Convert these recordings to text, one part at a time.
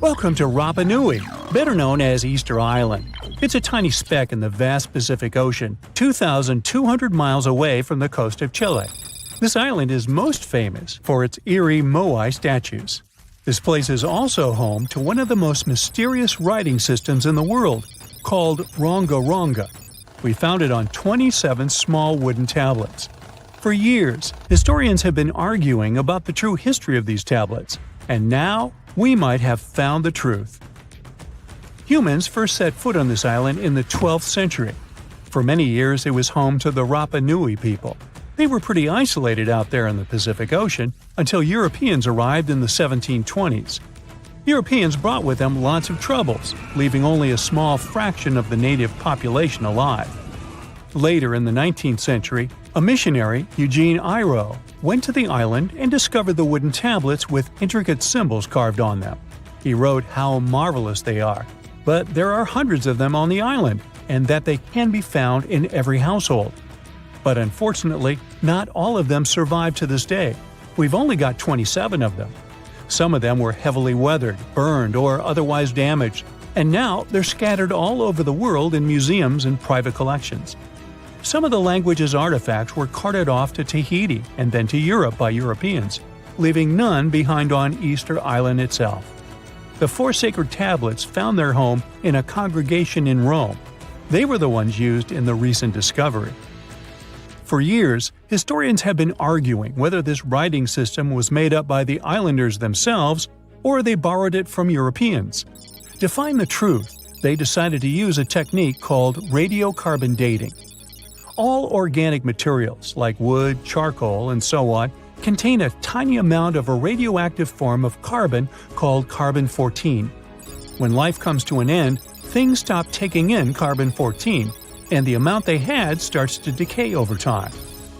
Welcome to Rapa Nui, better known as Easter Island. It's a tiny speck in the vast Pacific Ocean, 2,200 miles away from the coast of Chile. This island is most famous for its eerie Moai statues. This place is also home to one of the most mysterious writing systems in the world, called Ronga Ronga. We found it on 27 small wooden tablets. For years, historians have been arguing about the true history of these tablets, and now we might have found the truth. Humans first set foot on this island in the 12th century. For many years, it was home to the Rapa Nui people. They were pretty isolated out there in the Pacific Ocean until Europeans arrived in the 1720s. Europeans brought with them lots of troubles, leaving only a small fraction of the native population alive. Later in the 19th century, a missionary, Eugene Iro, went to the island and discovered the wooden tablets with intricate symbols carved on them. He wrote how marvelous they are, but there are hundreds of them on the island, and that they can be found in every household. But unfortunately, not all of them survive to this day. We've only got 27 of them. Some of them were heavily weathered, burned, or otherwise damaged, and now they're scattered all over the world in museums and private collections. Some of the language's artifacts were carted off to Tahiti and then to Europe by Europeans, leaving none behind on Easter Island itself. The four sacred tablets found their home in a congregation in Rome. They were the ones used in the recent discovery. For years, historians have been arguing whether this writing system was made up by the islanders themselves or they borrowed it from Europeans. To find the truth, they decided to use a technique called radiocarbon dating. All organic materials, like wood, charcoal, and so on, contain a tiny amount of a radioactive form of carbon called carbon-14. When life comes to an end, things stop taking in carbon-14, and the amount they had starts to decay over time.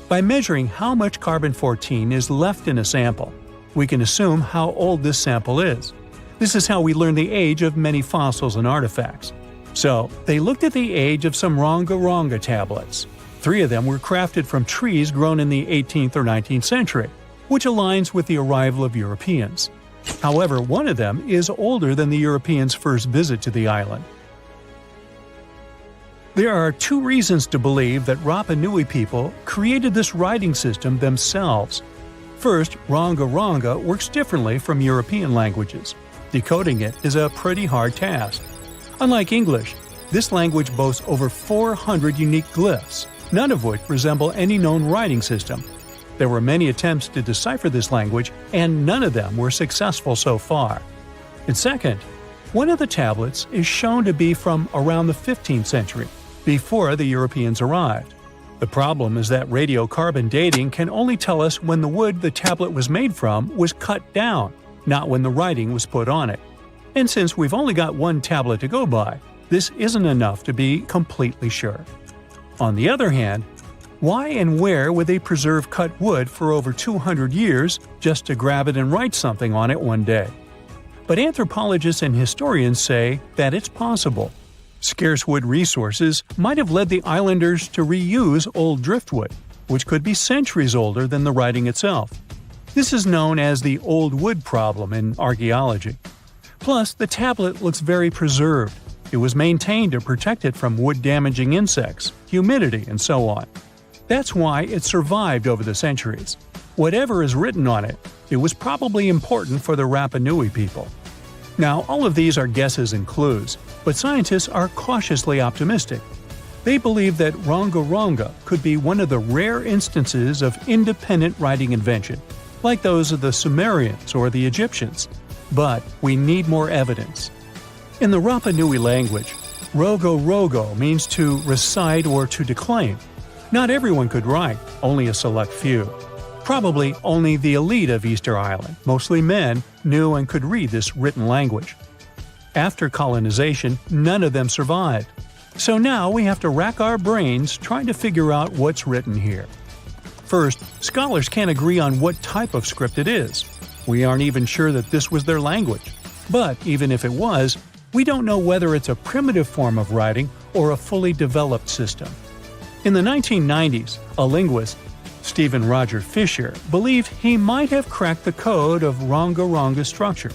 By measuring how much carbon-14 is left in a sample, we can assume how old this sample is. This is how we learn the age of many fossils and artifacts. So, they looked at the age of some Ronga Ronga tablets. 3 of them were crafted from trees grown in the 18th or 19th century, which aligns with the arrival of Europeans. However, one of them is older than the Europeans' first visit to the island. There are 2 reasons to believe that Rapa Nui people created this writing system themselves. First, Ronga Ronga works differently from European languages. Decoding it is a pretty hard task. Unlike English, this language boasts over 400 unique glyphs, none of which resemble any known writing system. There were many attempts to decipher this language, and none of them were successful so far. And second, one of the tablets is shown to be from around the 15th century, before the Europeans arrived. The problem is that radiocarbon dating can only tell us when the wood the tablet was made from was cut down, not when the writing was put on it. And since we've only got one tablet to go by, this isn't enough to be completely sure. On the other hand, why and where would they preserve cut wood for over 200 years just to grab it and write something on it one day? But anthropologists and historians say that it's possible. Scarce wood resources might have led the islanders to reuse old driftwood, which could be centuries older than the writing itself. This is known as the old wood problem in archaeology. Plus, the tablet looks very preserved. It was maintained to protect it from wood-damaging insects, humidity, and so on. That's why it survived over the centuries. Whatever is written on it, it was probably important for the Rapa Nui people. Now, all of these are guesses and clues, but scientists are cautiously optimistic. They believe that Ronga Ronga could be one of the rare instances of independent writing invention, like those of the Sumerians or the Egyptians. But we need more evidence. In the Rapa Nui language, rogo rogo means to recite or to declaim. Not everyone could write, only a select few. Probably only the elite of Easter Island, mostly men, knew and could read this written language. After colonization, none of them survived. So now we have to rack our brains trying to figure out what's written here. First, scholars can't agree on what type of script it is. We aren't even sure that this was their language. But even if it was, we don't know whether it's a primitive form of writing or a fully developed system. In the 1990s, a linguist, Stephen Roger Fisher, believed he might have cracked the code of Ronga Ronga structure.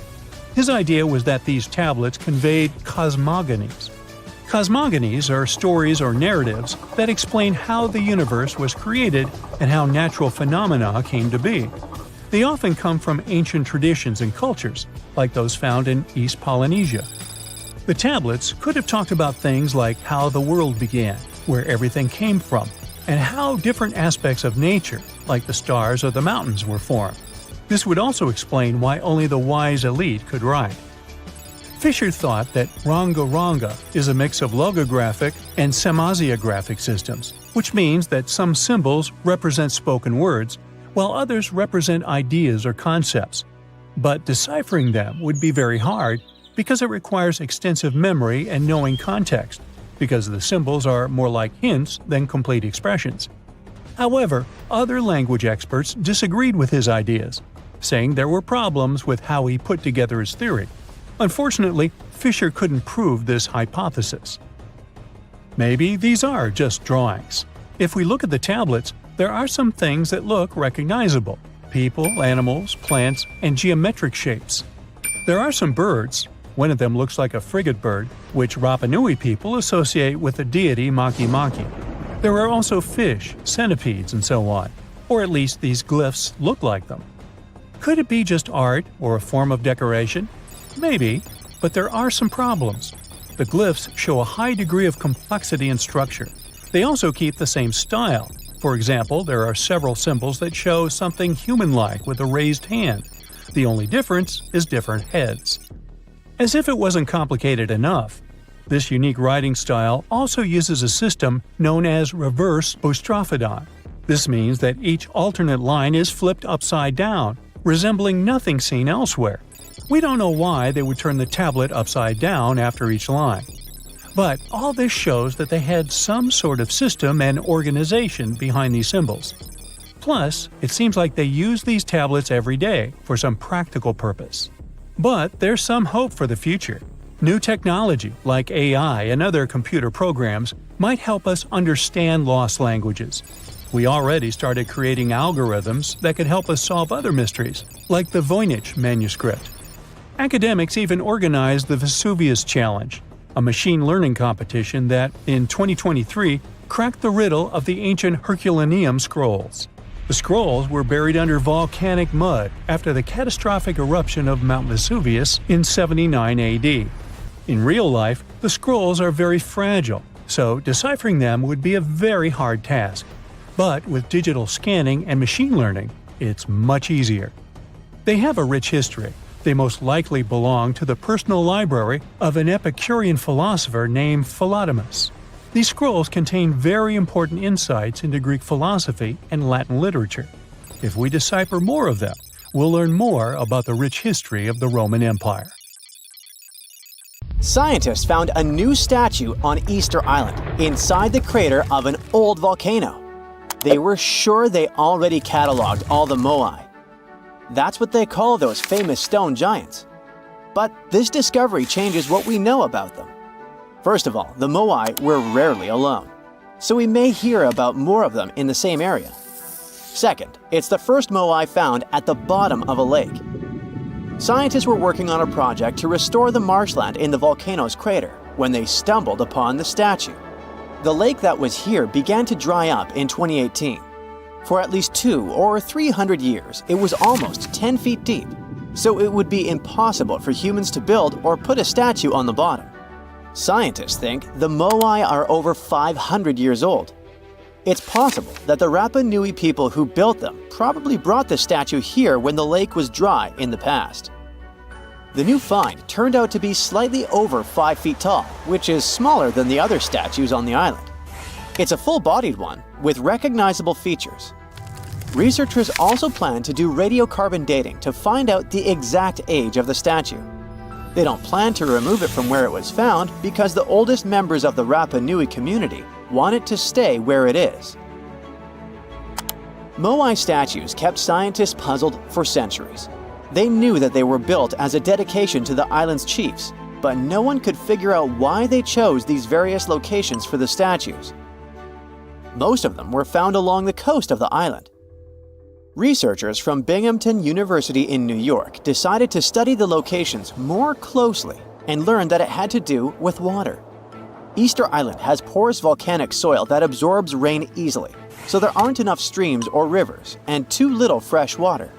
His idea was that these tablets conveyed cosmogonies. Cosmogonies are stories or narratives that explain how the universe was created and how natural phenomena came to be. They often come from ancient traditions and cultures, like those found in East Polynesia. The tablets could have talked about things like how the world began, where everything came from, and how different aspects of nature, like the stars or the mountains, were formed. This would also explain why only the wise elite could write. Fisher thought that Ranga is a mix of logographic and semasiographic systems, which means that some symbols represent spoken words, while others represent ideas or concepts. But deciphering them would be very hard because it requires extensive memory and knowing context, because the symbols are more like hints than complete expressions. However, other language experts disagreed with his ideas, saying there were problems with how he put together his theory. Unfortunately, Fisher couldn't prove this hypothesis. Maybe these are just drawings. If we look at the tablets, there are some things that look recognizable: people, animals, plants, and geometric shapes. There are some birds. One of them looks like a frigate bird, which Rapa Nui people associate with the deity Maki Maki. There are also fish, centipedes, and so on, or at least these glyphs look like them. Could it be just art or a form of decoration? Maybe, but there are some problems. The glyphs show a high degree of complexity and structure. They also keep the same style. For example, there are several symbols that show something human-like with a raised hand. The only difference is different heads. As if it wasn't complicated enough, this unique writing style also uses a system known as reverse boustrophodon. This means that each alternate line is flipped upside down, resembling nothing seen elsewhere. We don't know why they would turn the tablet upside down after each line. But all this shows that they had some sort of system and organization behind these symbols. Plus, it seems like they use these tablets every day for some practical purpose. But there's some hope for the future. New technology, like AI and other computer programs, might help us understand lost languages. We already started creating algorithms that could help us solve other mysteries, like the Voynich manuscript. Academics even organized the Vesuvius Challenge, a machine learning competition that, in 2023, cracked the riddle of the ancient Herculaneum scrolls. The scrolls were buried under volcanic mud after the catastrophic eruption of Mount Vesuvius in 79 AD. In real life, the scrolls are very fragile, so deciphering them would be a very hard task. But with digital scanning and machine learning, it's much easier. They have a rich history. They most likely belong to the personal library of an Epicurean philosopher named Philodemus. These scrolls contain very important insights into Greek philosophy and Latin literature. If we decipher more of them, we'll learn more about the rich history of the Roman Empire. Scientists found a new statue on Easter Island, inside the crater of an old volcano. They were sure they already cataloged all the Moai. That's what they call those famous stone giants. But this discovery changes what we know about them. First of all, the Moai were rarely alone, so we may hear about more of them in the same area. Second, it's the first Moai found at the bottom of a lake. Scientists were working on a project to restore the marshland in the volcano's crater when they stumbled upon the statue. The lake that was here began to dry up in 2018. For at least 200 or 300 years, it was almost 10 feet deep, so it would be impossible for humans to build or put a statue on the bottom. Scientists think the Moai are over 500 years old. It's possible that the Rapa Nui people who built them probably brought the statue here when the lake was dry in the past. The new find turned out to be slightly over 5 feet tall, which is smaller than the other statues on the island. It's a full-bodied one with recognizable features. Researchers also plan to do radiocarbon dating to find out the exact age of the statue. They don't plan to remove it from where it was found because the oldest members of the Rapa Nui community want it to stay where it is. Moai statues kept scientists puzzled for centuries. They knew that they were built as a dedication to the island's chiefs, but no one could figure out why they chose these various locations for the statues. Most of them were found along the coast of the island. Researchers from Binghamton University in New York decided to study the locations more closely and learned that it had to do with water. Easter Island has porous volcanic soil that absorbs rain easily, so there aren't enough streams or rivers and too little fresh water.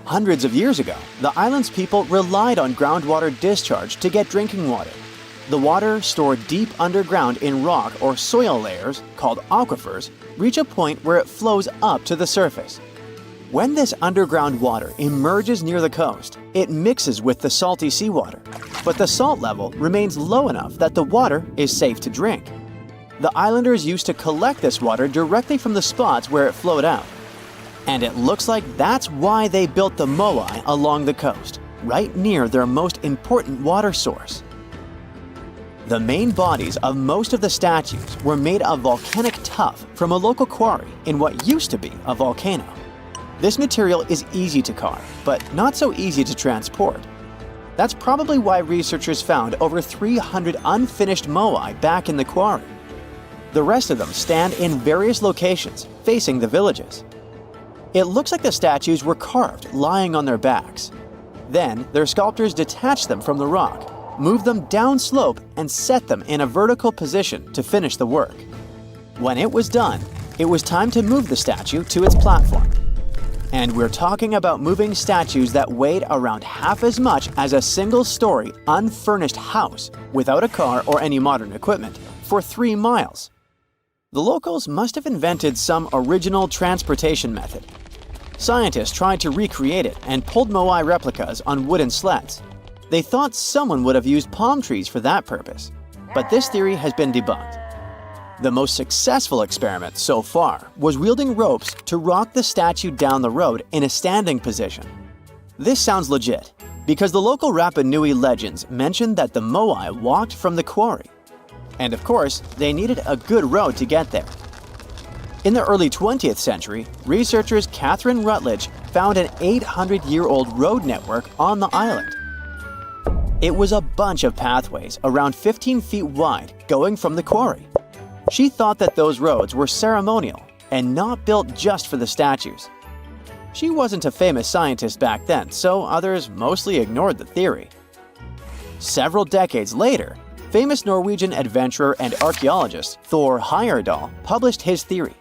Hundreds of years ago, the island's people relied on groundwater discharge to get drinking water. The water stored deep underground in rock or soil layers, called aquifers, reach a point where it flows up to the surface. When this underground water emerges near the coast, it mixes with the salty seawater, but the salt level remains low enough that the water is safe to drink. The islanders used to collect this water directly from the spots where it flowed out. And it looks like that's why they built the Moai along the coast, right near their most important water source. The main bodies of most of the statues were made of volcanic tuff from a local quarry in what used to be a volcano. This material is easy to carve, but not so easy to transport. That's probably why researchers found over 300 unfinished moai back in the quarry. The rest of them stand in various locations, facing the villages. It looks like the statues were carved lying on their backs. Then, their sculptors detached them from the rock, moved them downslope, and set them in a vertical position to finish the work. When it was done, it was time to move the statue to its platform. And we're talking about moving statues that weighed around half as much as a single-story, unfurnished house without a car or any modern equipment for 3 miles. The locals must have invented some original transportation method. Scientists tried to recreate it and pulled Moai replicas on wooden sleds. They thought someone would have used palm trees for that purpose, but this theory has been debunked. The most successful experiment so far was wielding ropes to rock the statue down the road in a standing position. This sounds legit, because the local Rapa Nui legends mention that the Moai walked from the quarry. And of course, they needed a good road to get there. In the early 20th century, researchers Catherine Rutledge found an 800-year-old road network on the island. It was a bunch of pathways around 15 feet wide going from the quarry. She thought that those roads were ceremonial and not built just for the statues. She wasn't a famous scientist back then, so others mostly ignored the theory. Several decades later, famous Norwegian adventurer and archaeologist Thor Heyerdahl published his theory.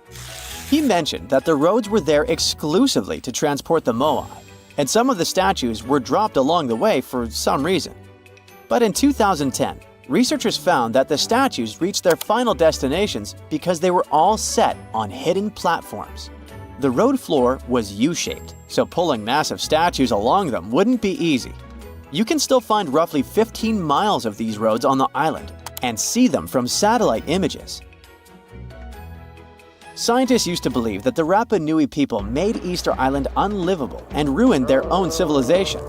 He mentioned that the roads were there exclusively to transport the Moai, and some of the statues were dropped along the way for some reason. But in 2010, researchers found that the statues reached their final destinations because they were all set on hidden platforms. The road floor was U-shaped, so pulling massive statues along them wouldn't be easy. You can still find roughly 15 miles of these roads on the island and see them from satellite images. Scientists used to believe that the Rapa Nui people made Easter Island unlivable and ruined their own civilization.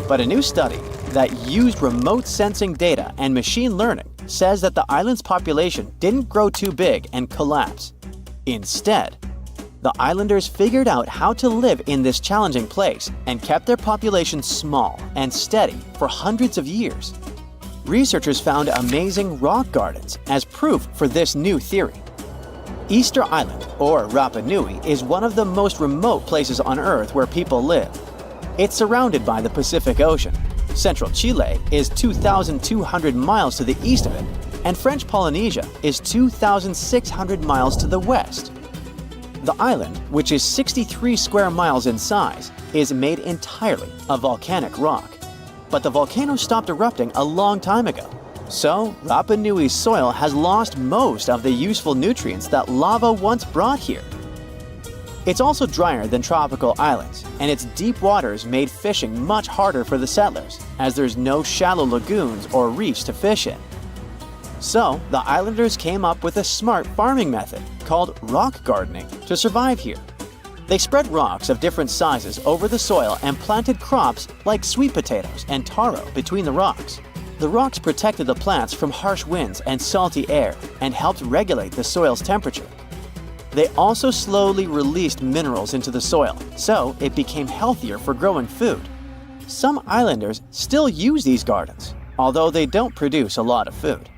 But a new study that used remote sensing data and machine learning says that the island's population didn't grow too big and collapse. Instead, the islanders figured out how to live in this challenging place and kept their population small and steady for hundreds of years. Researchers found amazing rock gardens as proof for this new theory. Easter Island, or Rapa Nui, is one of the most remote places on Earth where people live. It's surrounded by the Pacific Ocean. Central Chile is 2,200 miles to the east of it, and French Polynesia is 2,600 miles to the west. The island, which is 63 square miles in size, is made entirely of volcanic rock. But the volcano stopped erupting a long time ago, so Rapa Nui's soil has lost most of the useful nutrients that lava once brought here. It's also drier than tropical islands, and its deep waters made fishing much harder for the settlers, as there's no shallow lagoons or reefs to fish in. So, the islanders came up with a smart farming method called rock gardening to survive here. They spread rocks of different sizes over the soil and planted crops like sweet potatoes and taro between the rocks. The rocks protected the plants from harsh winds and salty air and helped regulate the soil's temperature. They also slowly released minerals into the soil, so it became healthier for growing food. Some islanders still use these gardens, although they don't produce a lot of food.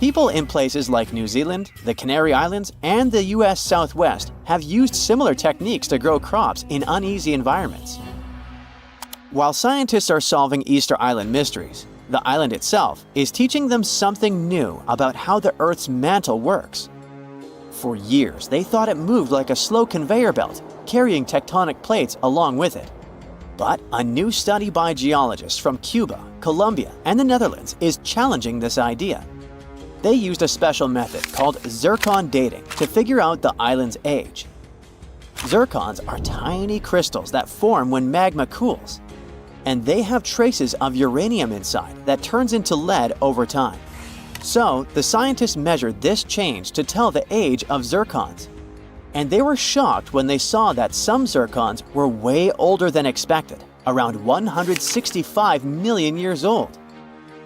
People in places like New Zealand, the Canary Islands, and the US Southwest have used similar techniques to grow crops in uneasy environments. While scientists are solving Easter Island mysteries, the island itself is teaching them something new about how the Earth's mantle works. For years, they thought it moved like a slow conveyor belt, carrying tectonic plates along with it. But a new study by geologists from Cuba, Colombia, and the Netherlands is challenging this idea. They used a special method called zircon dating to figure out the island's age. Zircons are tiny crystals that form when magma cools, and they have traces of uranium inside that turns into lead over time. So, the scientists measured this change to tell the age of zircons. And they were shocked when they saw that some zircons were way older than expected, around 165 million years old.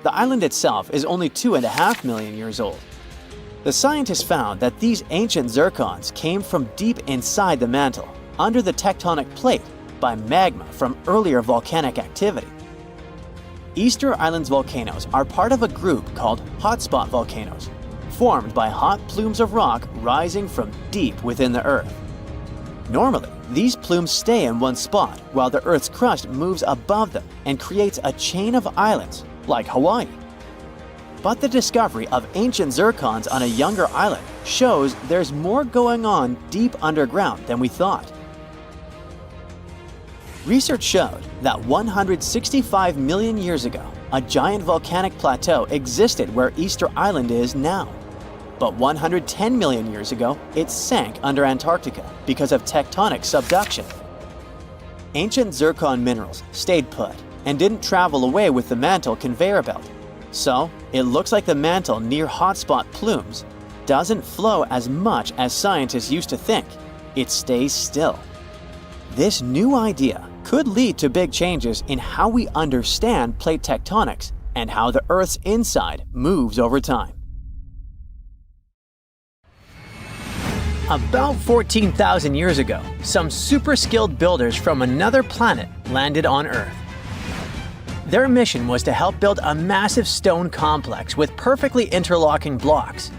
The island itself is only 2.5 million years old. The scientists found that these ancient zircons came from deep inside the mantle, under the tectonic plate, by magma from earlier volcanic activity. Easter Island's volcanoes are part of a group called hotspot volcanoes, formed by hot plumes of rock rising from deep within the Earth. Normally, these plumes stay in one spot while the Earth's crust moves above them and creates a chain of islands, like Hawaii. But the discovery of ancient zircons on a younger island shows there's more going on deep underground than we thought. Research showed that 165 million years ago, a giant volcanic plateau existed where Easter Island is now. But 110 million years ago, it sank under Antarctica because of tectonic subduction. Ancient zircon minerals stayed put and didn't travel away with the mantle conveyor belt. So, it looks like the mantle near hotspot plumes doesn't flow as much as scientists used to think. It stays still. This new idea could lead to big changes in how we understand plate tectonics and how the Earth's inside moves over time. About 14,000 years ago, some super skilled builders from another planet landed on Earth. Their mission was to help build a massive stone complex with perfectly interlocking blocks.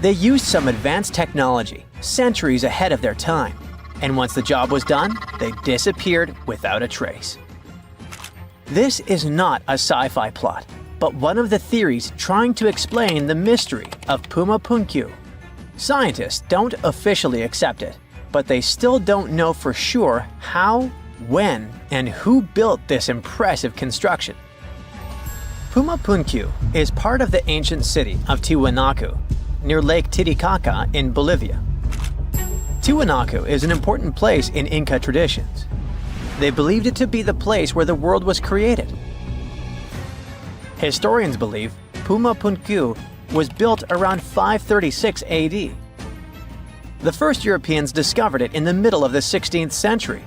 They used some advanced technology, centuries ahead of their time, and once the job was done, they disappeared without a trace. This is not a sci-fi plot, but one of the theories trying to explain the mystery of Puma Punku. Scientists don't officially accept it, but they still don't know for sure how, when, and who built this impressive construction. Puma Punku is part of the ancient city of Tiwanaku, near Lake Titicaca in Bolivia. Tiwanaku is an important place in Inca traditions. They believed it to be the place where the world was created. Historians believe Puma Punku was built around 536 AD. The first Europeans discovered it in the middle of the 16th century.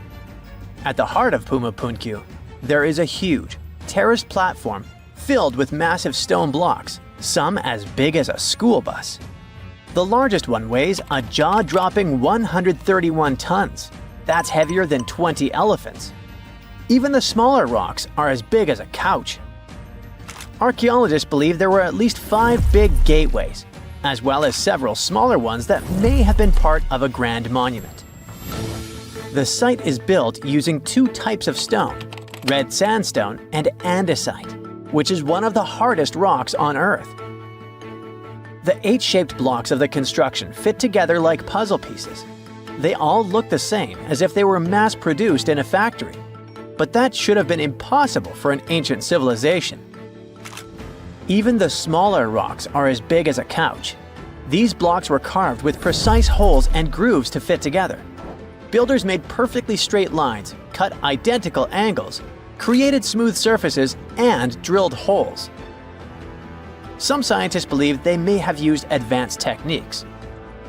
At the heart of Puma Punku, there is a huge, terraced platform filled with massive stone blocks, some as big as a school bus. The largest one weighs a jaw-dropping 131 tons. That's heavier than 20 elephants. Even the smaller rocks are as big as a couch. Archaeologists believe there were at least 5 big gateways, as well as several smaller ones that may have been part of a grand monument. The site is built using 2 types of stone, red sandstone and andesite, which is one of the hardest rocks on Earth. The 8-shaped blocks of the construction fit together like puzzle pieces. They all look the same, as if they were mass-produced in a factory. But that should have been impossible for an ancient civilization. Even the smaller rocks are as big as a couch. These blocks were carved with precise holes and grooves to fit together. Builders made perfectly straight lines, cut identical angles, created smooth surfaces, and drilled holes. Some scientists believe they may have used advanced techniques,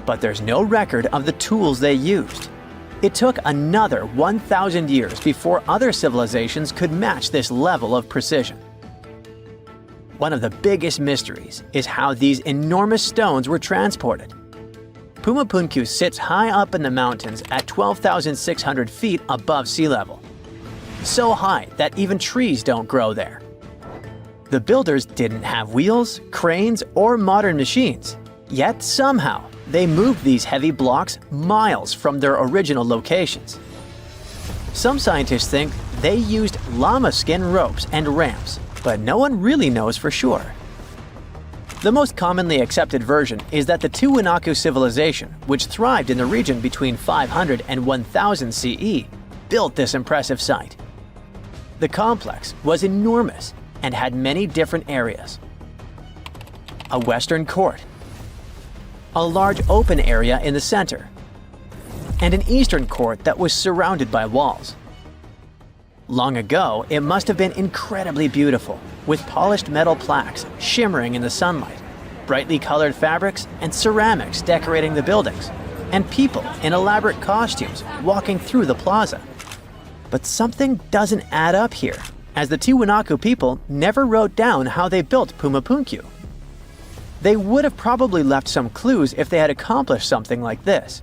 but there's no record of the tools they used. It took another 1,000 years before other civilizations could match this level of precision. One of the biggest mysteries is how these enormous stones were transported. Puma Punku sits high up in the mountains at 12,600 feet above sea level. So high that even trees don't grow there. The builders didn't have wheels, cranes, or modern machines. Yet somehow, they moved these heavy blocks miles from their original locations. Some scientists think they used llama skin ropes and ramps, but no one really knows for sure. The most commonly accepted version is that the Tiwanaku civilization, which thrived in the region between 500 and 1000 CE, built this impressive site. The complex was enormous and had many different areas. A western court, a large open area in the center, and an eastern court that was surrounded by walls. Long ago, it must have been incredibly beautiful, with polished metal plaques shimmering in the sunlight, brightly colored fabrics and ceramics decorating the buildings, and people in elaborate costumes walking through the plaza. But something doesn't add up here, as the Tiwanaku people never wrote down how they built Pumapunku. They would have probably left some clues if they had accomplished something like this.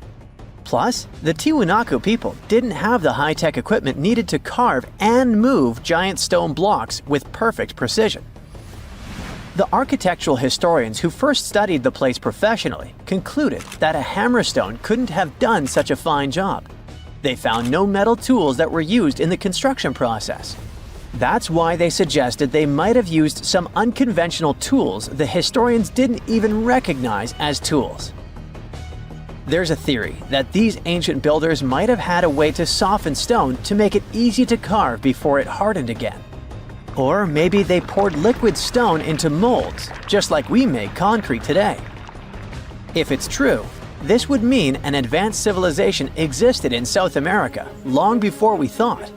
Plus, the Tiwanaku people didn't have the high-tech equipment needed to carve and move giant stone blocks with perfect precision. The architectural historians who first studied the place professionally concluded that a hammerstone couldn't have done such a fine job. They found no metal tools that were used in the construction process. That's why they suggested they might have used some unconventional tools the historians didn't even recognize as tools. There's a theory that these ancient builders might have had a way to soften stone to make it easy to carve before it hardened again. Or maybe they poured liquid stone into molds, just like we make concrete today. If it's true, this would mean an advanced civilization existed in South America long before we thought.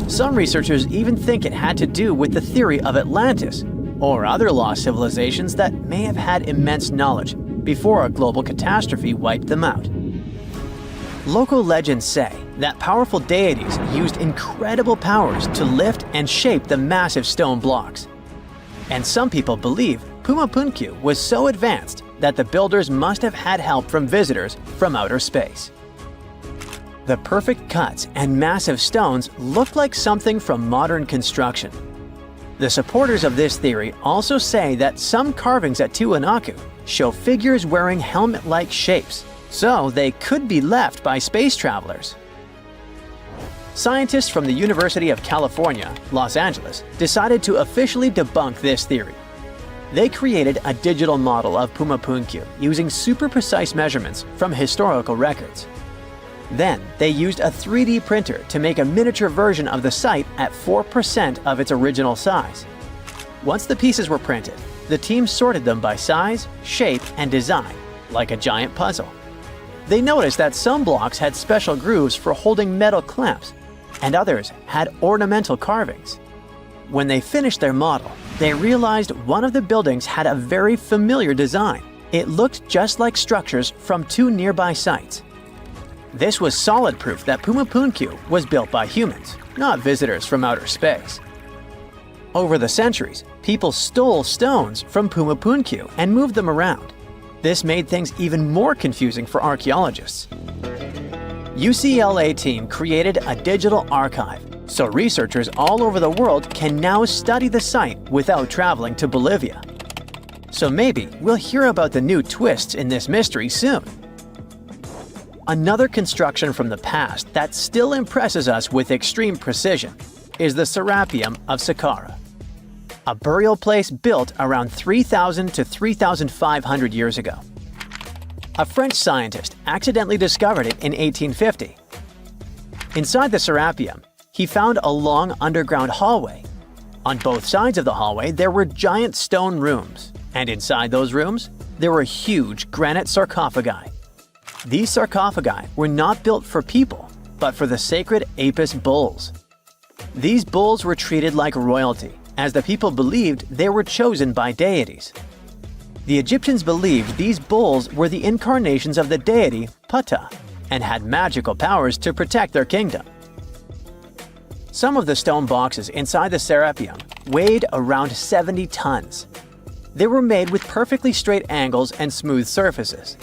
Some researchers even think it had to do with the theory of Atlantis or other lost civilizations that may have had immense knowledge before a global catastrophe wiped them out. Local legends say that powerful deities used incredible powers to lift and shape the massive stone blocks. And some people believe Pumapunku was so advanced that the builders must have had help from visitors from outer space. The perfect cuts and massive stones look like something from modern construction. The supporters of this theory also say that some carvings at Tiwanaku show figures wearing helmet-like shapes, so they could be left by space travelers. Scientists from the University of California, Los Angeles, decided to officially debunk this theory. They created a digital model of Pumapunku using super precise measurements from historical records. Then, they used a 3D printer to make a miniature version of the site at 4% of its original size. Once the pieces were printed, the team sorted them by size, shape, and design, like a giant puzzle. They noticed that some blocks had special grooves for holding metal clamps, and others had ornamental carvings. When they finished their model, they realized one of the buildings had a very familiar design. It looked just like structures from two nearby sites. This was solid proof that Pumapunku was built by humans, not visitors from outer space. Over the centuries, people stole stones from Pumapunku and moved them around. This made things even more confusing for archaeologists. UCLA team created a digital archive, so researchers all over the world can now study the site without traveling to Bolivia. So maybe we'll hear about the new twists in this mystery soon. Another construction from the past that still impresses us with extreme precision is the Serapeum of Saqqara, a burial place built around 3,000 to 3,500 years ago. A French scientist accidentally discovered it in 1850. Inside the Serapeum, he found a long underground hallway. On both sides of the hallway, there were giant stone rooms, and inside those rooms, there were huge granite sarcophagi. These sarcophagi were not built for people, but for the sacred Apis bulls. These bulls were treated like royalty, as the people believed they were chosen by deities. The Egyptians believed these bulls were the incarnations of the deity Ptah and had magical powers to protect their kingdom. Some of the stone boxes inside the Serapeum weighed around 70 tons. They were made with perfectly straight angles and smooth surfaces.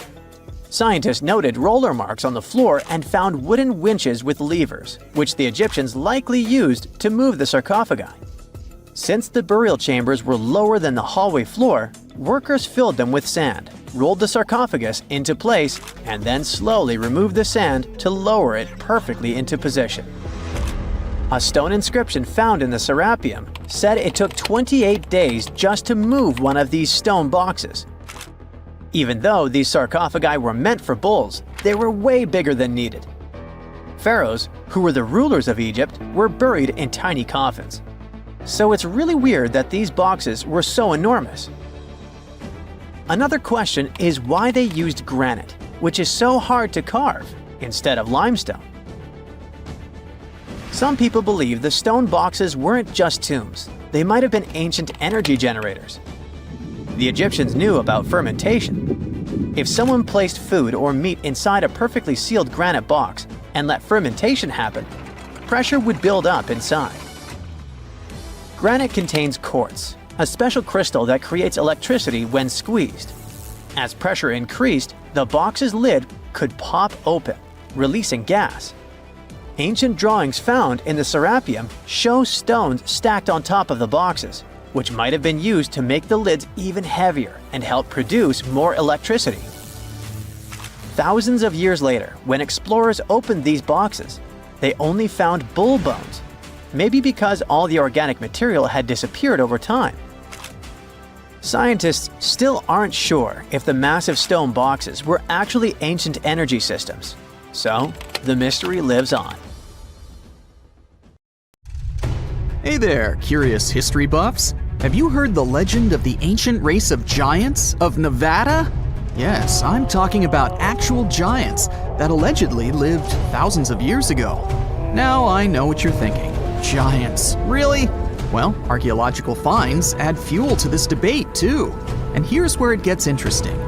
Scientists noted roller marks on the floor and found wooden winches with levers, which the Egyptians likely used to move the sarcophagi. Since the burial chambers were lower than the hallway floor, workers filled them with sand, rolled the sarcophagus into place, and then slowly removed the sand to lower it perfectly into position. A stone inscription found in the Serapeum said it took 28 days just to move one of these stone boxes. Even though these sarcophagi were meant for bulls, they were way bigger than needed. Pharaohs, who were the rulers of Egypt, were buried in tiny coffins. So it's really weird that these boxes were so enormous. Another question is why they used granite, which is so hard to carve, instead of limestone. Some people believe the stone boxes weren't just tombs. They might have been ancient energy generators. The Egyptians knew about fermentation. If someone placed food or meat inside a perfectly sealed granite box and let fermentation happen, pressure would build up inside. Granite contains quartz, a special crystal that creates electricity when squeezed. As pressure increased, the box's lid could pop open, releasing gas. Ancient drawings found in the Serapeum show stones stacked on top of the boxes, which might have been used to make the lids even heavier and help produce more electricity. Thousands of years later, when explorers opened these boxes, they only found bull bones, maybe because all the organic material had disappeared over time. Scientists still aren't sure if the massive stone boxes were actually ancient energy systems, so the mystery lives on. Hey there, curious history buffs. Have you heard the legend of the ancient race of giants of Nevada? Yes, I'm talking about actual giants that allegedly lived thousands of years ago. Now I know what you're thinking. Giants, really? Well, archaeological finds add fuel to this debate too. And here's where it gets interesting.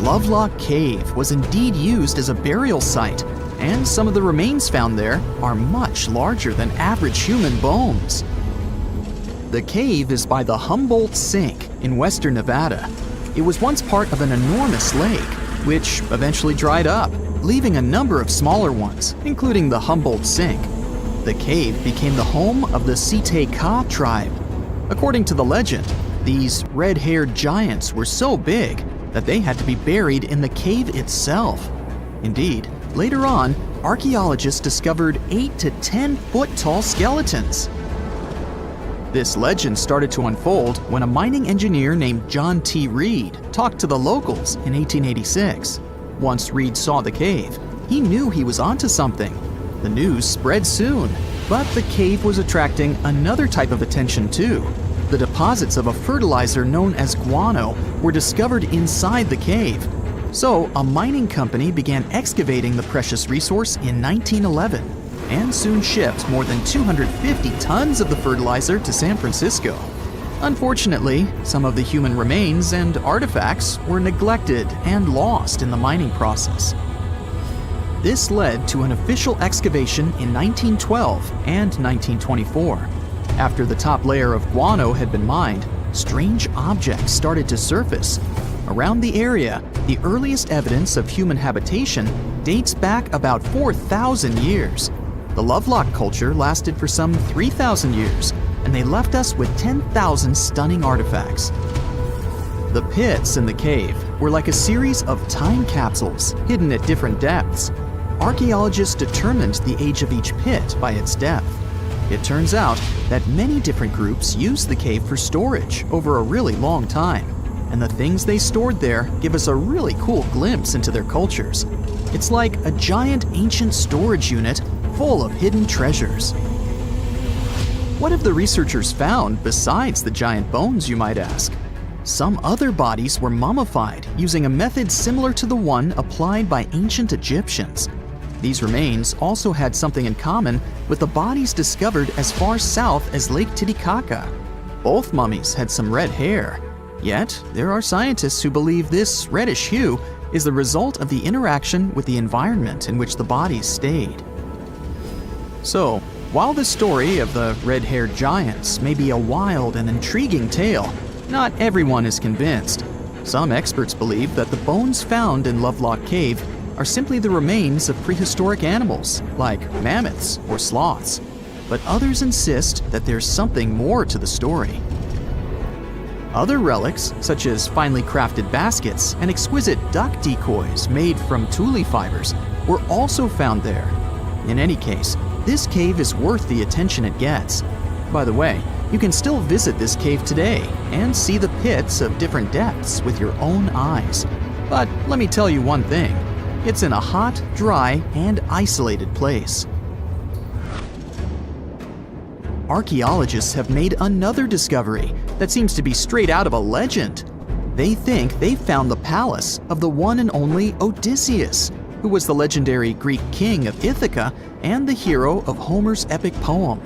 Lovelock Cave was indeed used as a burial site, and some of the remains found there are much larger than average human bones. The cave is by the Humboldt Sink in western Nevada. It was once part of an enormous lake, which eventually dried up, leaving a number of smaller ones, including the Humboldt Sink. The cave became the home of the Site-Ka tribe. According to the legend, these red-haired giants were so big that they had to be buried in the cave itself. Indeed, later on, archaeologists discovered 8 to 10 foot tall skeletons. This legend started to unfold when a mining engineer named John T. Reed talked to the locals in 1886. Once Reed saw the cave, he knew he was onto something. The news spread soon, but the cave was attracting another type of attention too. The deposits of a fertilizer known as guano were discovered inside the cave. So a mining company began excavating the precious resource in 1911 and soon shipped more than 250 tons of the fertilizer to San Francisco. Unfortunately, some of the human remains and artifacts were neglected and lost in the mining process. This led to an official excavation in 1912 and 1924. After the top layer of guano had been mined, strange objects started to surface. Around the area, the earliest evidence of human habitation dates back about 4,000 years. The Lovelock culture lasted for some 3,000 years, and they left us with 10,000 stunning artifacts. The pits in the cave were like a series of time capsules hidden at different depths. Archaeologists determined the age of each pit by its depth. It turns out that many different groups used the cave for storage over a really long time, and the things they stored there give us a really cool glimpse into their cultures. It's like a giant ancient storage unit full of hidden treasures. What have the researchers found besides the giant bones, you might ask? Some other bodies were mummified using a method similar to the one applied by ancient Egyptians. These remains also had something in common with the bodies discovered as far south as Lake Titicaca. Both mummies had some red hair, yet there are scientists who believe this reddish hue is the result of the interaction with the environment in which the bodies stayed. So, while the story of the red-haired giants may be a wild and intriguing tale, not everyone is convinced. Some experts believe that the bones found in Lovelock Cave are simply the remains of prehistoric animals, like mammoths or sloths. but others insist that there's something more to the story. Other relics, such as finely crafted baskets and exquisite duck decoys made from tule fibers, were also found there. In any case, this cave is worth the attention it gets. By the way, you can still visit this cave today and see the pits of different depths with your own eyes. But let me tell you one thing, it's in a hot, dry, and isolated place. Archaeologists have made another discovery that seems to be straight out of a legend. They think they found the palace of the one and only Odysseus, who was the legendary Greek king of Ithaca and the hero of Homer's epic poem.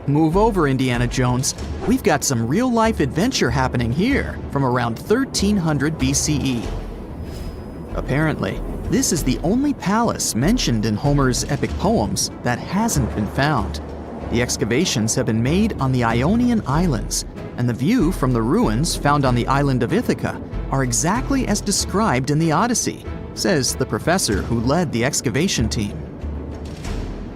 Move over, Indiana Jones. We've got some real-life adventure happening here from around 1300 BCE. Apparently, this is the only palace mentioned in Homer's epic poems that hasn't been found. The excavations have been made on the Ionian Islands, and the view from the ruins found on the island of Ithaca are exactly as described in the Odyssey, says the professor who led the excavation team.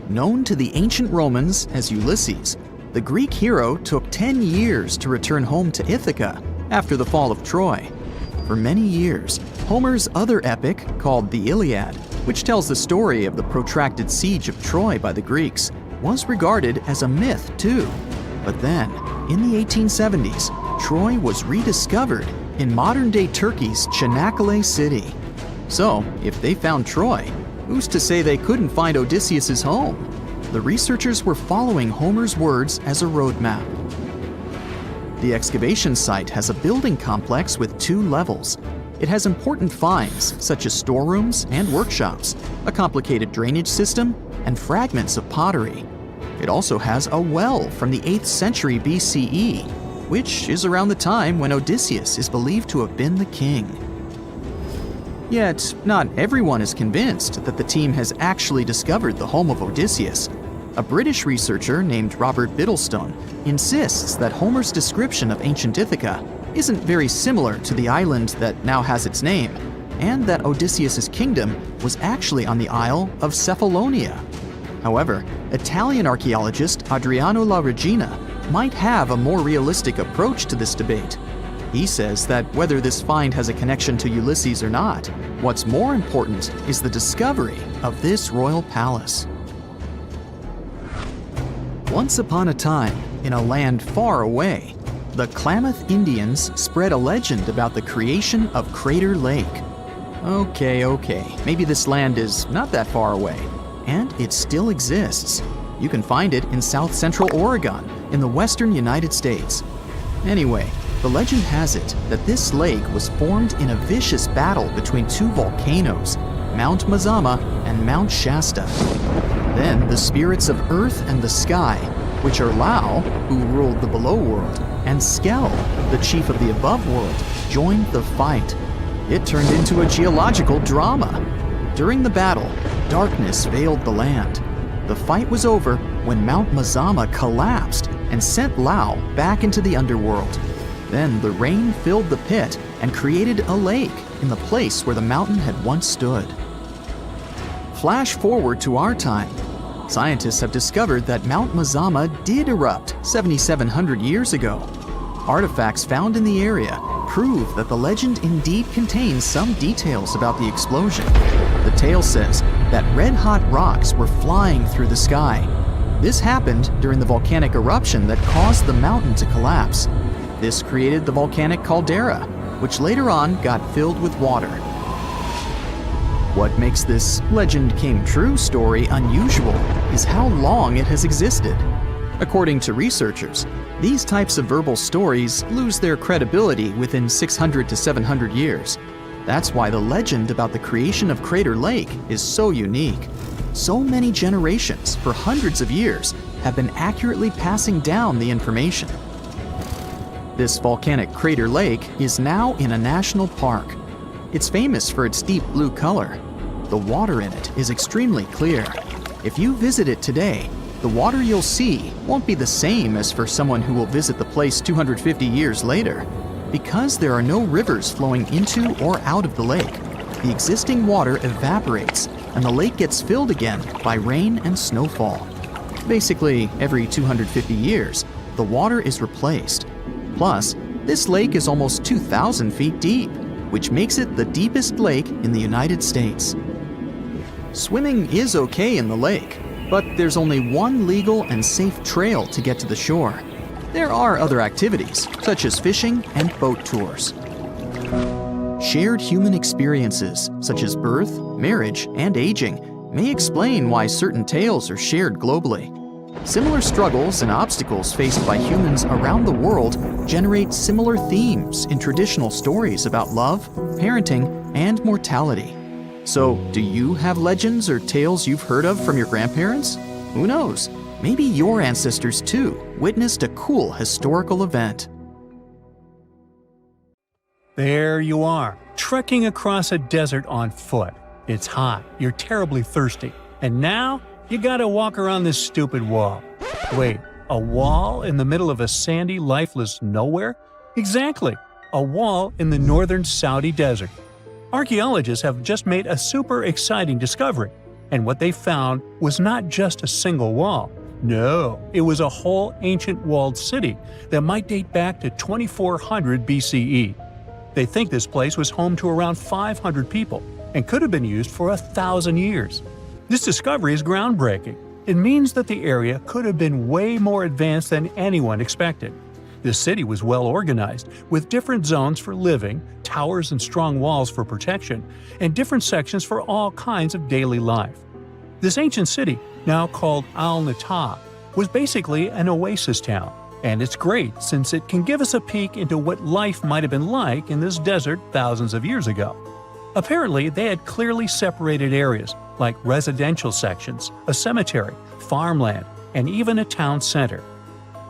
Known to the ancient Romans as Ulysses, the Greek hero took 10 years to return home to Ithaca after the fall of Troy. For many years, Homer's other epic, called the Iliad, which tells the story of the protracted siege of Troy by the Greeks, was regarded as a myth too. But then, in the 1870s, Troy was rediscovered in modern-day Turkey's Çanakkale city. So, if they found Troy, who's to say they couldn't find Odysseus' home? The researchers were following Homer's words as a roadmap. The excavation site has a building complex with 2 levels. It has important finds such as storerooms and workshops, a complicated drainage system, and fragments of pottery. It also has a well from the 8th century BCE, which is around the time when Odysseus is believed to have been the king. Yet, not everyone is convinced that the team has actually discovered the home of Odysseus. A British researcher named Robert Biddlestone insists that Homer's description of ancient Ithaca isn't very similar to the island that now has its name, and that Odysseus' kingdom was actually on the Isle of Cephalonia. However, Italian archaeologist Adriano La Regina might have a more realistic approach to this debate. He says that whether this find has a connection to Ulysses or not, what's more important is the discovery of this royal palace. Once upon a time, in a land far away, the Klamath Indians spread a legend about the creation of Crater Lake. Okay, maybe this land is not that far away, and it still exists. You can find it in south-central Oregon, in the western United States. Anyway, the legend has it that this lake was formed in a vicious battle between 2 volcanoes, Mount Mazama and Mount Shasta. Then the spirits of Earth and the sky, which are Lau, who ruled the below world, and Skel, the chief of the above world, joined the fight. It turned into a geological drama. During the battle, darkness veiled the land. The fight was over when Mount Mazama collapsed and sent Lau back into the underworld. Then the rain filled the pit and created a lake in the place where the mountain had once stood. Flash forward to our time. Scientists have discovered that Mount Mazama did erupt 7,700 years ago. Artifacts found in the area prove that the legend indeed contains some details about the explosion. The tale says that red-hot rocks were flying through the sky. This happened during the volcanic eruption that caused the mountain to collapse. This created the volcanic caldera, which later on got filled with water. What makes this legend came true story unusual is how long it has existed. According to researchers, these types of verbal stories lose their credibility within 600 to 700 years. That's why the legend about the creation of Crater Lake is so unique. So many generations, for hundreds of years, have been accurately passing down the information. This volcanic crater lake is now in a national park. It's famous for its deep blue color. The water in it is extremely clear. If you visit it today, the water you'll see won't be the same as for someone who will visit the place 250 years later. Because there are no rivers flowing into or out of the lake, the existing water evaporates and the lake gets filled again by rain and snowfall. Basically, every 250 years, the water is replaced. Plus, this lake is almost 2,000 feet deep, which makes it the deepest lake in the United States. Swimming is okay in the lake, but there's only one legal and safe trail to get to the shore. There are other activities, such as fishing and boat tours. Shared human experiences, such as birth, marriage, and aging, may explain why certain tales are shared globally. Similar struggles and obstacles faced by humans around the world generate similar themes in traditional stories about love, parenting, and mortality. So, do you have legends or tales you've heard of from your grandparents? Who knows? Maybe your ancestors too witnessed a cool historical event. There you are, trekking across a desert on foot. It's hot, you're terribly thirsty, and now you gotta walk around this stupid wall. Wait, a wall in the middle of a sandy, lifeless nowhere? Exactly, a wall in the northern Saudi desert. Archaeologists have just made a super exciting discovery, and what they found was not just a single wall. No, it was a whole ancient walled city that might date back to 2400 BCE. They think this place was home to around 500 people and could have been used for 1,000 years. This discovery is groundbreaking. It means that the area could have been way more advanced than anyone expected. The city was well organized, with different zones for living, towers and strong walls for protection, and different sections for all kinds of daily life. This ancient city, now called Al-Natta, was basically an oasis town, and it's great since it can give us a peek into what life might have been like in this desert thousands of years ago. Apparently, they had clearly separated areas, like residential sections, a cemetery, farmland, and even a town center.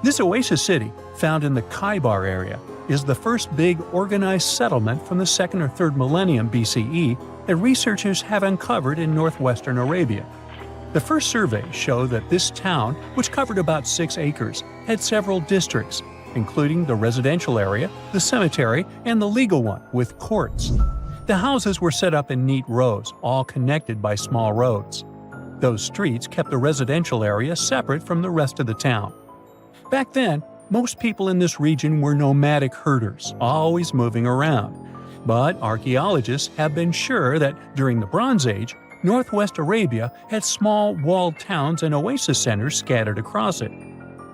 This oasis city, found in the Khaybar area, is the first big organized settlement from the 2nd or 3rd millennium BCE that researchers have uncovered in northwestern Arabia. The first surveys show that this town, which covered about 6 acres, had several districts, including the residential area, the cemetery, and the legal one, with courts. The houses were set up in neat rows, all connected by small roads. Those streets kept the residential area separate from the rest of the town. Back then, most people in this region were nomadic herders, always moving around. But archaeologists have been sure that during the Bronze Age, northwest Arabia had small walled towns and oasis centers scattered across it.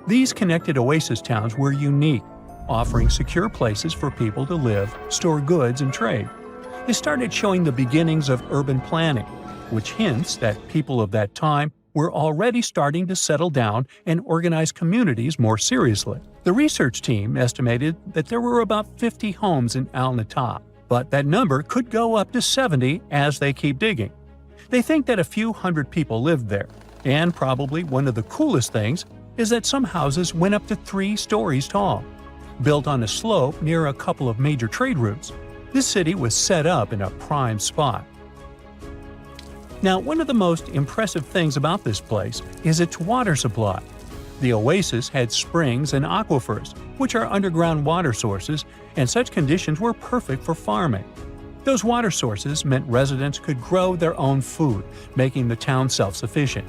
These connected oasis towns were unique, offering secure places for people to live, store goods, and trade. They started showing the beginnings of urban planning, which hints that people of that time were already starting to settle down and organize communities more seriously. The research team estimated that there were about 50 homes in Al-Natta, but that number could go up to 70 as they keep digging. They think that a few hundred people lived there, and probably one of the coolest things is that some houses went up to 3 stories tall. Built on a slope near a couple of major trade routes, this city was set up in a prime spot. Now, one of the most impressive things about this place is its water supply. The oasis had springs and aquifers, which are underground water sources, and such conditions were perfect for farming. Those water sources meant residents could grow their own food, making the town self-sufficient.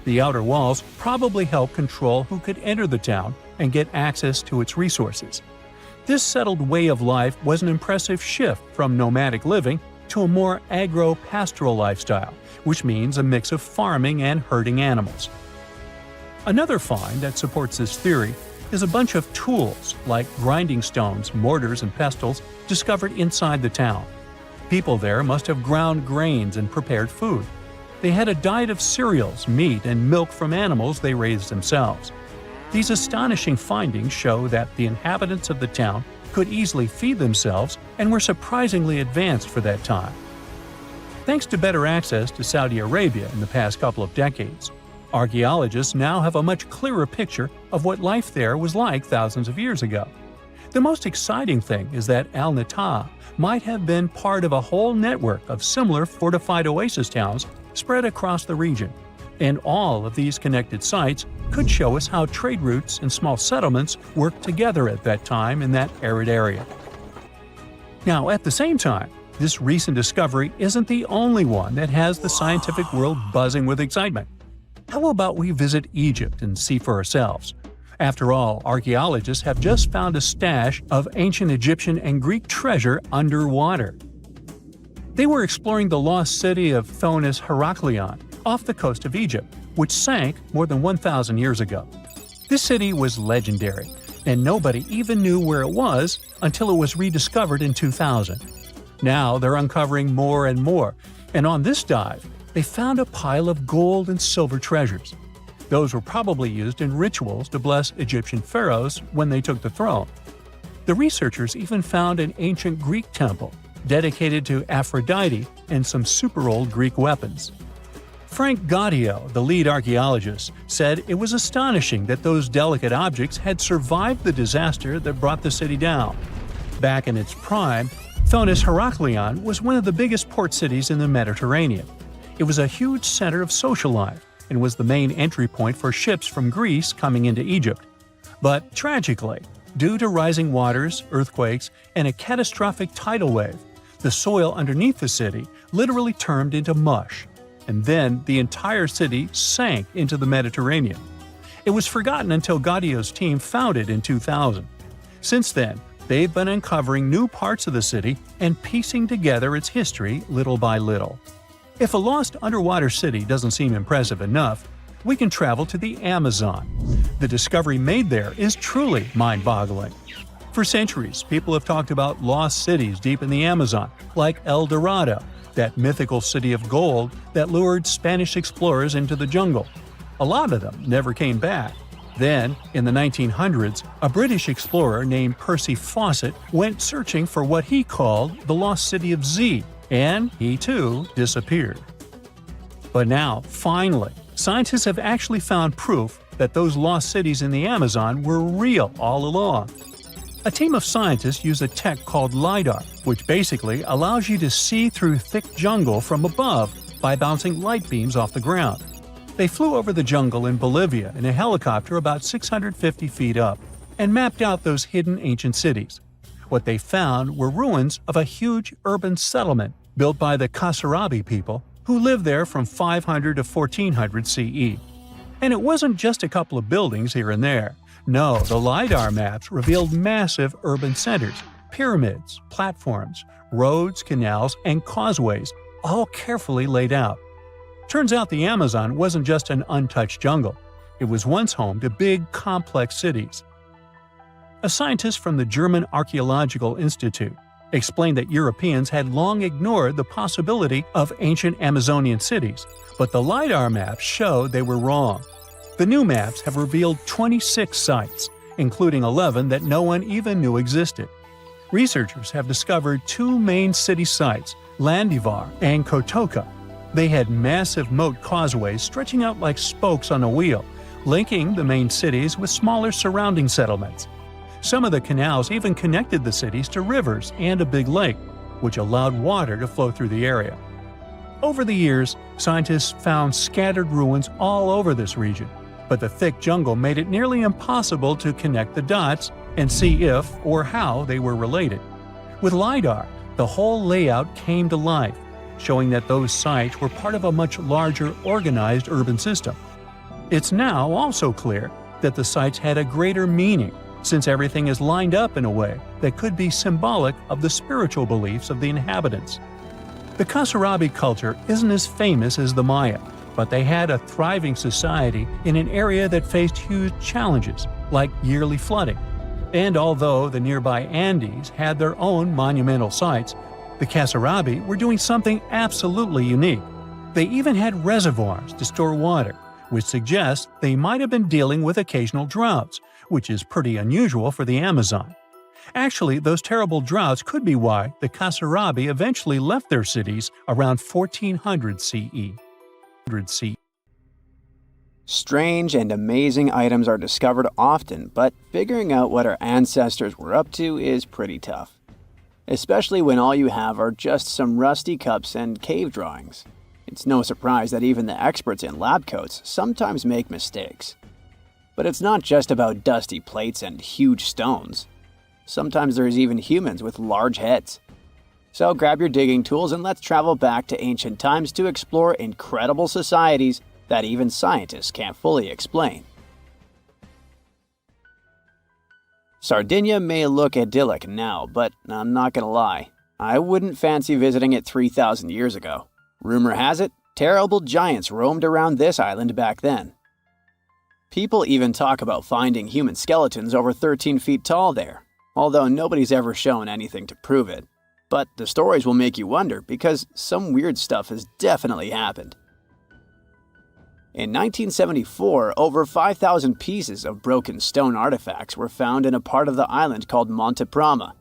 The outer walls probably helped control who could enter the town and get access to its resources. This settled way of life was an impressive shift from nomadic living to a more agro-pastoral lifestyle, which means a mix of farming and herding animals. Another find that supports this theory is a bunch of tools like grinding stones, mortars, and pestles discovered inside the town. People there must have ground grains and prepared food. They had a diet of cereals, meat, and milk from animals they raised themselves. These astonishing findings show that the inhabitants of the town could easily feed themselves and were surprisingly advanced for that time. Thanks to better access to Saudi Arabia in the past couple of decades, archaeologists now have a much clearer picture of what life there was like thousands of years ago. The most exciting thing is that Al-Natta might have been part of a whole network of similar fortified oasis towns spread across the region, and all of these connected sites could show us how trade routes and small settlements worked together at that time in that arid area. Now, at the same time, this recent discovery isn't the only one that has the scientific world buzzing with excitement. How about we visit Egypt and see for ourselves? After all, archaeologists have just found a stash of ancient Egyptian and Greek treasure underwater. They were exploring the lost city of Thonis Heraklion off the coast of Egypt, which sank more than 1,000 years ago. This city was legendary, and nobody even knew where it was until it was rediscovered in 2000. Now they're uncovering more and more, and on this dive, they found a pile of gold and silver treasures. Those were probably used in rituals to bless Egyptian pharaohs when they took the throne. The researchers even found an ancient Greek temple dedicated to Aphrodite and some super old Greek weapons. Frank Gaudio, the lead archaeologist, said it was astonishing that those delicate objects had survived the disaster that brought the city down. Back in its prime, Thonis Heraklion was one of the biggest port cities in the Mediterranean. It was a huge center of social life and was the main entry point for ships from Greece coming into Egypt. But tragically, due to rising waters, earthquakes, and a catastrophic tidal wave, the soil underneath the city literally turned into mush, and then the entire city sank into the Mediterranean. It was forgotten until Gaudio's team found it in 2000. Since then, they've been uncovering new parts of the city and piecing together its history little by little. If a lost underwater city doesn't seem impressive enough, we can travel to the Amazon. The discovery made there is truly mind-boggling. For centuries, people have talked about lost cities deep in the Amazon, like El Dorado, that mythical city of gold that lured Spanish explorers into the jungle. A lot of them never came back. Then, in the 1900s, a British explorer named Percy Fawcett went searching for what he called the lost city of Z, and he too disappeared. But now, finally, scientists have actually found proof that those lost cities in the Amazon were real all along. A team of scientists use a tech called LiDAR, which basically allows you to see through thick jungle from above by bouncing light beams off the ground. They flew over the jungle in Bolivia in a helicopter about 650 feet up and mapped out those hidden ancient cities. What they found were ruins of a huge urban settlement built by the Kasarabi people who lived there from 500 to 1400 CE. And it wasn't just a couple of buildings here and there. No, the LiDAR maps revealed massive urban centers, pyramids, platforms, roads, canals, and causeways, all carefully laid out. Turns out the Amazon wasn't just an untouched jungle. It was once home to big, complex cities. A scientist from the German Archaeological Institute explained that Europeans had long ignored the possibility of ancient Amazonian cities, but the LiDAR maps show they were wrong. The new maps have revealed 26 sites, including 11 that no one even knew existed. Researchers have discovered two main city sites, Landivar and Kotoka. They had massive moat causeways stretching out like spokes on a wheel, linking the main cities with smaller surrounding settlements. Some of the canals even connected the cities to rivers and a big lake, which allowed water to flow through the area. Over the years, scientists found scattered ruins all over this region, but the thick jungle made it nearly impossible to connect the dots and see if or how they were related. With LiDAR, the whole layout came to life, showing that those sites were part of a much larger organized urban system. It's now also clear that the sites had a greater meaning, since everything is lined up in a way that could be symbolic of the spiritual beliefs of the inhabitants. The Kasarabi culture isn't as famous as the Maya, but they had a thriving society in an area that faced huge challenges, like yearly flooding. And although the nearby Andes had their own monumental sites, the Kasarabi were doing something absolutely unique. They even had reservoirs to store water, which suggests they might have been dealing with occasional droughts, which is pretty unusual for the Amazon. Actually, those terrible droughts could be why the Kasarabi eventually left their cities around 1400 CE. Strange and amazing items are discovered often, but figuring out what our ancestors were up to is pretty tough. Especially when all you have are just some rusty cups and cave drawings. It's no surprise that even the experts in lab coats sometimes make mistakes. But it's not just about dusty plates and huge stones. Sometimes there's even humans with large heads. So grab your digging tools and let's travel back to ancient times to explore incredible societies that even scientists can't fully explain. Sardinia may look idyllic now, but I'm not gonna lie, I wouldn't fancy visiting it 3,000 years ago. Rumor has it, terrible giants roamed around this island back then. People even talk about finding human skeletons over 13 feet tall there, although nobody's ever shown anything to prove it. But the stories will make you wonder because some weird stuff has definitely happened. In 1974, over 5,000 pieces of broken stone artifacts were found in a part of the island called Monte Prama,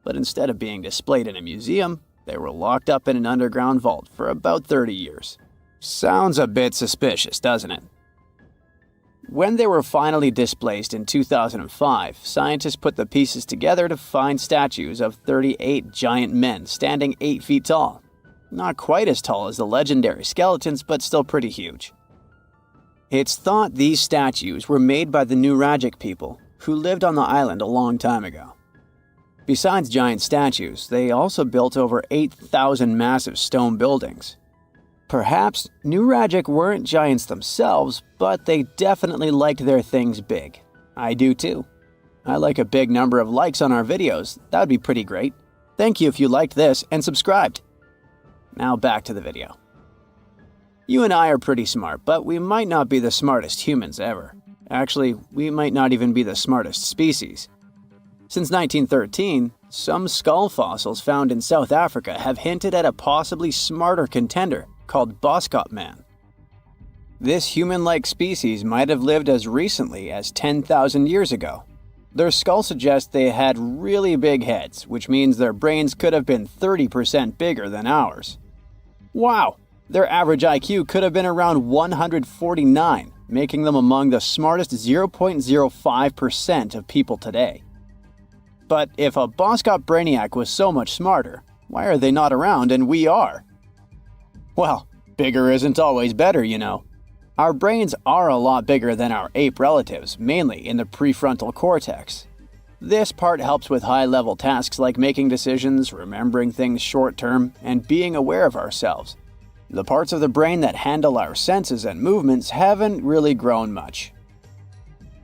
but instead of being displayed in a museum, they were locked up in an underground vault for about 30 years. Sounds a bit suspicious, doesn't it? When they were finally displaced in 2005, scientists put the pieces together to find statues of 38 giant men standing 8 feet tall. Not quite as tall as the legendary skeletons, but still pretty huge. It's thought these statues were made by the Nuragic people, who lived on the island a long time ago. Besides giant statues, they also built over 8,000 massive stone buildings. Perhaps Nuragic weren't giants themselves, but they definitely liked their things big. I do too. I like a big number of likes on our videos. That would be pretty great. Thank you if you liked this and subscribed. Now back to the video. You and I are pretty smart, but we might not be the smartest humans ever. Actually, we might not even be the smartest species. Since 1913, some skull fossils found in South Africa have hinted at a possibly smarter contender called Boskop Man. This human-like species might have lived as recently as 10,000 years ago. Their skull suggests they had really big heads, which means their brains could have been 30% bigger than ours. Wow! Their average IQ could have been around 149, making them among the smartest 0.05% of people today. But if a Boskop Brainiac was so much smarter, why are they not around and we are? Well, bigger isn't always better, you know. Our brains are a lot bigger than our ape relatives, mainly in the prefrontal cortex. This part helps with high-level tasks like making decisions, remembering things short-term, and being aware of ourselves. The parts of the brain that handle our senses and movements haven't really grown much.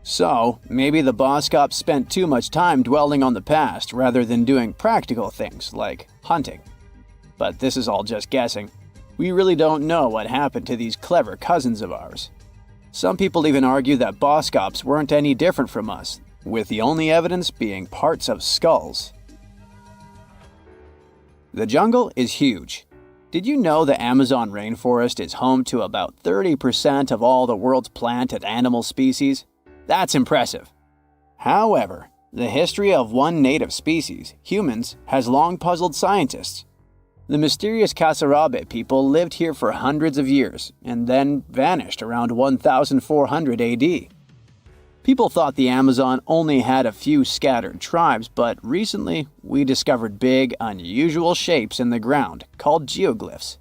So, maybe the Boskops spent too much time dwelling on the past rather than doing practical things like hunting. But this is all just guessing. We really don't know what happened to these clever cousins of ours. Some people even argue that Boskops weren't any different from us, with the only evidence being parts of skulls. The jungle is huge. Did you know the Amazon rainforest is home to about 30% of all the world's plant and animal species? That's impressive. However, the history of one native species, humans, has long puzzled scientists. The mysterious Kasarabe people lived here for hundreds of years and then vanished around 1400 AD. People thought the Amazon only had a few scattered tribes, but recently we discovered big, unusual shapes in the ground called geoglyphs.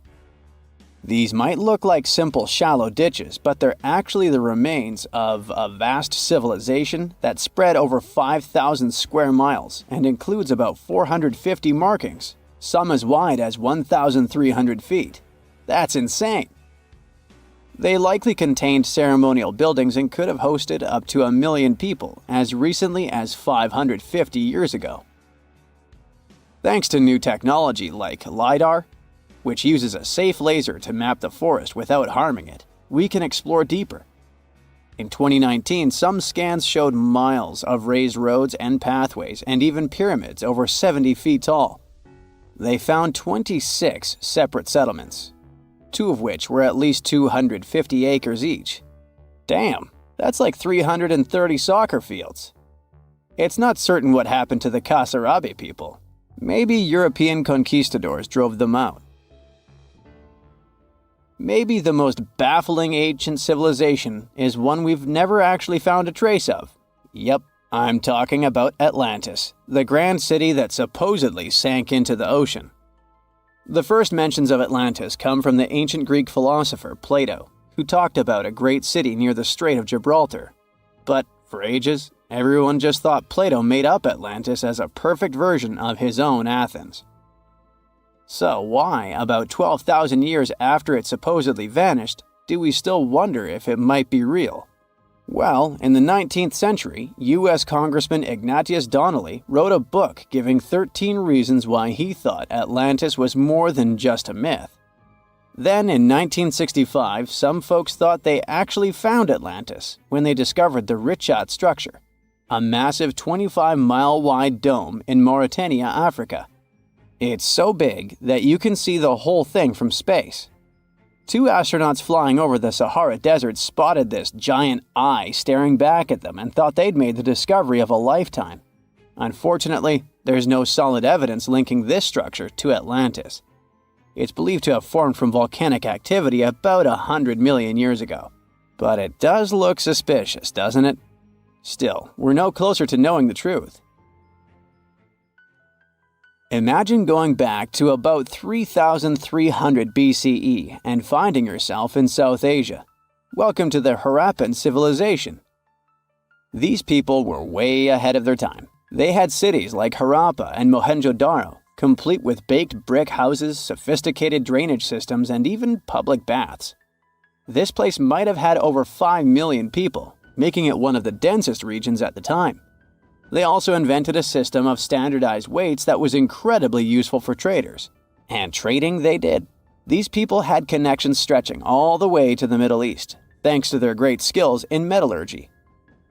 These might look like simple shallow ditches, but they're actually the remains of a vast civilization that spread over 5,000 square miles and includes about 450 markings, some as wide as 1,300 feet. That's insane! They likely contained ceremonial buildings and could have hosted up to 1 million people as recently as 550 years ago. Thanks to new technology like LiDAR, which uses a safe laser to map the forest without harming it, we can explore deeper. In 2019, some scans showed miles of raised roads and pathways and even pyramids over 70 feet tall. They found 26 separate settlements, 2 of which were at least 250 acres each. Damn, that's like 330 soccer fields. It's not certain what happened to the Kasarabe people. Maybe European conquistadors drove them out. Maybe the most baffling ancient civilization is one we've never actually found a trace of. Yep, I'm talking about Atlantis, the grand city that supposedly sank into the ocean. The first mentions of Atlantis come from the ancient Greek philosopher Plato, who talked about a great city near the Strait of Gibraltar. But for ages, everyone just thought Plato made up Atlantis as a perfect version of his own Athens. So why, about 12,000 years after it supposedly vanished, do we still wonder if it might be real? Well, in the 19th century, U.S. Congressman Ignatius Donnelly wrote a book giving 13 reasons why he thought Atlantis was more than just a myth. Then, in 1965, some folks thought they actually found Atlantis when they discovered the Richat structure, a massive 25-mile-wide dome in Mauritania, Africa. It's so big that you can see the whole thing from space. 2 astronauts flying over the Sahara Desert spotted this giant eye staring back at them and thought they'd made the discovery of a lifetime. Unfortunately, there's no solid evidence linking this structure to Atlantis. It's believed to have formed from volcanic activity about 100 million years ago. But it does look suspicious, doesn't it? Still, we're no closer to knowing the truth. Imagine going back to about 3,300 BCE and finding yourself in South Asia. Welcome to the Harappan civilization. These people were way ahead of their time. They had cities like Harappa and Mohenjo-Daro, complete with baked brick houses, sophisticated drainage systems, and even public baths. This place might have had over 5 million people, making it one of the densest regions at the time. They also invented a system of standardized weights that was incredibly useful for traders. And trading they did. These people had connections stretching all the way to the Middle East, thanks to their great skills in metallurgy.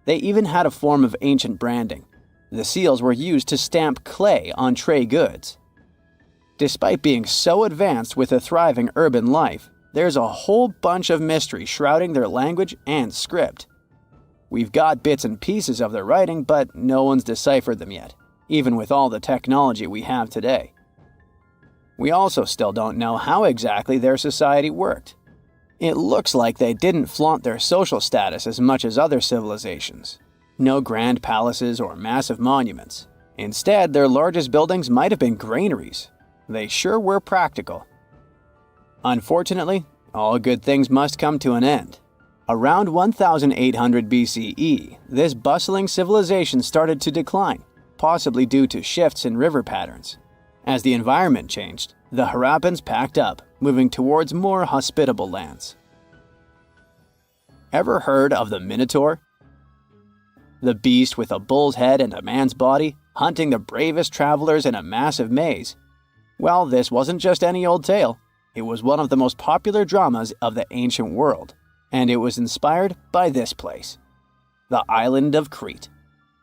They even had a form of ancient branding. The seals were used to stamp clay on trade goods. Despite being so advanced with a thriving urban life, there's a whole bunch of mystery shrouding their language and script. We've got bits and pieces of their writing, but no one's deciphered them yet, even with all the technology we have today. We also still don't know how exactly their society worked. It looks like they didn't flaunt their social status as much as other civilizations. No grand palaces or massive monuments. Instead, their largest buildings might have been granaries. They sure were practical. Unfortunately, all good things must come to an end. Around 1800 BCE, this bustling civilization started to decline, possibly due to shifts in river patterns. As the environment changed, the Harappans packed up, moving towards more hospitable lands. Ever heard of the Minotaur? The beast with a bull's head and a man's body, hunting the bravest travelers in a massive maze. Well, this wasn't just any old tale. It was one of the most popular dramas of the ancient world. And it was inspired by this place, the island of Crete.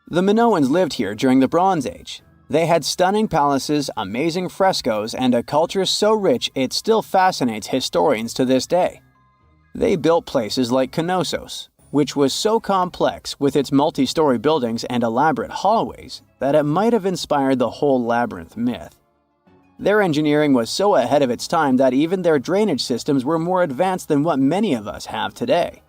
The Minoans lived here during the Bronze Age. They had stunning palaces, amazing frescoes, and a culture so rich it still fascinates historians to this day. They built places like Knossos, which was so complex with its multi-story buildings and elaborate hallways that it might have inspired the whole labyrinth myth. Their engineering was so ahead of its time that even their drainage systems were more advanced than what many of us have today.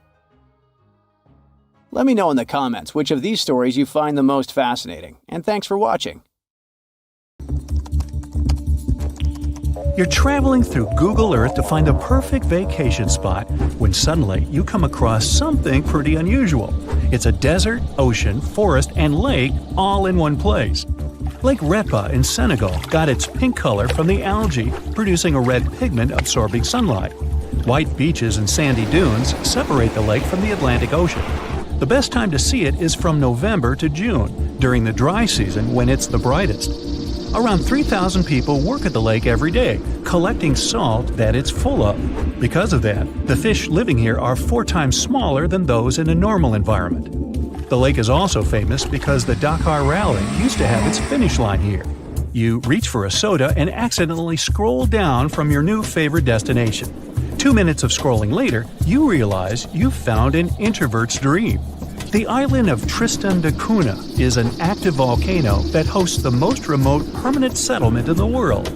Let me know in the comments which of these stories you find the most fascinating, and thanks for watching. You're traveling through Google Earth to find the perfect vacation spot when suddenly you come across something pretty unusual. It's a desert, ocean, forest, and lake all in one place. Lake Repa in Senegal got its pink color from the algae producing a red pigment absorbing sunlight. White beaches and sandy dunes separate the lake from the Atlantic Ocean. The best time to see it is from November to June, during the dry season when it's the brightest. Around 3,000 people work at the lake every day, collecting salt that it's full of. Because of that, the fish living here are 4 times smaller than those in a normal environment. The lake is also famous because the Dakar Rally used to have its finish line here. You reach for a soda and accidentally scroll down from your new favorite destination. 2 minutes of scrolling later, you realize you've found an introvert's dream. The island of Tristan da Cunha is an active volcano that hosts the most remote permanent settlement in the world.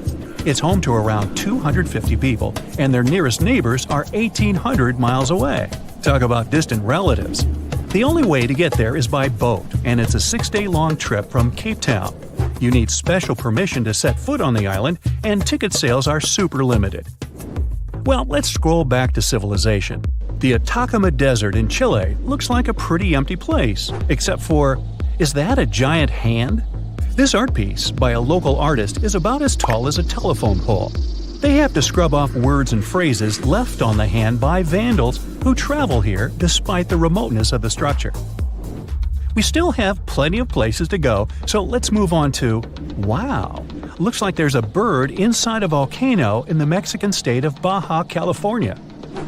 It's home to around 250 people, and their nearest neighbors are 1,800 miles away. Talk about distant relatives. The only way to get there is by boat, and it's a 6-day-long trip from Cape Town. You need special permission to set foot on the island, and ticket sales are super limited. Well, let's scroll back to civilization. The Atacama Desert in Chile looks like a pretty empty place, except for, is that a giant hand? This art piece by a local artist is about as tall as a telephone pole. They have to scrub off words and phrases left on the hand by vandals who travel here despite the remoteness of the structure. We still have plenty of places to go, so let's move on to… Wow! Looks like there's a bird inside a volcano in the Mexican state of Baja California.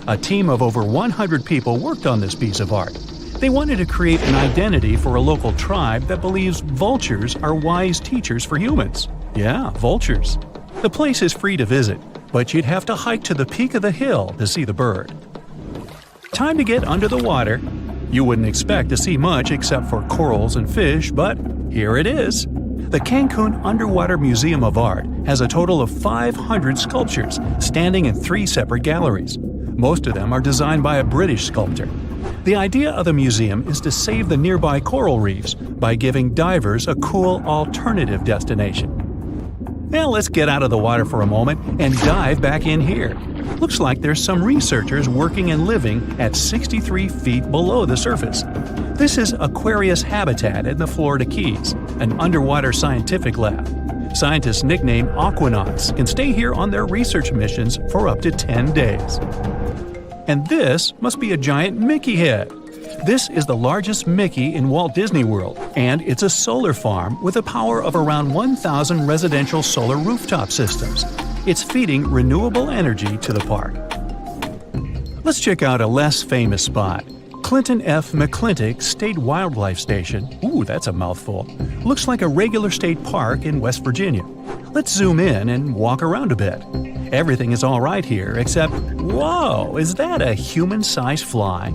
A team of over 100 people worked on this piece of art. They wanted to create an identity for a local tribe that believes vultures are wise teachers for humans. Yeah, vultures. The place is free to visit, but you'd have to hike to the peak of the hill to see the bird. Time to get under the water. You wouldn't expect to see much except for corals and fish, but here it is. The Cancun Underwater Museum of Art has a total of 500 sculptures standing in 3 separate galleries. Most of them are designed by a British sculptor. The idea of the museum is to save the nearby coral reefs by giving divers a cool alternative destination. Now let's get out of the water for a moment and dive back in here. Looks like there's some researchers working and living at 63 feet below the surface. This is Aquarius Habitat in the Florida Keys, an underwater scientific lab. Scientists nicknamed Aquanauts can stay here on their research missions for up to 10 days. And this must be a giant Mickey head. This is the largest Mickey in Walt Disney World, and it's a solar farm with a power of around 1,000 residential solar rooftop systems. It's feeding renewable energy to the park. Let's check out a less famous spot. Clinton F. McClintock State Wildlife Station. Ooh, that's a mouthful. Looks like a regular state park in West Virginia. Let's zoom in and walk around a bit. Everything is all right here, except, whoa, is that a human-sized fly?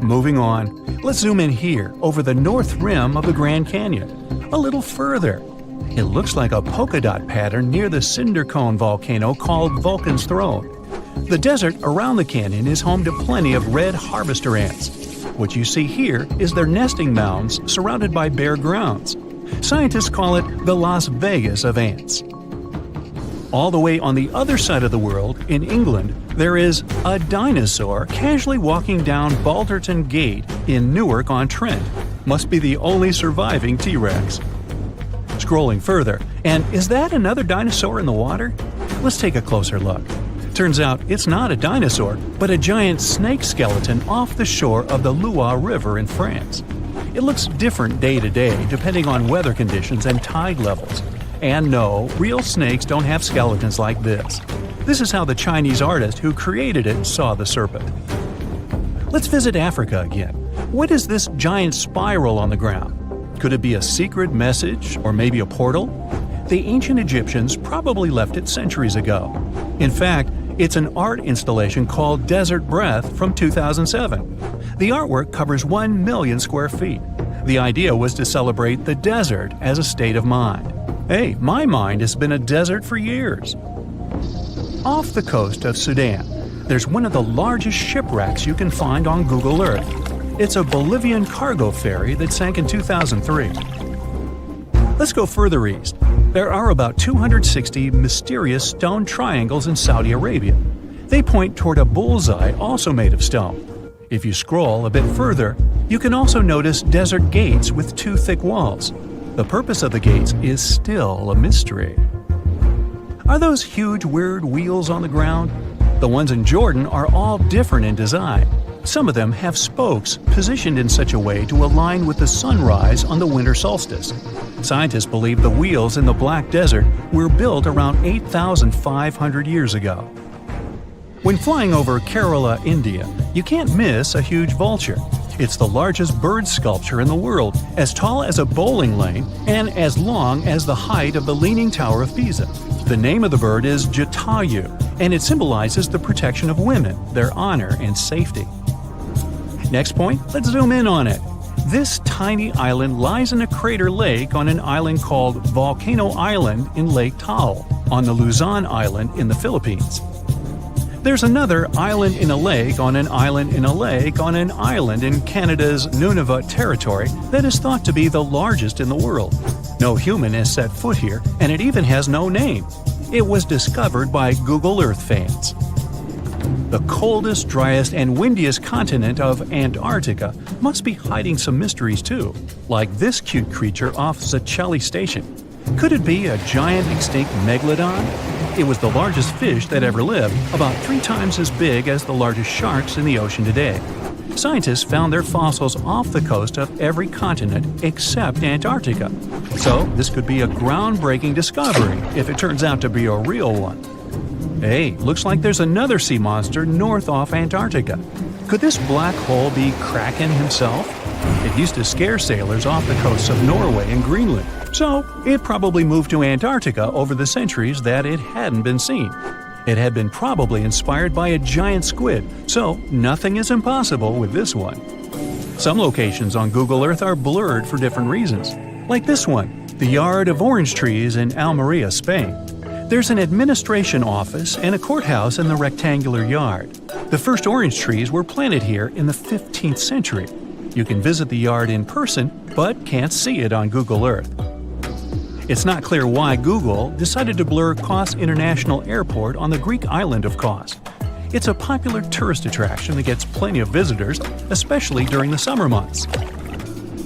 Moving on, let's zoom in here over the north rim of the Grand Canyon. A little further. It looks like a polka dot pattern near the cinder cone volcano called Vulcan's Throne. The desert around the canyon is home to plenty of red harvester ants. What you see here is their nesting mounds surrounded by bare grounds. Scientists call it the Las Vegas of ants. All the way on the other side of the world, in England, there is a dinosaur casually walking down Balderton Gate in Newark-on-Trent. Must be the only surviving T-Rex. Scrolling further, and is that another dinosaur in the water? Let's take a closer look. Turns out it's not a dinosaur, but a giant snake skeleton off the shore of the Loire River in France. It looks different day to day depending on weather conditions and tide levels. And no, real snakes don't have skeletons like this. This is how the Chinese artist who created it saw the serpent. Let's visit Africa again. What is this giant spiral on the ground? Could it be a secret message or maybe a portal? The ancient Egyptians probably left it centuries ago. In fact, it's an art installation called Desert Breath from 2007. The artwork covers 1 million square feet. The idea was to celebrate the desert as a state of mind. Hey, my mind has been a desert for years. Off the coast of Sudan, there's one of the largest shipwrecks you can find on Google Earth. It's a Bolivian cargo ferry that sank in 2003. Let's go further east. There are about 260 mysterious stone triangles in Saudi Arabia. They point toward a bullseye also made of stone. If you scroll a bit further, you can also notice desert gates with 2 thick walls. The purpose of the gates is still a mystery. Are those huge weird wheels on the ground? The ones in Jordan are all different in design. Some of them have spokes positioned in such a way to align with the sunrise on the winter solstice. Scientists believe the wheels in the Black Desert were built around 8,500 years ago. When flying over Kerala, India, you can't miss a huge vulture. It's the largest bird sculpture in the world, as tall as a bowling lane and as long as the height of the Leaning Tower of Pisa. The name of the bird is Jatayu, and it symbolizes the protection of women, their honor and safety. Next point, let's zoom in on it. This tiny island lies in a crater lake on an island called Volcano Island in Lake Taal, on the Luzon Island in the Philippines. There's another island in a lake on an island in a lake on an island in Canada's Nunavut territory that is thought to be the largest in the world. No human has set foot here, and it even has no name. It was discovered by Google Earth fans. The coldest, driest, and windiest continent of Antarctica must be hiding some mysteries too, like this cute creature off Zacelli Station. Could it be a giant extinct megalodon? It was the largest fish that ever lived, about 3 times as big as the largest sharks in the ocean today. Scientists found their fossils off the coast of every continent except Antarctica. So this could be a groundbreaking discovery if it turns out to be a real one. Hey, looks like there's another sea monster north off Antarctica. Could this black hole be Kraken himself? It used to scare sailors off the coasts of Norway and Greenland, so it probably moved to Antarctica over the centuries that it hadn't been seen. It had been probably inspired by a giant squid, so nothing is impossible with this one. Some locations on Google Earth are blurred for different reasons, like this one, the yard of orange trees in Almeria, Spain. There's an administration office and a courthouse in the rectangular yard. The first orange trees were planted here in the 15th century. You can visit the yard in person, but can't see it on Google Earth. It's not clear why Google decided to blur Kos International Airport on the Greek island of Kos. It's a popular tourist attraction that gets plenty of visitors, especially during the summer months.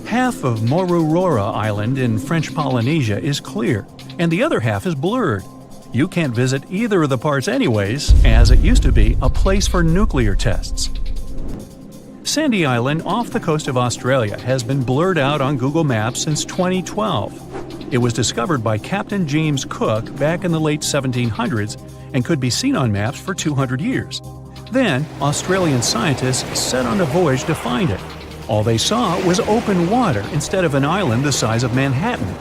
Half of Moruroa Island in French Polynesia is clear, and the other half is blurred. You can't visit either of the parts anyways, as it used to be a place for nuclear tests. Sandy Island off the coast of Australia has been blurred out on Google Maps since 2012. It was discovered by Captain James Cook back in the late 1700s and could be seen on maps for 200 years. Then, Australian scientists set on a voyage to find it. All they saw was open water instead of an island the size of Manhattan.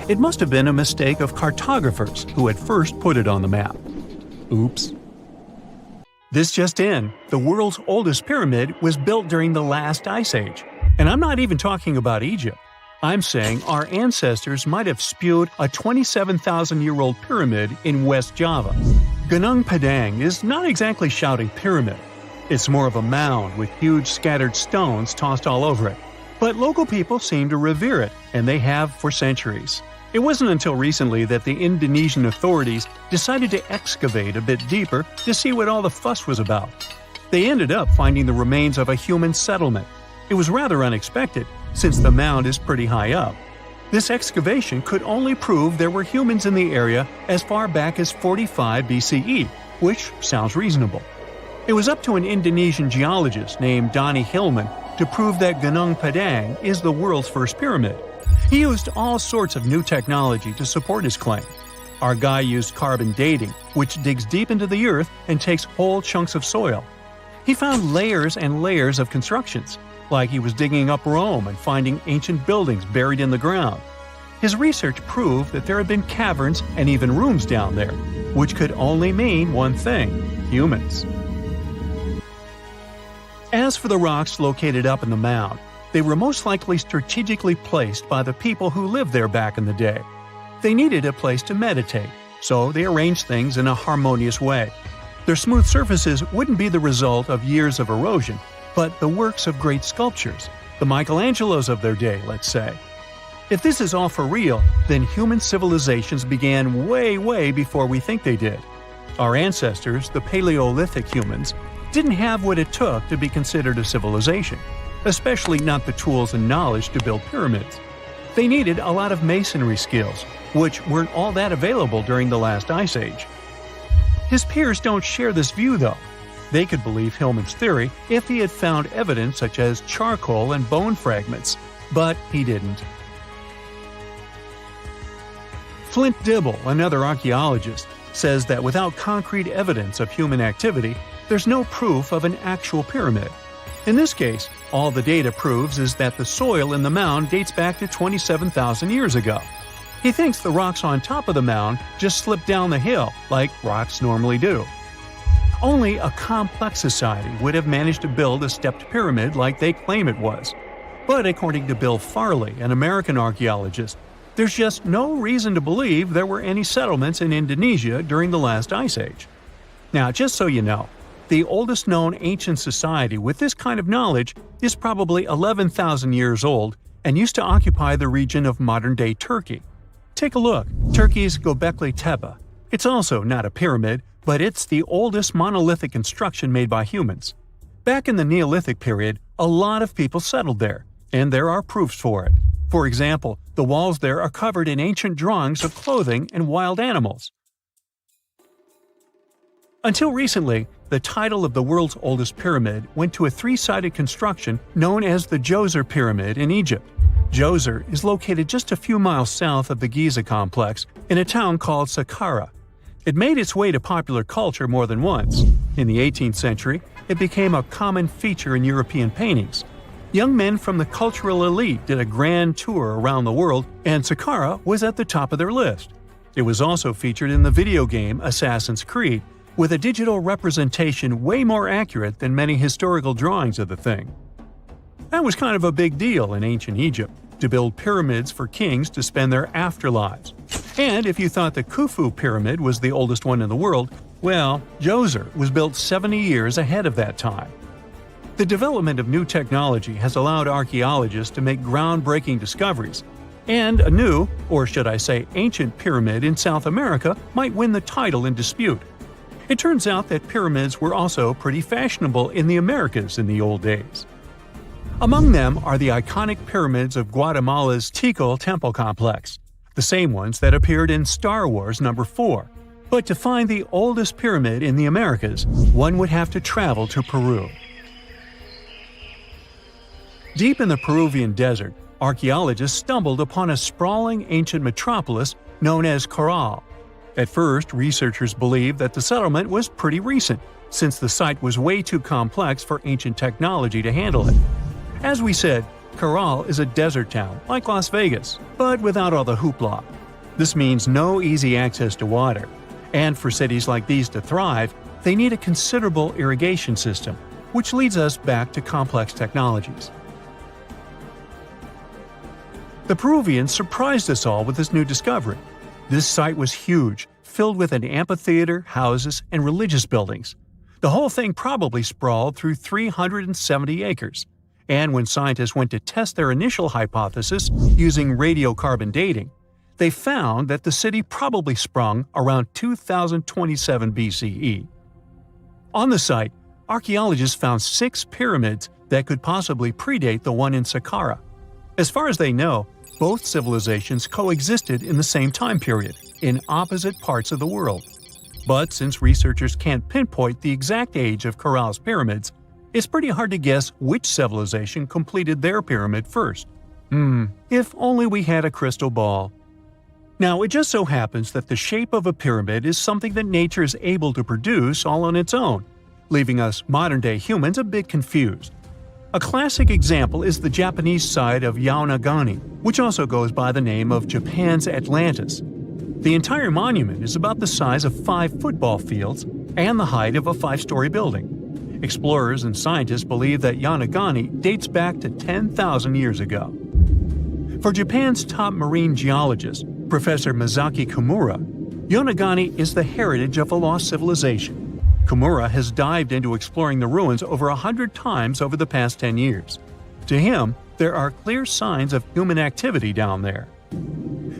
It must have been a mistake of cartographers who had first put it on the map. Oops. This just in, the world's oldest pyramid was built during the last ice age. And I'm not even talking about Egypt. I'm saying our ancestors might have spewed a 27,000-year-old pyramid in West Java. Gunung Padang is not exactly shouting pyramid. It's more of a mound with huge scattered stones tossed all over it. But local people seem to revere it, and they have for centuries. It wasn't until recently that the Indonesian authorities decided to excavate a bit deeper to see what all the fuss was about. They ended up finding the remains of a human settlement. It was rather unexpected, since the mound is pretty high up. This excavation could only prove there were humans in the area as far back as 45 BCE, which sounds reasonable. It was up to an Indonesian geologist named Donnie Hillman to prove that Gunung Padang is the world's first pyramid. He used all sorts of new technology to support his claim. Our guy used carbon dating, which digs deep into the earth and takes whole chunks of soil. He found layers and layers of constructions, like he was digging up Rome and finding ancient buildings buried in the ground. His research proved that there had been caverns and even rooms down there, which could only mean one thing: humans. As for the rocks located up in the mound, they were most likely strategically placed by the people who lived there back in the day. They needed a place to meditate, so they arranged things in a harmonious way. Their smooth surfaces wouldn't be the result of years of erosion, but the works of great sculptures, the Michelangelos of their day, let's say. If this is all for real, then human civilizations began way before we think they did. Our ancestors, the Paleolithic humans, didn't have what it took to be considered a civilization, especially not the tools and knowledge to build pyramids. They needed a lot of masonry skills, which weren't all that available during the last ice age. His peers don't share this view, though. They could believe Hillman's theory if he had found evidence such as charcoal and bone fragments, but he didn't. Flint Dibble, another archaeologist, says that without concrete evidence of human activity, there's no proof of an actual pyramid. In this case, all the data proves is that the soil in the mound dates back to 27,000 years ago. He thinks the rocks on top of the mound just slipped down the hill, like rocks normally do. Only a complex society would have managed to build a stepped pyramid like they claim it was. But according to Bill Farley, an American archaeologist, there's just no reason to believe there were any settlements in Indonesia during the last ice age. Now, just so you know, the oldest known ancient society with this kind of knowledge is probably 11,000 years old and used to occupy the region of modern-day Turkey. Take a look, Turkey's Göbekli Tepe. It's also not a pyramid, but it's the oldest monolithic construction made by humans. Back in the Neolithic period, a lot of people settled there, and there are proofs for it. For example, the walls there are covered in ancient drawings of clothing and wild animals. Until recently, the title of the world's oldest pyramid went to a three-sided construction known as the Djoser Pyramid in Egypt. Djoser is located just a few miles south of the Giza complex in a town called Saqqara. It made its way to popular culture more than once. In the 18th century, it became a common feature in European paintings. Young men from the cultural elite did a grand tour around the world, and Saqqara was at the top of their list. It was also featured in the video game Assassin's Creed, with a digital representation way more accurate than many historical drawings of the thing. That was kind of a big deal in ancient Egypt, to build pyramids for kings to spend their afterlives. And if you thought the Khufu pyramid was the oldest one in the world, well, Djoser was built 70 years ahead of that time. The development of new technology has allowed archaeologists to make groundbreaking discoveries, and a new, or should I say ancient pyramid in South America might win the title in dispute. It turns out that pyramids were also pretty fashionable in the Americas in the old days. Among them are the iconic pyramids of Guatemala's Tikal temple complex, the same ones that appeared in Star Wars No. 4. But to find the oldest pyramid in the Americas, one would have to travel to Peru. Deep in the Peruvian desert, archaeologists stumbled upon a sprawling ancient metropolis known as Caral. At first, researchers believed that the settlement was pretty recent, since the site was way too complex for ancient technology to handle it. As we said, Caral is a desert town, like Las Vegas, but without all the hoopla. This means no easy access to water. And for cities like these to thrive, they need a considerable irrigation system, which leads us back to complex technologies. The Peruvians surprised us all with this new discovery. This site was huge, filled with an amphitheater, houses, and religious buildings. The whole thing probably sprawled through 370 acres. And when scientists went to test their initial hypothesis using radiocarbon dating, they found that the city probably sprung around 2027 BCE. On the site, archaeologists found 6 pyramids that could possibly predate the one in Saqqara. As far as they know, both civilizations coexisted in the same time period, in opposite parts of the world. But since researchers can't pinpoint the exact age of Caral's pyramids, it's pretty hard to guess which civilization completed their pyramid first. If only we had a crystal ball. Now, it just so happens that the shape of a pyramid is something that nature is able to produce all on its own, leaving us modern-day humans a bit confused. A classic example is the Japanese side of Yaonagani, which also goes by the name of Japan's Atlantis. The entire monument is about the size of 5 football fields and the height of a 5-story building. Explorers and scientists believe that Yaonagani dates back to 10,000 years ago. For Japan's top marine geologist, Professor Masaki Kimura, Yaonagani is the heritage of a lost civilization. Kimura has dived into exploring the ruins over 100 times over the past 10 years. To him, there are clear signs of human activity down there.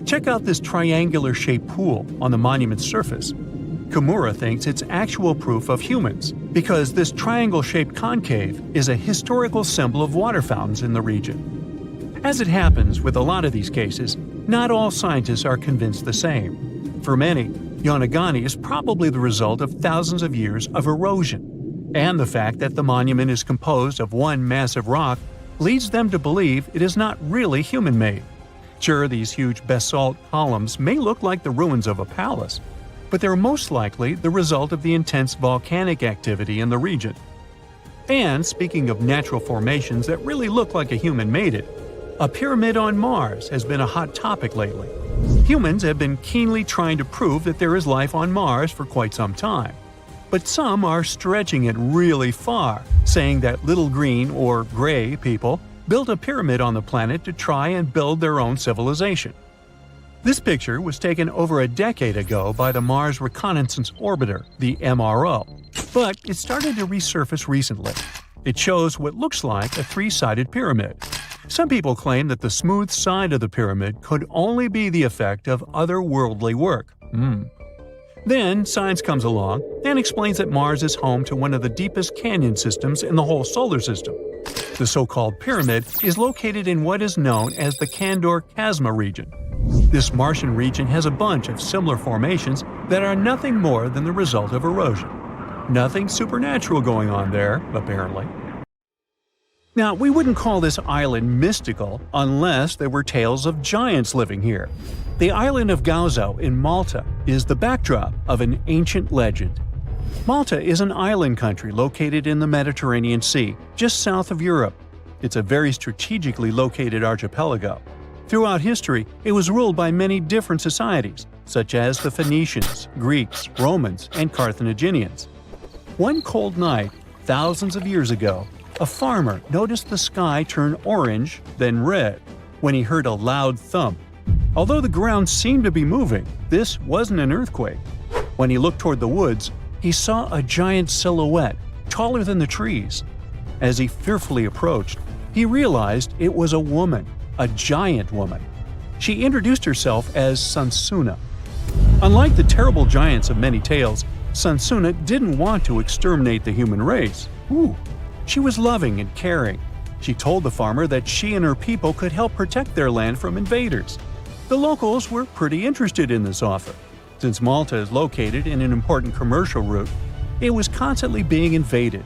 Check out this triangular-shaped pool on the monument's surface. Kimura thinks it's actual proof of humans, because this triangle-shaped concave is a historical symbol of water fountains in the region. As it happens with a lot of these cases, not all scientists are convinced the same. For many, Yaonagani is probably the result of thousands of years of erosion, and the fact that the monument is composed of one massive rock leads them to believe it is not really human-made. Sure, these huge basalt columns may look like the ruins of a palace, but they're most likely the result of the intense volcanic activity in the region. And speaking of natural formations that really look like a human made it, a pyramid on Mars has been a hot topic lately. Humans have been keenly trying to prove that there is life on Mars for quite some time. But some are stretching it really far, saying that little green or gray people built a pyramid on the planet to try and build their own civilization. This picture was taken over a decade ago by the Mars Reconnaissance Orbiter, the MRO, but it started to resurface recently. It shows what looks like a 3-sided pyramid. Some people claim that the smooth side of the pyramid could only be the effect of otherworldly work. Then science comes along and explains that Mars is home to one of the deepest canyon systems in the whole solar system. The so-called pyramid is located in what is known as the Kandor-Chasma region. This Martian region has a bunch of similar formations that are nothing more than the result of erosion. Nothing supernatural going on there, apparently. Now, we wouldn't call this island mystical unless there were tales of giants living here. The island of Gozo in Malta is the backdrop of an ancient legend. Malta is an island country located in the Mediterranean Sea, just south of Europe. It's a very strategically located archipelago. Throughout history, it was ruled by many different societies, such as the Phoenicians, Greeks, Romans, and Carthaginians. One cold night, thousands of years ago, a farmer noticed the sky turn orange, then red, when he heard a loud thump. Although the ground seemed to be moving, this wasn't an earthquake. When he looked toward the woods, he saw a giant silhouette, taller than the trees. As he fearfully approached, he realized it was a woman, a giant woman. She introduced herself as Sansuna. Unlike the terrible giants of many tales, Sansuna didn't want to exterminate the human race. She was loving and caring. She told the farmer that she and her people could help protect their land from invaders. The locals were pretty interested in this offer. Since Malta is located in an important commercial route, it was constantly being invaded.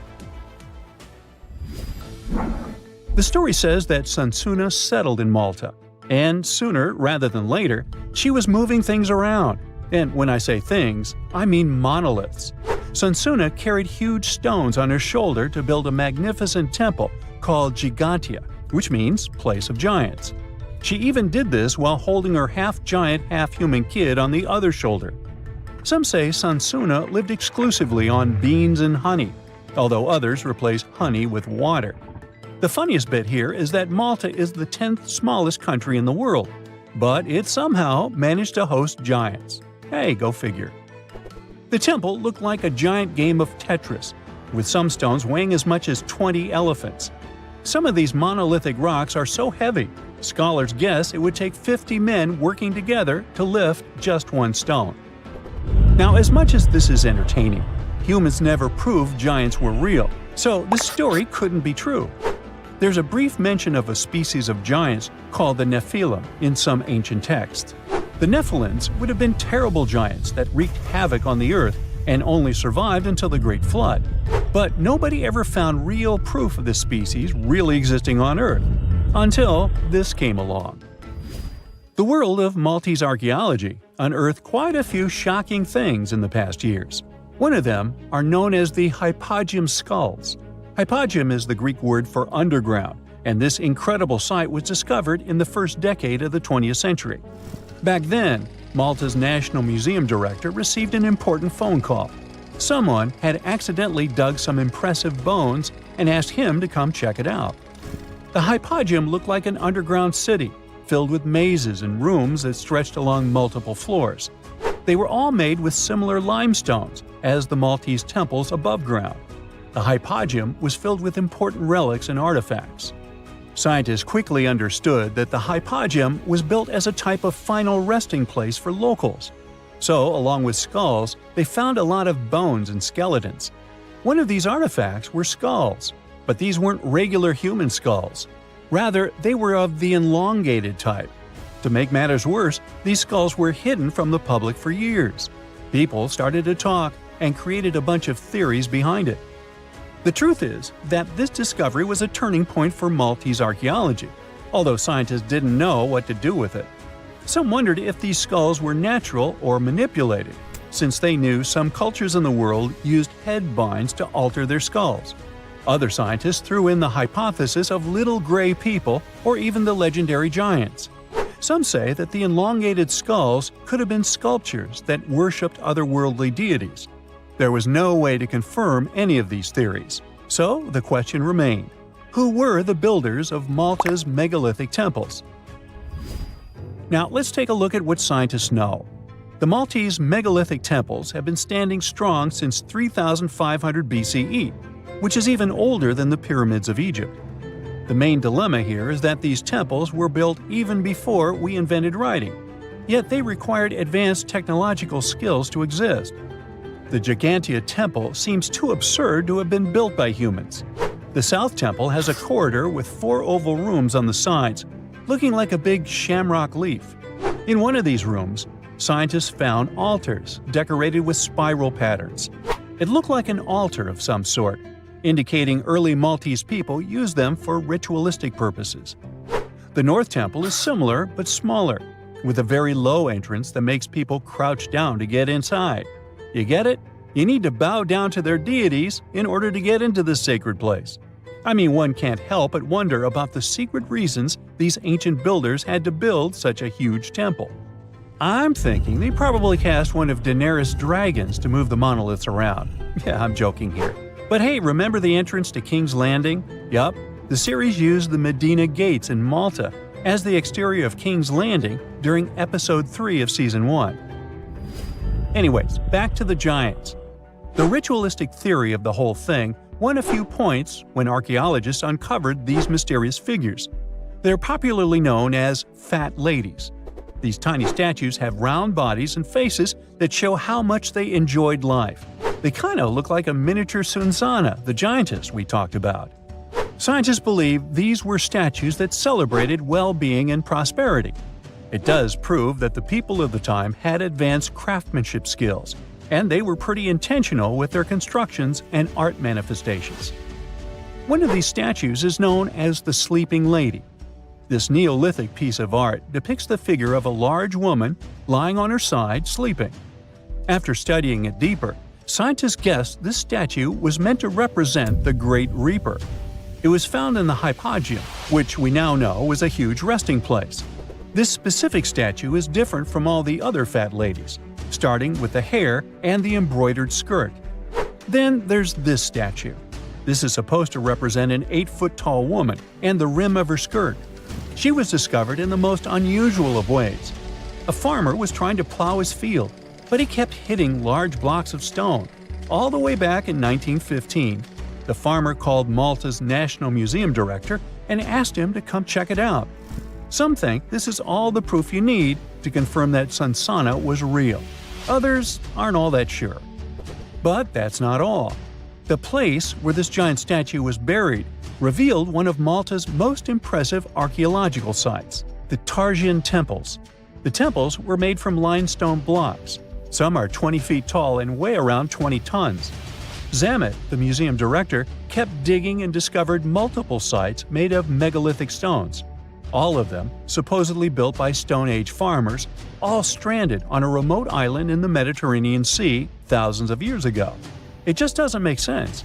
The story says that Sansuna settled in Malta, and sooner rather than later, she was moving things around. And when I say things, I mean monoliths. Sansuna carried huge stones on her shoulder to build a magnificent temple called Gigantia, which means place of giants. She even did this while holding her half-giant, half-human kid on the other shoulder. Some say Sansuna lived exclusively on beans and honey, although others replaced honey with water. The funniest bit here is that Malta is the 10th smallest country in the world, but it somehow managed to host giants. Hey, go figure. The temple looked like a giant game of Tetris, with some stones weighing as much as 20 elephants. Some of these monolithic rocks are so heavy, scholars guess it would take 50 men working together to lift just one stone. Now, as much as this is entertaining, humans never proved giants were real, so this story couldn't be true. There's a brief mention of a species of giants called the Nephilim in some ancient texts. The Nephilims would have been terrible giants that wreaked havoc on the earth and only survived until the Great Flood. But nobody ever found real proof of this species really existing on Earth, until this came along. The world of Maltese archaeology unearthed quite a few shocking things in the past years. One of them are known as the hypogeum skulls. Hypogeum is the Greek word for underground, and this incredible site was discovered in the first decade of the 20th century. Back then, Malta's National Museum director received an important phone call. Someone had accidentally dug some impressive bones and asked him to come check it out. The hypogeum looked like an underground city, filled with mazes and rooms that stretched along multiple floors. They were all made with similar limestones as the Maltese temples above ground. The hypogeum was filled with important relics and artifacts. Scientists quickly understood that the hypogeum was built as a type of final resting place for locals. So, along with skulls, they found a lot of bones and skeletons. One of these artifacts were skulls, but these weren't regular human skulls. Rather, they were of the elongated type. To make matters worse, these skulls were hidden from the public for years. People started to talk and created a bunch of theories behind it. The truth is that this discovery was a turning point for Maltese archaeology, although scientists didn't know what to do with it. Some wondered if these skulls were natural or manipulated, since they knew some cultures in the world used head binds to alter their skulls. Other scientists threw in the hypothesis of little gray people or even the legendary giants. Some say that the elongated skulls could have been sculptures that worshipped otherworldly deities. There was no way to confirm any of these theories. So the question remained: who were the builders of Malta's megalithic temples? Now let's take a look at what scientists know. The Maltese megalithic temples have been standing strong since 3500 BCE, which is even older than the pyramids of Egypt. The main dilemma here is that these temples were built even before we invented writing, yet they required advanced technological skills to exist. The Gigantia Temple seems too absurd to have been built by humans. The South Temple has a corridor with 4 oval rooms on the sides, looking like a big shamrock leaf. In one of these rooms, scientists found altars decorated with spiral patterns. It looked like an altar of some sort, indicating early Maltese people used them for ritualistic purposes. The North Temple is similar but smaller, with a very low entrance that makes people crouch down to get inside. You get it? You need to bow down to their deities in order to get into this sacred place. I mean, one can't help but wonder about the secret reasons these ancient builders had to build such a huge temple. I'm thinking they probably cast one of Daenerys' dragons to move the monoliths around. Yeah, I'm joking here. But hey, remember the entrance to King's Landing? Yup, the series used the Medina Gates in Malta as the exterior of King's Landing during Episode 3 of Season 1. Anyways, back to the giants. The ritualistic theory of the whole thing won a few points when archaeologists uncovered these mysterious figures. They're popularly known as fat ladies. These tiny statues have round bodies and faces that show how much they enjoyed life. They kind of look like a miniature Sunsana, the giantess we talked about. Scientists believe these were statues that celebrated well-being and prosperity. It does prove that the people of the time had advanced craftsmanship skills, and they were pretty intentional with their constructions and art manifestations. One of these statues is known as the Sleeping Lady. This Neolithic piece of art depicts the figure of a large woman lying on her side sleeping. After studying it deeper, scientists guessed this statue was meant to represent the Great Reaper. It was found in the hypogeum, which we now know was a huge resting place. This specific statue is different from all the other fat ladies, starting with the hair and the embroidered skirt. Then there's this statue. This is supposed to represent an 8-foot-tall woman and the rim of her skirt. She was discovered in the most unusual of ways. A farmer was trying to plow his field, but he kept hitting large blocks of stone. All the way back in 1915, the farmer called Malta's National Museum director and asked him to come check it out. Some think this is all the proof you need to confirm that Sunsana was real. Others aren't all that sure. But that's not all. The place where this giant statue was buried revealed one of Malta's most impressive archaeological sites, the Tarsian temples. The temples were made from limestone blocks. Some are 20 feet tall and weigh around 20 tons. Zamet, the museum director, kept digging and discovered multiple sites made of megalithic stones. All of them supposedly built by Stone Age farmers, all stranded on a remote island in the Mediterranean Sea thousands of years ago. It just doesn't make sense.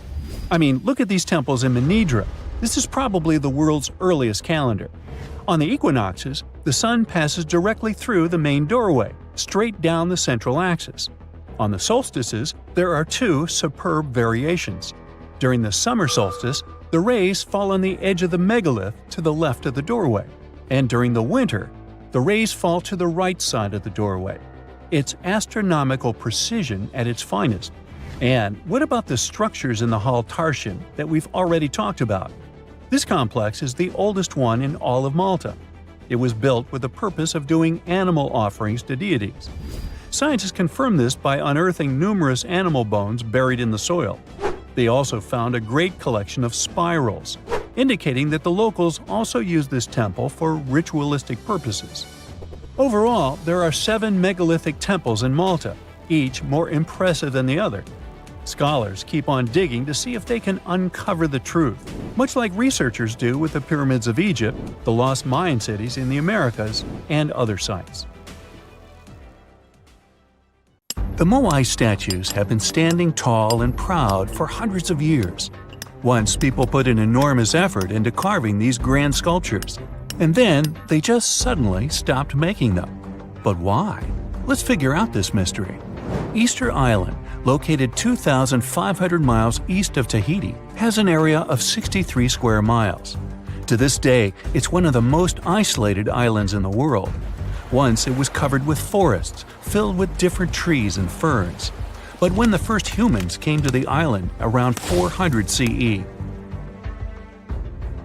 I mean, look at these temples in Manidra. This is probably the world's earliest calendar. On the equinoxes, the sun passes directly through the main doorway, straight down the central axis. On the solstices, there are two superb variations. During the summer solstice, the rays fall on the edge of the megalith to the left of the doorway, and during the winter, the rays fall to the right side of the doorway. It's astronomical precision at its finest. And what about the structures in the Hall Tarsian that we've already talked about? This complex is the oldest one in all of Malta. It was built with the purpose of doing animal offerings to deities. Scientists confirmed this by unearthing numerous animal bones buried in the soil. They also found a great collection of spirals, indicating that the locals also used this temple for ritualistic purposes. Overall, there are 7 megalithic temples in Malta, each more impressive than the other. Scholars keep on digging to see if they can uncover the truth, much like researchers do with the pyramids of Egypt, the lost Mayan cities in the Americas, and other sites. The Moai statues have been standing tall and proud for hundreds of years. Once people put an enormous effort into carving these grand sculptures, and then they just suddenly stopped making them. But why? Let's figure out this mystery. Easter Island, located 2,500 miles east of Tahiti, has an area of 63 square miles. To this day, it's one of the most isolated islands in the world. Once it was covered with forests, filled with different trees and ferns. But when the first humans came to the island around 400 CE,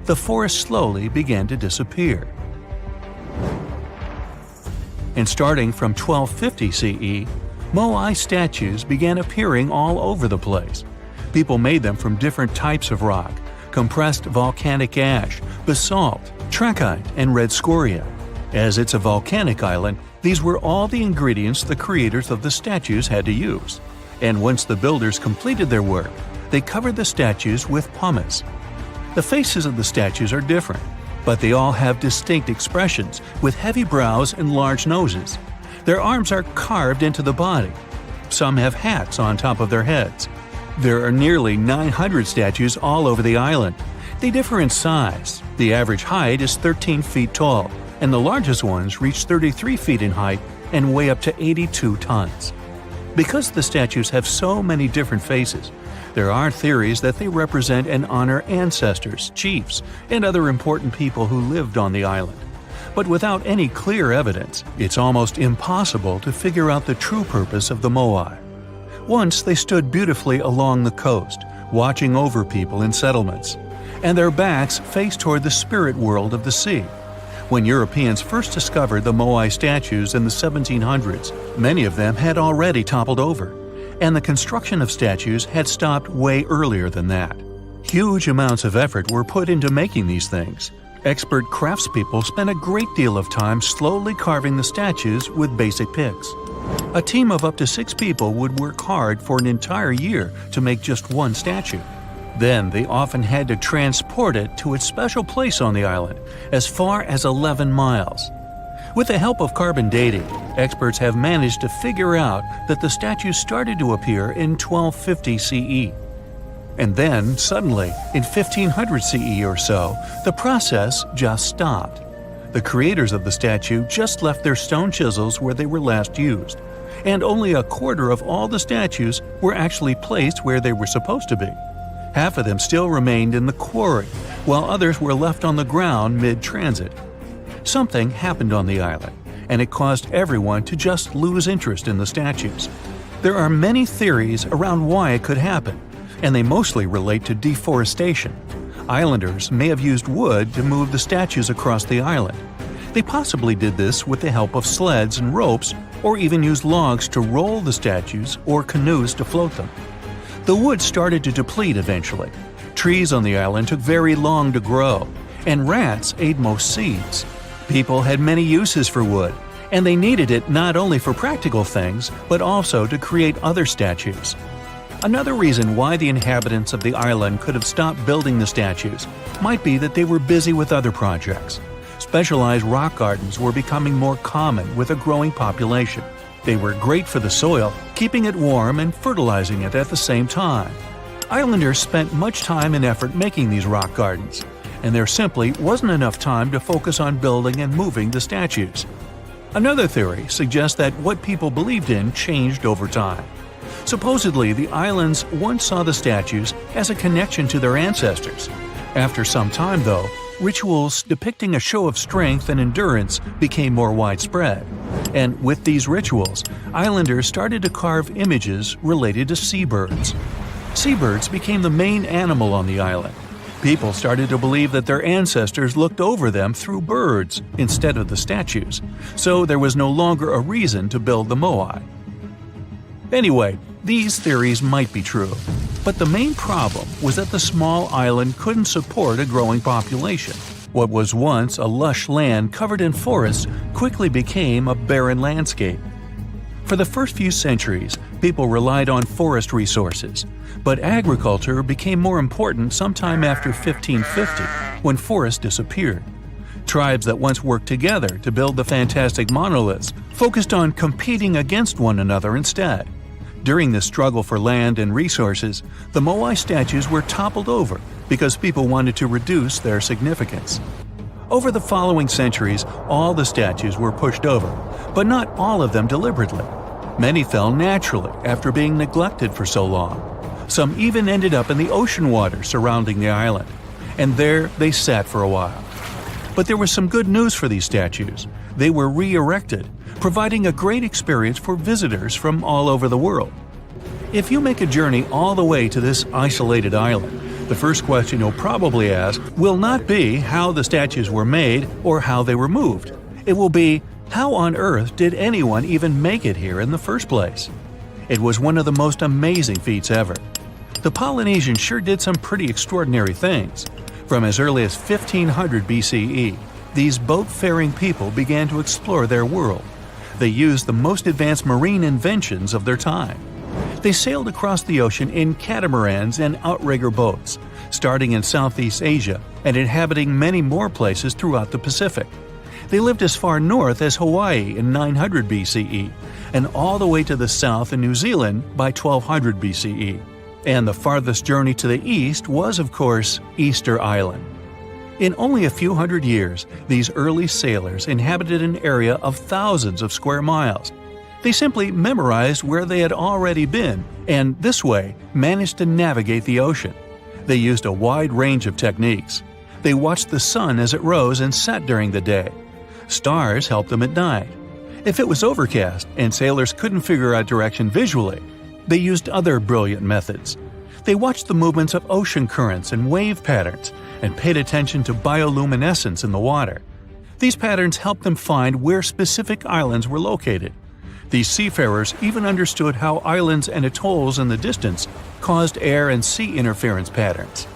the forest slowly began to disappear. And starting from 1250 CE, Moai statues began appearing all over the place. People made them from different types of rock, compressed volcanic ash, basalt, trachyte, and red scoria. As it's a volcanic island, these were all the ingredients the creators of the statues had to use. and once the builders completed their work, they covered the statues with pumice. The faces of the statues are different, but they all have distinct expressions with heavy brows and large noses. Their arms are carved into the body. Some have hats on top of their heads. There are nearly 900 statues all over the island. They differ in size. The average height is 13 feet tall, and the largest ones reach 33 feet in height and weigh up to 82 tons. Because the statues have so many different faces, there are theories that they represent and honor ancestors, chiefs, and other important people who lived on the island. But without any clear evidence, it's almost impossible to figure out the true purpose of the Moai. Once they stood beautifully along the coast, watching over people in settlements, and their backs faced toward the spirit world of the sea. When Europeans first discovered the Moai statues in the 1700s, many of them had already toppled over, and the construction of statues had stopped way earlier than that. Huge amounts of effort were put into making these things. Expert craftspeople spent a great deal of time slowly carving the statues with basic picks. A team of up to 6 people would work hard for an entire year to make just one statue. Then they often had to transport it to its special place on the island, as far as 11 miles. With the help of carbon dating, experts have managed to figure out that the statues started to appear in 1250 CE. And then, suddenly, in 1500 CE or so, the process just stopped. The creators of the statue just left their stone chisels where they were last used, and only a quarter of all the statues were actually placed where they were supposed to be. Half of them still remained in the quarry, while others were left on the ground mid-transit. Something happened on the island, and it caused everyone to just lose interest in the statues. There are many theories around why it could happen, and they mostly relate to deforestation. Islanders may have used wood to move the statues across the island. They possibly did this with the help of sleds and ropes, or even used logs to roll the statues or canoes to float them. The wood started to deplete eventually. Trees on the island took very long to grow, and rats ate most seeds. People had many uses for wood, and they needed it not only for practical things, but also to create other statues. Another reason why the inhabitants of the island could have stopped building the statues might be that they were busy with other projects. Specialized rock gardens were becoming more common with a growing population. They were great for the soil, keeping it warm and fertilizing it at the same time. Islanders spent much time and effort making these rock gardens, and there simply wasn't enough time to focus on building and moving the statues. Another theory suggests that what people believed in changed over time. Supposedly, the islands once saw the statues as a connection to their ancestors. After some time, though, rituals depicting a show of strength and endurance became more widespread. And with these rituals, islanders started to carve images related to seabirds. Seabirds became the main animal on the island. People started to believe that their ancestors looked over them through birds instead of the statues, so there was no longer a reason to build the Moai. Anyway, these theories might be true, but the main problem was that the small island couldn't support a growing population. What was once a lush land covered in forests quickly became a barren landscape. For the first few centuries, people relied on forest resources, but agriculture became more important sometime after 1550, when forests disappeared. Tribes that once worked together to build the fantastic monoliths focused on competing against one another instead. During this struggle for land and resources, the Moai statues were toppled over because people wanted to reduce their significance. Over the following centuries, all the statues were pushed over, but not all of them deliberately. Many fell naturally after being neglected for so long. Some even ended up in the ocean water surrounding the island, and there they sat for a while. But there was some good news for these statues. They were re-erected, providing a great experience for visitors from all over the world. If you make a journey all the way to this isolated island, the first question you'll probably ask will not be how the statues were made or how they were moved. It will be, how on earth did anyone even make it here in the first place? It was one of the most amazing feats ever. The Polynesians sure did some pretty extraordinary things. From as early as 1500 BCE, these boat-faring people began to explore their world. They used the most advanced marine inventions of their time. They sailed across the ocean in catamarans and outrigger boats, starting in Southeast Asia and inhabiting many more places throughout the Pacific. They lived as far north as Hawaii in 900 BCE and all the way to the south in New Zealand by 1200 BCE. And the farthest journey to the east was, of course, Easter Island. In only a few hundred years, these early sailors inhabited an area of thousands of square miles. They simply memorized where they had already been and, this way, managed to navigate the ocean. They used a wide range of techniques. They watched the sun as it rose and set during the day. Stars helped them at night. If it was overcast and sailors couldn't figure out direction visually, they used other brilliant methods. They watched the movements of ocean currents and wave patterns and paid attention to bioluminescence in the water. These patterns helped them find where specific islands were located. These seafarers even understood how islands and atolls in the distance caused air and sea interference patterns.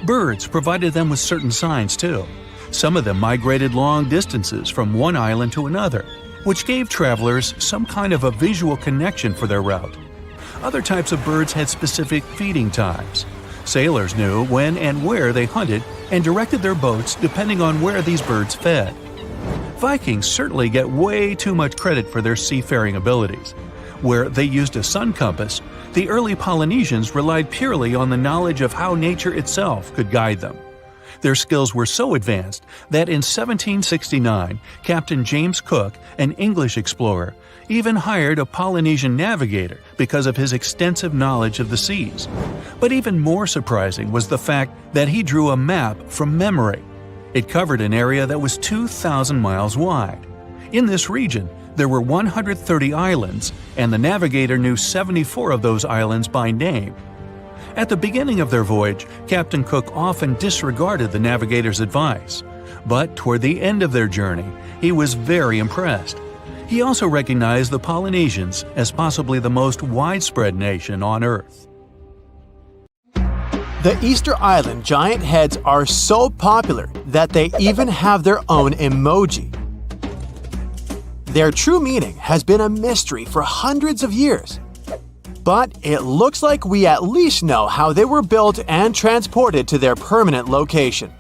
Birds provided them with certain signs too. Some of them migrated long distances from one island to another, which gave travelers some kind of a visual connection for their route. Other types of birds had specific feeding times. Sailors knew when and where they hunted and directed their boats depending on where these birds fed. Vikings certainly get way too much credit for their seafaring abilities. Where they used a sun compass, the early Polynesians relied purely on the knowledge of how nature itself could guide them. Their skills were so advanced that in 1769, Captain James Cook, an English explorer, even hired a Polynesian navigator because of his extensive knowledge of the seas. But even more surprising was the fact that he drew a map from memory. It covered an area that was 2,000 miles wide. In this region, there were 130 islands, and the navigator knew 74 of those islands by name. At the beginning of their voyage, Captain Cook often disregarded the navigator's advice. But toward the end of their journey, he was very impressed. He also recognized the Polynesians as possibly the most widespread nation on Earth. The Easter Island giant heads are so popular that they even have their own emoji. Their true meaning has been a mystery for hundreds of years. But it looks like we at least know how they were built and transported to their permanent location.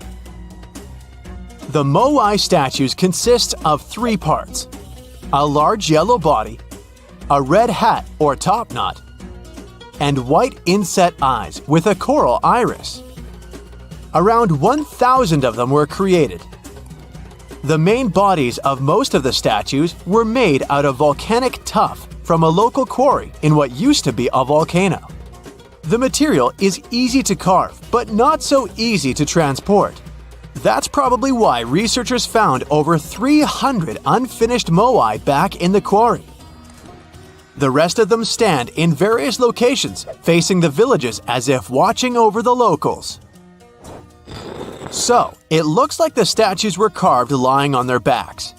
The Moai statues consist of 3 parts: a large yellow body, a red hat or top knot, and white inset eyes with a coral iris. Around 1,000 of them were created. The main bodies of most of the statues were made out of volcanic tuff from a local quarry in what used to be a volcano. The material is easy to carve, but not so easy to transport. That's probably why researchers found over 300 unfinished moai back in the quarry. The rest of them stand in various locations, facing the villages as if watching over the locals. So, it looks like the statues were carved lying on their backs.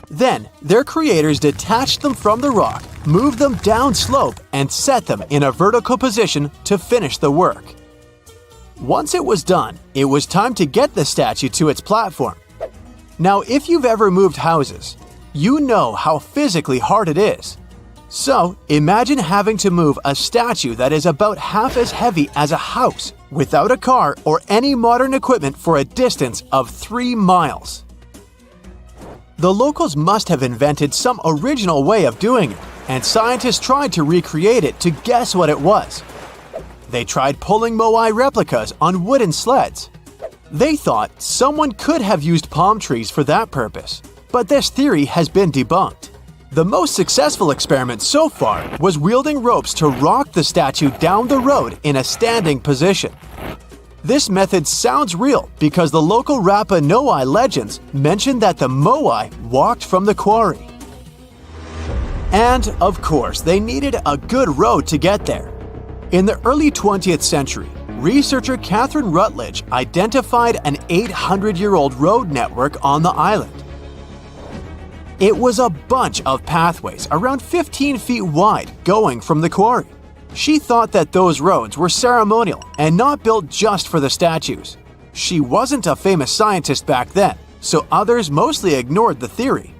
Then, their creators detached them from the rock, moved them downslope, and set them in a vertical position to finish the work. Once it was done, it was time to get the statue to its platform. Now, if you've ever moved houses, you know how physically hard it is. So, imagine having to move a statue that is about half as heavy as a house without a car or any modern equipment for a distance of 3 miles. The locals must have invented some original way of doing it, and scientists tried to recreate it to guess what it was. They tried pulling moai replicas on wooden sleds. They thought someone could have used palm trees for that purpose, but this theory has been debunked. The most successful experiment so far was wielding ropes to rock the statue down the road in a standing position. This method sounds real because the local Rapa Nui legends mention that the moai walked from the quarry. And, of course, they needed a good road to get there. In the early 20th century, researcher Catherine Rutledge identified an 800-year-old road network on the island. It was a bunch of pathways around 15 feet wide going from the quarry. She thought that those roads were ceremonial and not built just for the statues. She wasn't a famous scientist back then, so others mostly ignored the theory.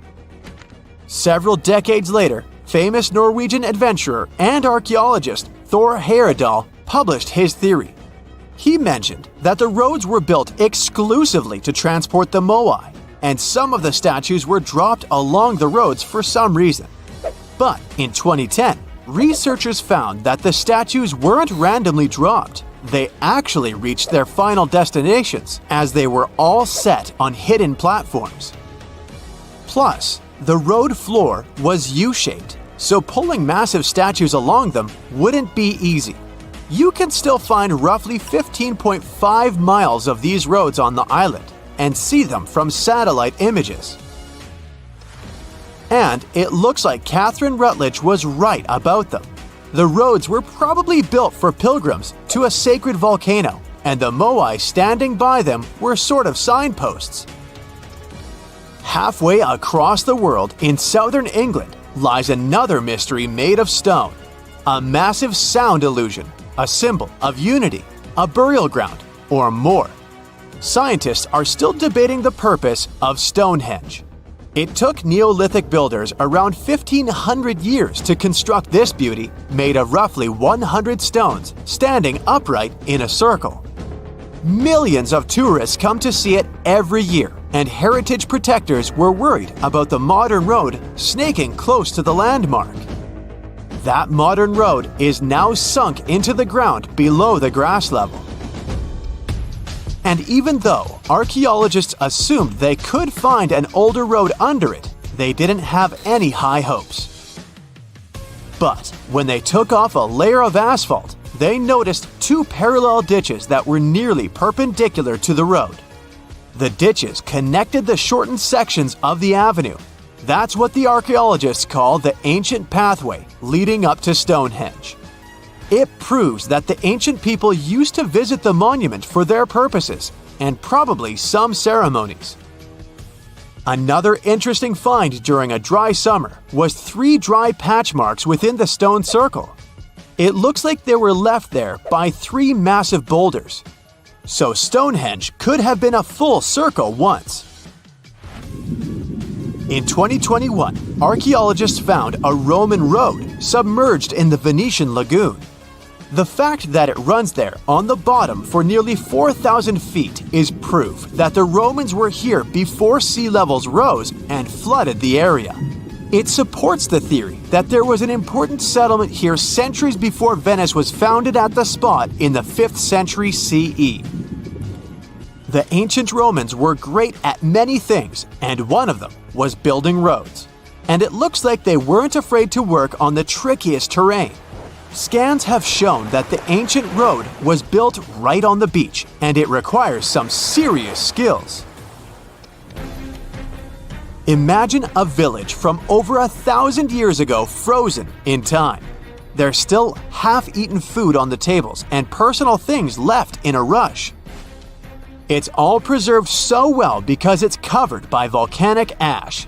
Several decades later, famous Norwegian adventurer and archaeologist Thor Heyerdahl published his theory. He mentioned that the roads were built exclusively to transport the Moai, and some of the statues were dropped along the roads for some reason. But in 2010, researchers found that the statues weren't randomly dropped. They actually reached their final destinations as they were all set on hidden platforms. Plus, the road floor was U-shaped, so pulling massive statues along them wouldn't be easy. You can still find roughly 15.5 miles of these roads on the island and see them from satellite images. And it looks like Catherine Rutledge was right about them. The roads were probably built for pilgrims to a sacred volcano, and the Moai standing by them were sort of signposts. Halfway across the world in southern England lies another mystery made of stone. A massive sound illusion, a symbol of unity, a burial ground, or more. Scientists are still debating the purpose of Stonehenge. It took Neolithic builders around 1,500 years to construct this beauty made of roughly 100 stones standing upright in a circle. Millions of tourists come to see it every year, and heritage protectors were worried about the modern road snaking close to the landmark. That modern road is now sunk into the ground below the grass level. And even though archaeologists assumed they could find an older road under it, they didn't have any high hopes. But when they took off a layer of asphalt, they noticed two parallel ditches that were nearly perpendicular to the road. The ditches connected the shortened sections of the avenue. That's what the archaeologists call the ancient pathway leading up to Stonehenge. It proves that the ancient people used to visit the monument for their purposes and probably some ceremonies. Another interesting find during a dry summer was 3 dry patch marks within the stone circle. It looks like they were left there by 3 massive boulders. So Stonehenge could have been a full circle once. In 2021, archaeologists found a Roman road submerged in the Venetian lagoon. The fact that it runs there on the bottom for nearly 4,000 feet is proof that the Romans were here before sea levels rose and flooded the area. It supports the theory that there was an important settlement here centuries before Venice was founded at the spot in the 5th century CE. The ancient Romans were great at many things, and one of them was building roads. And it looks like they weren't afraid to work on the trickiest terrain. Scans have shown that the ancient road was built right on the beach, and it requires some serious skills. Imagine a village from over 1,000 years ago frozen in time. There's still half-eaten food on the tables and personal things left in a rush. It's all preserved so well because it's covered by volcanic ash.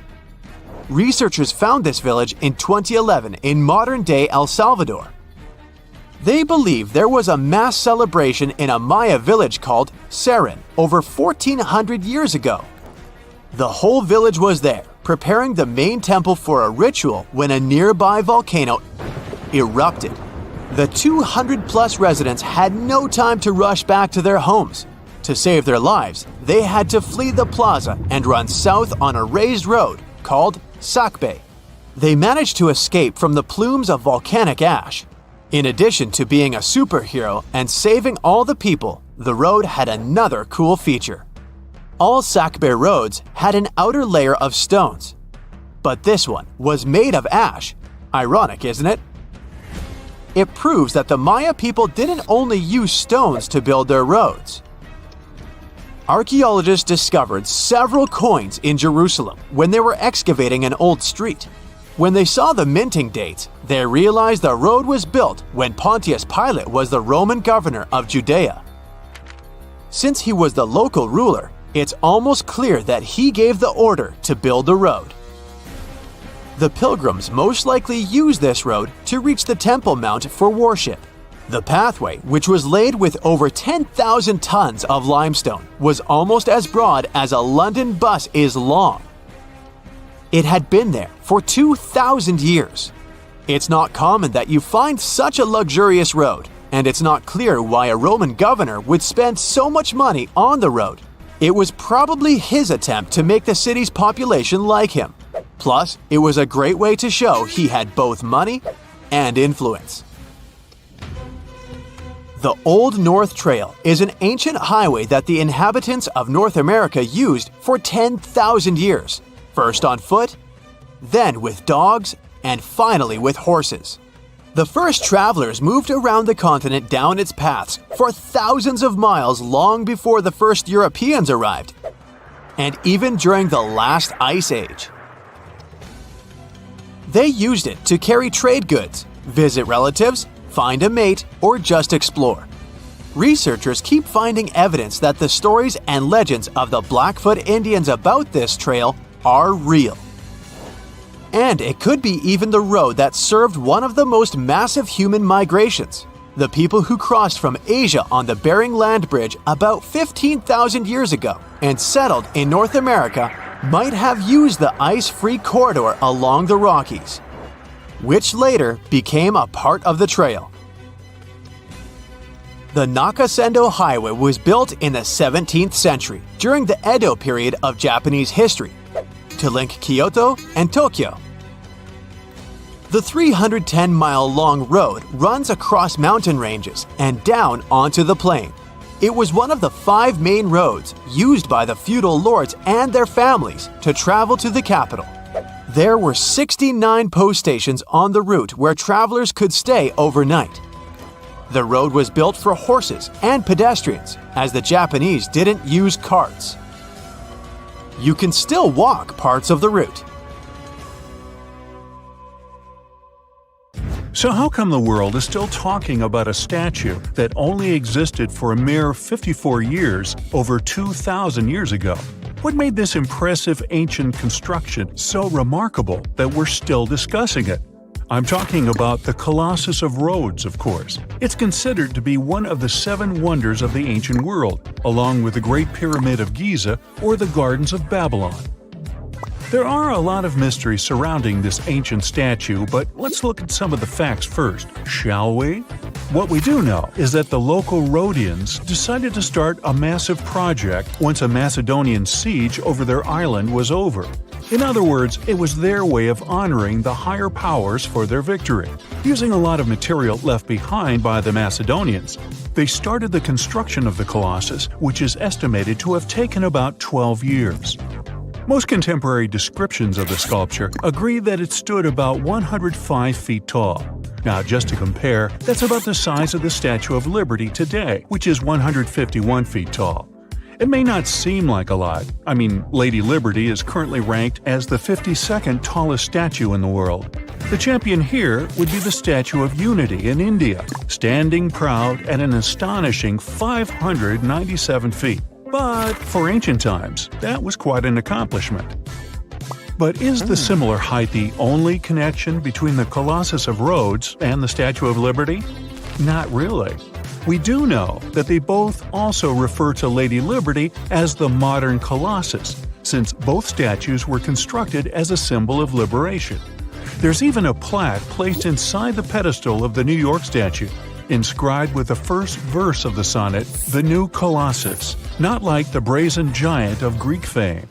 Researchers found this village in 2011 in modern-day El Salvador. They believe there was a mass celebration in a Maya village called Seren over 1,400 years ago. The whole village was there, preparing the main temple for a ritual when a nearby volcano erupted. The 200-plus residents had no time to rush back to their homes. To save their lives, they had to flee the plaza and run south on a raised road called Sakbe. They managed to escape from the plumes of volcanic ash. In addition to being a superhero and saving all the people, the road had another cool feature. All Sakbe roads had an outer layer of stones, but this one was made of ash. Ironic, isn't it? It proves that the Maya people didn't only use stones to build their roads. Archaeologists discovered several coins in Jerusalem when they were excavating an old street. When they saw the minting dates, they realized the road was built when Pontius Pilate was the Roman governor of Judea. Since he was the local ruler, it's almost clear that he gave the order to build the road. The pilgrims most likely used this road to reach the Temple Mount for worship. The pathway, which was laid with over 10,000 tons of limestone, was almost as broad as a London bus is long. It had been there for 2,000 years. It's not common that you find such a luxurious road, and it's not clear why a Roman governor would spend so much money on the road. It was probably his attempt to make the city's population like him. Plus, it was a great way to show he had both money and influence. The Old North Trail is an ancient highway that the inhabitants of North America used for 10,000 years, first on foot, then with dogs, and finally with horses. The first travelers moved around the continent down its paths for thousands of miles long before the first Europeans arrived, and even during the last ice age. They used it to carry trade goods, visit relatives, find a mate, or just explore. Researchers keep finding evidence that the stories and legends of the Blackfoot Indians about this trail are real. And it could be even the road that served one of the most massive human migrations. The people who crossed from Asia on the Bering Land Bridge about 15,000 years ago and settled in North America might have used the ice-free corridor along the Rockies, which later became a part of the trail. The Nakasendo Highway was built in the 17th century during the Edo period of Japanese history to link Kyoto and Tokyo. The 310-mile-long road runs across mountain ranges and down onto the plain. It was one of the 5 main roads used by the feudal lords and their families to travel to the capital. There were 69 post stations on the route where travelers could stay overnight. The road was built for horses and pedestrians, as the Japanese didn't use carts. You can still walk parts of the route. So how come the world is still talking about a statue that only existed for a mere 54 years over 2,000 years ago? What made this impressive ancient construction so remarkable that we're still discussing it? I'm talking about the Colossus of Rhodes, of course. It's considered to be one of the 7 wonders of the ancient world, along with the Great Pyramid of Giza or the Gardens of Babylon. There are a lot of mysteries surrounding this ancient statue, but let's look at some of the facts first, shall we? What we do know is that the local Rhodians decided to start a massive project once a Macedonian siege over their island was over. In other words, it was their way of honoring the higher powers for their victory. Using a lot of material left behind by the Macedonians, they started the construction of the Colossus, which is estimated to have taken about 12 years. Most contemporary descriptions of the sculpture agree that it stood about 105 feet tall. Now, just to compare, that's about the size of the Statue of Liberty today, which is 151 feet tall. It may not seem like a lot. I mean, Lady Liberty is currently ranked as the 52nd tallest statue in the world. The champion here would be the Statue of Unity in India, standing proud at an astonishing 597 feet. But for ancient times, that was quite an accomplishment. But is the similar height the only connection between the Colossus of Rhodes and the Statue of Liberty? Not really. We do know that they both also refer to Lady Liberty as the modern Colossus, since both statues were constructed as a symbol of liberation. There's even a plaque placed inside the pedestal of the New York statue, inscribed with the first verse of the sonnet, "The New Colossus," not like the brazen giant of Greek fame.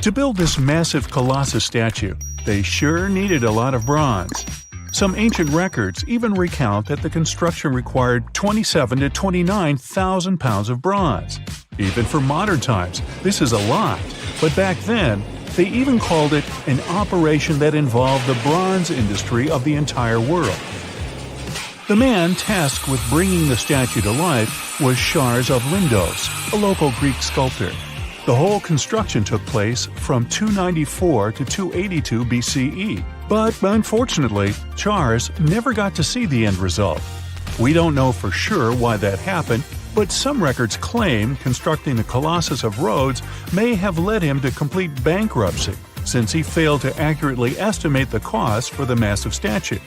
To build this massive Colossus statue, they sure needed a lot of bronze. Some ancient records even recount that the construction required 27,000 to 29,000 pounds of bronze. Even for modern times, this is a lot, but back then, they even called it an operation that involved the bronze industry of the entire world. The man tasked with bringing the statue to life was Charles of Lindos, a local Greek sculptor. The whole construction took place from 294 to 282 BCE, but unfortunately, Charles never got to see the end result. We don't know for sure why that happened, but some records claim constructing the Colossus of Rhodes may have led him to complete bankruptcy, since he failed to accurately estimate the cost for the massive statue.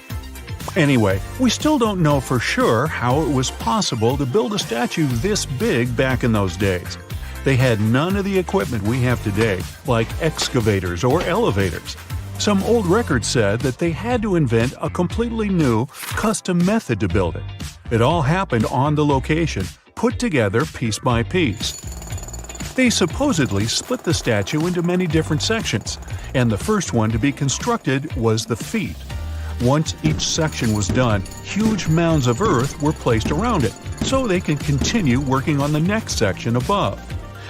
Anyway, we still don't know for sure how it was possible to build a statue this big back in those days. They had none of the equipment we have today, like excavators or elevators. Some old records said that they had to invent a completely new, custom method to build it. It all happened on the location, put together piece by piece. They supposedly split the statue into many different sections, and the first one to be constructed was the feet. Once each section was done, huge mounds of earth were placed around it, so they could continue working on the next section above.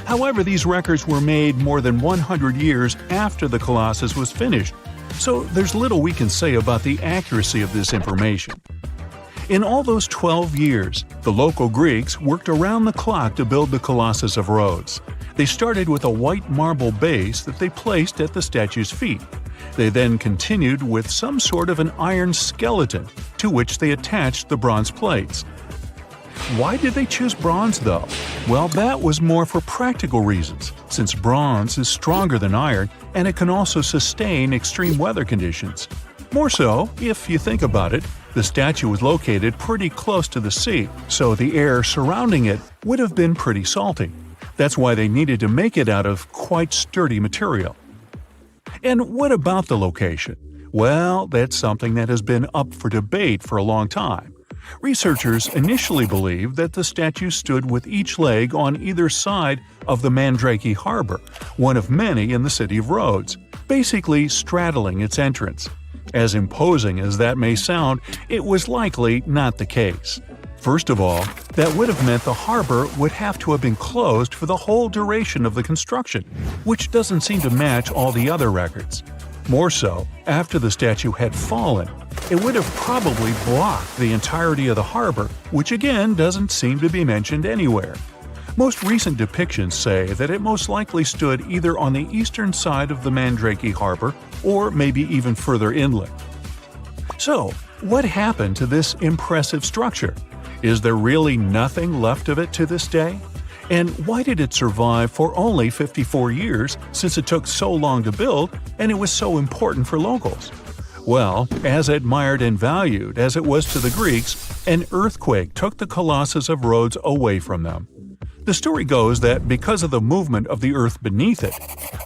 However, these records were made more than 100 years after the Colossus was finished, so there's little we can say about the accuracy of this information. In all those 12 years, the local Greeks worked around the clock to build the Colossus of Rhodes. They started with a white marble base that they placed at the statue's feet. They then continued with some sort of an iron skeleton, to which they attached the bronze plates. Why did they choose bronze, though? Well, that was more for practical reasons, since bronze is stronger than iron and it can also sustain extreme weather conditions. More so, if you think about it, the statue was located pretty close to the sea, so the air surrounding it would have been pretty salty. That's why they needed to make it out of quite sturdy material. And what about the location? Well, that's something that has been up for debate for a long time. Researchers initially believed that the statue stood with each leg on either side of the Mandrake Harbor, one of many in the city of Rhodes, basically straddling its entrance. As imposing as that may sound, it was likely not the case. First of all, that would have meant the harbor would have to have been closed for the whole duration of the construction, which doesn't seem to match all the other records. More so, after the statue had fallen, it would have probably blocked the entirety of the harbor, which again doesn't seem to be mentioned anywhere. Most recent depictions say that it most likely stood either on the eastern side of the Mandrake Harbor or maybe even further inland. So, what happened to this impressive structure? Is there really nothing left of it to this day? And why did it survive for only 54 years, since it took so long to build and it was so important for locals? Well, as admired and valued as it was to the Greeks, an earthquake took the Colossus of Rhodes away from them. The story goes that because of the movement of the earth beneath it,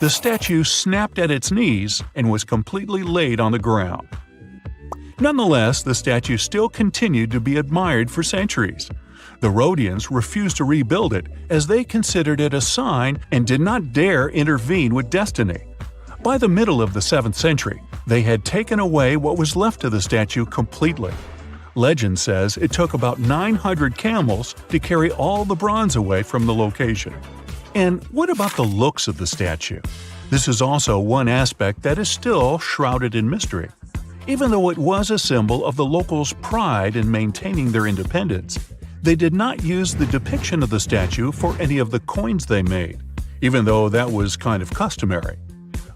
the statue snapped at its knees and was completely laid on the ground. Nonetheless, the statue still continued to be admired for centuries. The Rhodians refused to rebuild it as they considered it a sign and did not dare intervene with destiny. By the middle of the 7th century, they had taken away what was left of the statue completely. Legend says it took about 900 camels to carry all the bronze away from the location. And what about the looks of the statue? This is also one aspect that is still shrouded in mystery. Even though it was a symbol of the locals' pride in maintaining their independence, they did not use the depiction of the statue for any of the coins they made, even though that was kind of customary.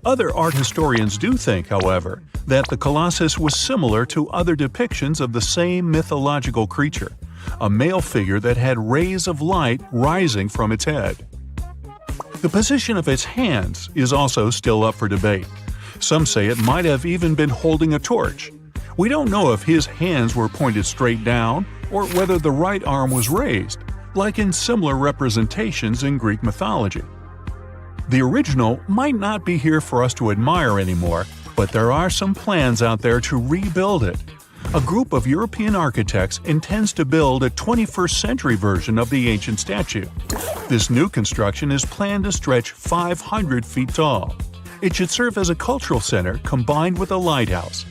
Other art historians do think, however, that the Colossus was similar to other depictions of the same mythological creature, a male figure that had rays of light rising from its head. The position of its hands is also still up for debate. Some say it might have even been holding a torch. We don't know if his hands were pointed straight down or whether the right arm was raised, like in similar representations in Greek mythology. The original might not be here for us to admire anymore, but there are some plans out there to rebuild it. A group of European architects intends to build a 21st century version of the ancient statue. This new construction is planned to stretch 500 feet tall. It should serve as a cultural center combined with a lighthouse.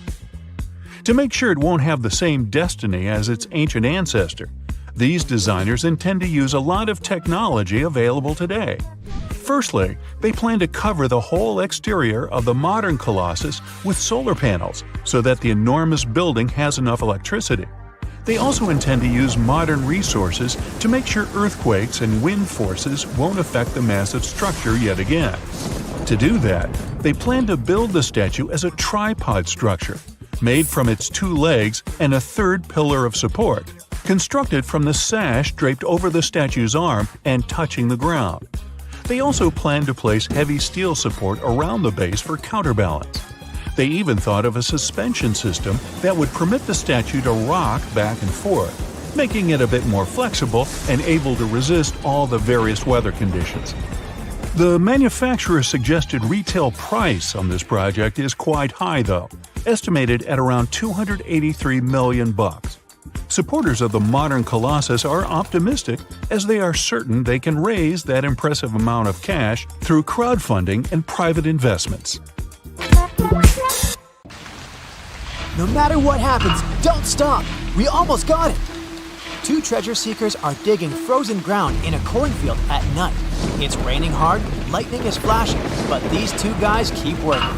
To make sure it won't have the same destiny as its ancient ancestor, these designers intend to use a lot of technology available today. Firstly, they plan to cover the whole exterior of the modern Colossus with solar panels so that the enormous building has enough electricity. They also intend to use modern resources to make sure earthquakes and wind forces won't affect the massive structure yet again. To do that, they plan to build the statue as a tripod structure, made from its 2 legs and a third pillar of support, constructed from the sash draped over the statue's arm and touching the ground. They also plan to place heavy steel support around the base for counterbalance. They even thought of a suspension system that would permit the statue to rock back and forth, making it a bit more flexible and able to resist all the various weather conditions. The manufacturer's suggested retail price on this project is quite high though, estimated at around $283 million. Supporters of the modern colossus are optimistic as they are certain they can raise that impressive amount of cash through crowdfunding and private investments. No matter what happens, don't stop! We almost got it! Two treasure seekers are digging frozen ground in a cornfield at night. It's raining hard, lightning is flashing, but these two guys keep working.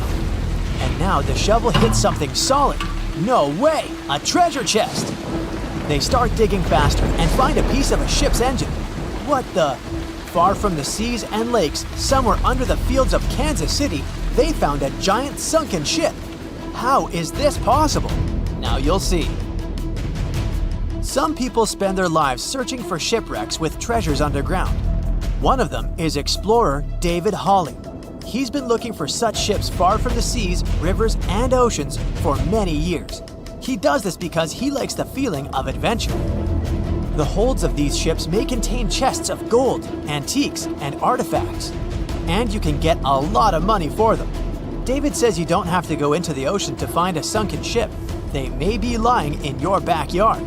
And now the shovel hits something solid. No way! A treasure chest! They start digging faster and find a piece of a ship's engine. What the? Far from the seas and lakes, somewhere under the fields of Kansas City, they found a giant sunken ship. How is this possible? Now you'll see. Some people spend their lives searching for shipwrecks with treasures underground. One of them is explorer David Hawley. He's been looking for such ships far from the seas, rivers, and oceans for many years. He does this because he likes the feeling of adventure. The holds of these ships may contain chests of gold, antiques, and artifacts. And you can get a lot of money for them. David says you don't have to go into the ocean to find a sunken ship. They may be lying in your backyard.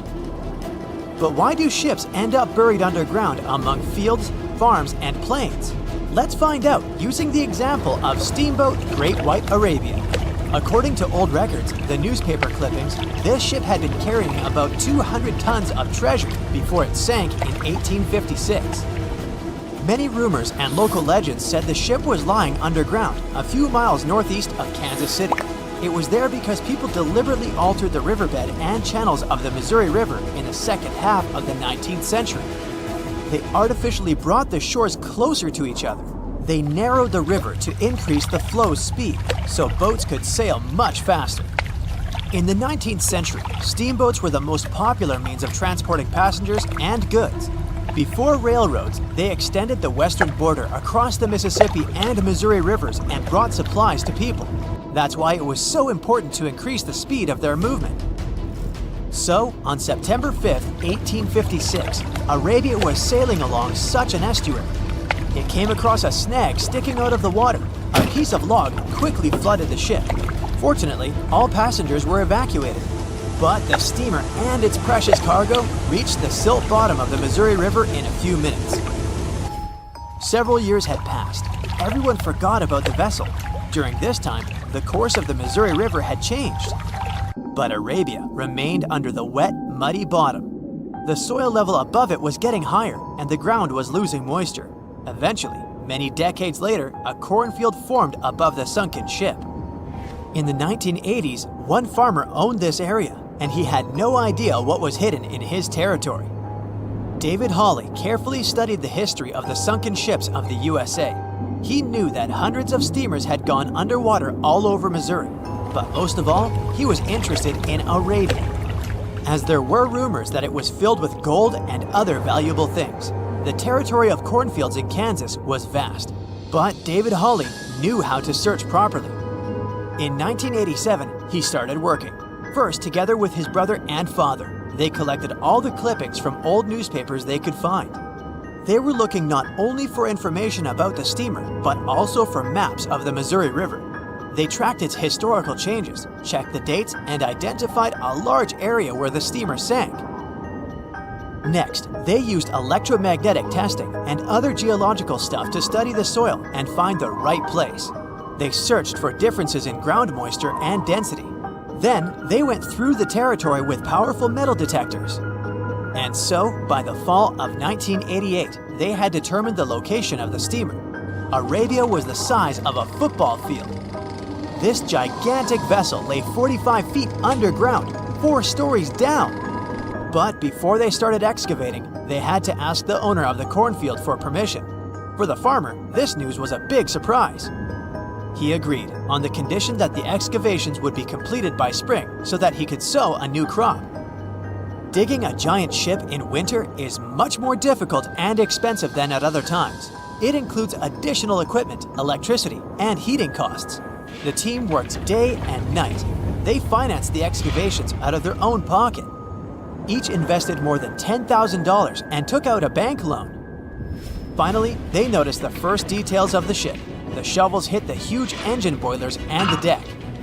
But why do ships end up buried underground among fields, farms, and plains? Let's find out using the example of steamboat Great White Arabia. According to old records, the newspaper clippings, this ship had been carrying about 200 tons of treasure before it sank in 1856. Many rumors and local legends said the ship was lying underground a few miles northeast of Kansas City. It was there because people deliberately altered the riverbed and channels of the Missouri River in the second half of the 19th century. They artificially brought the shores closer to each other. They narrowed the river to increase the flow's speed, so boats could sail much faster. In the 19th century, steamboats were the most popular means of transporting passengers and goods. Before railroads, they extended the western border across the Mississippi and Missouri rivers and brought supplies to people. That's why it was so important to increase the speed of their movement. So, on September 5, 1856, Arabia was sailing along such an estuary. It came across a snag sticking out of the water. A piece of log quickly flooded the ship. Fortunately, all passengers were evacuated. But the steamer and its precious cargo reached the silt bottom of the Missouri River in a few minutes. Several years had passed. Everyone forgot about the vessel. During this time, the course of the Missouri River had changed. But Arabia remained under the wet, muddy bottom. The soil level above it was getting higher, and the ground was losing moisture. Eventually, many decades later, a cornfield formed above the sunken ship. In the 1980s, one farmer owned this area, and he had no idea what was hidden in his territory. David Hawley carefully studied the history of the sunken ships of the USA. He knew that hundreds of steamers had gone underwater all over Missouri, but most of all, he was interested in Arabia, as there were rumors that it was filled with gold and other valuable things. The territory of cornfields in Kansas was vast, but David Hawley knew how to search properly. In 1987, he started working, first together with his brother and father. They collected all the clippings from old newspapers they could find. They were looking not only for information about the steamer, but also for maps of the Missouri River. They tracked its historical changes, checked the dates, and identified a large area where the steamer sank. Next, they used electromagnetic testing and other geological stuff to study the soil and find the right place. They searched for differences in ground moisture and density. Then, they went through the territory with powerful metal detectors. And so, by the fall of 1988, they had determined the location of the steamer. Arabia was the size of a football field. This gigantic vessel lay 45 feet underground, 4 stories down. But before they started excavating, they had to ask the owner of the cornfield for permission. For the farmer, this news was a big surprise. He agreed, on the condition that the excavations would be completed by spring so that he could sow a new crop. Digging a giant ship in winter is much more difficult and expensive than at other times. It includes additional equipment, electricity, and heating costs. The team worked day and night. They financed the excavations out of their own pocket. Each invested more than $10,000 and took out a bank loan. Finally, they noticed the first details of the ship. The shovels hit the huge engine boilers and the deck.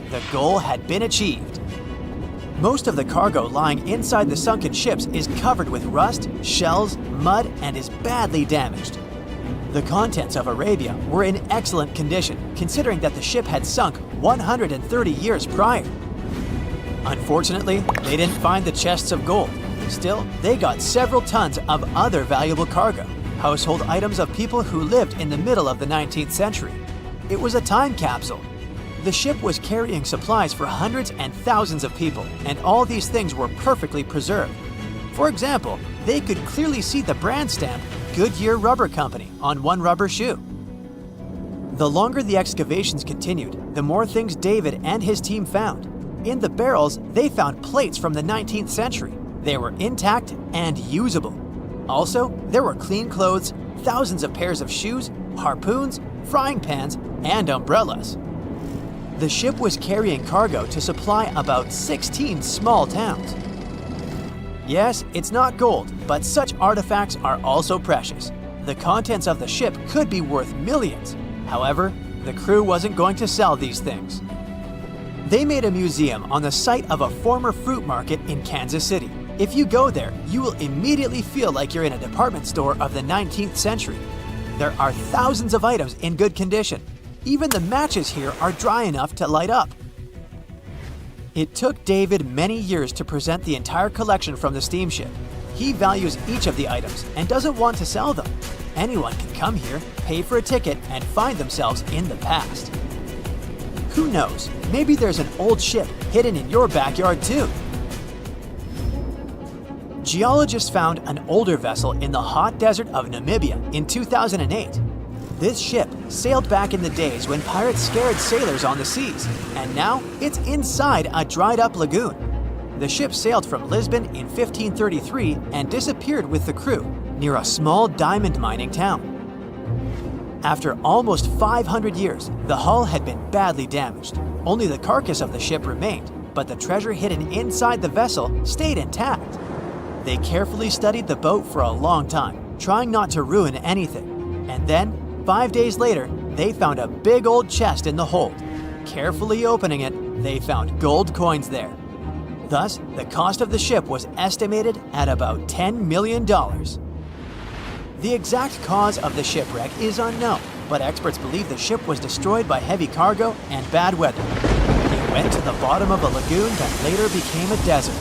The goal had been achieved. Most of the cargo lying inside the sunken ships is covered with rust, shells, mud, and is badly damaged. The contents of Arabia were in excellent condition, considering that the ship had sunk 130 years prior. Unfortunately, they didn't find the chests of gold. Still, they got several tons of other valuable cargo, household items of people who lived in the middle of the 19th century. It was a time capsule. The ship was carrying supplies for hundreds and thousands of people, and all these things were perfectly preserved. For example, they could clearly see the brand stamp Goodyear Rubber Company on one rubber shoe. The longer the excavations continued, the more things David and his team found. In the barrels, they found plates from the 19th century. They were intact and usable. Also, there were clean clothes, thousands of pairs of shoes, harpoons, frying pans, and umbrellas. The ship was carrying cargo to supply about 16 small towns. Yes, it's not gold, but such artifacts are also precious. The contents of the ship could be worth millions. However, the crew wasn't going to sell these things. They made a museum on the site of a former fruit market in Kansas City. If you go there, you will immediately feel like you're in a department store of the 19th century. There are thousands of items in good condition. Even the matches here are dry enough to light up. It took David many years to present the entire collection from the steamship. He values each of the items and doesn't want to sell them. Anyone can come here, pay for a ticket, and find themselves in the past. Who knows, maybe there's an old ship hidden in your backyard too. Geologists found an older vessel in the hot desert of Namibia in 2008. This ship sailed back in the days when pirates scared sailors on the seas, and now it's inside a dried-up lagoon. The ship sailed from Lisbon in 1533 and disappeared with the crew near a small diamond mining town. After almost 500 years, the hull had been badly damaged. Only the carcass of the ship remained, but the treasure hidden inside the vessel stayed intact. They carefully studied the boat for a long time, trying not to ruin anything. And then, 5 days later, they found a big old chest in the hold. Carefully opening it, they found gold coins there. Thus, the cost of the ship was estimated at about $10 million. The exact cause of the shipwreck is unknown, but experts believe the ship was destroyed by heavy cargo and bad weather. It went to the bottom of a lagoon that later became a desert.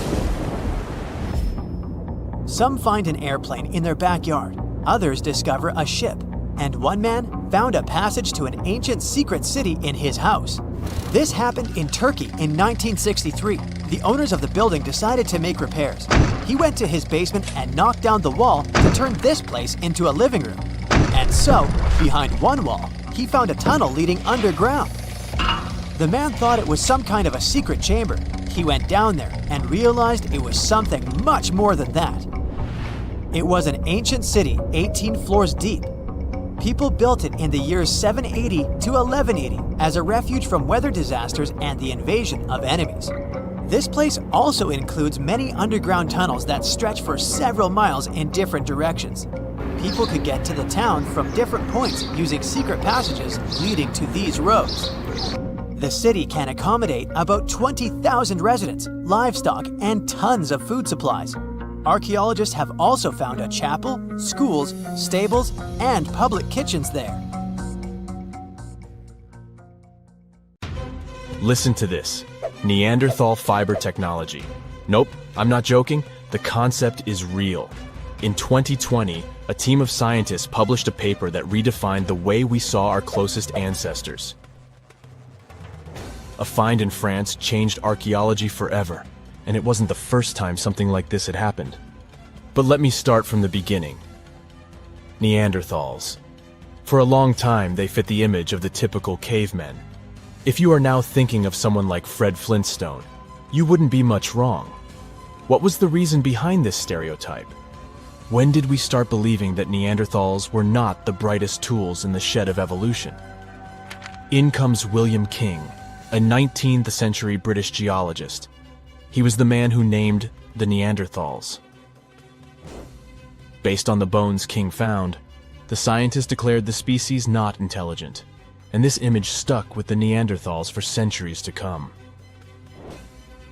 Some find an airplane in their backyard, others discover a ship, and one man found a passage to an ancient secret city in his house. This happened in Turkey in 1963. The owners of the building decided to make repairs. He went to his basement and knocked down the wall to turn this place into a living room. And so, behind one wall, he found a tunnel leading underground. The man thought it was some kind of a secret chamber. He went down there and realized it was something much more than that. It was an ancient city 18 floors deep. People built it in the years 780 to 1180 as a refuge from weather disasters and the invasion of enemies. This place also includes many underground tunnels that stretch for several miles in different directions. People could get to the town from different points using secret passages leading to these roads. The city can accommodate about 20,000 residents, livestock, and tons of food supplies. Archaeologists have also found a chapel, schools, stables, and public kitchens there. Listen to this. Neanderthal fiber technology. Nope, I'm not joking. The concept is real. In 2020, a team of scientists published a paper that redefined the way we saw our closest ancestors. A find in France changed archaeology forever, and it wasn't the first time something like this had happened. But let me start from the beginning. Neanderthals. For a long time, they fit the image of the typical cavemen. If you are now thinking of someone like Fred Flintstone, you wouldn't be much wrong. What was the reason behind this stereotype? When did we start believing that Neanderthals were not the brightest tools in the shed of evolution? In comes William King, a 19th century British geologist. He was the man who named the Neanderthals. Based on the bones King found, The scientists declared the species not intelligent, and this image stuck with the Neanderthals for centuries to come.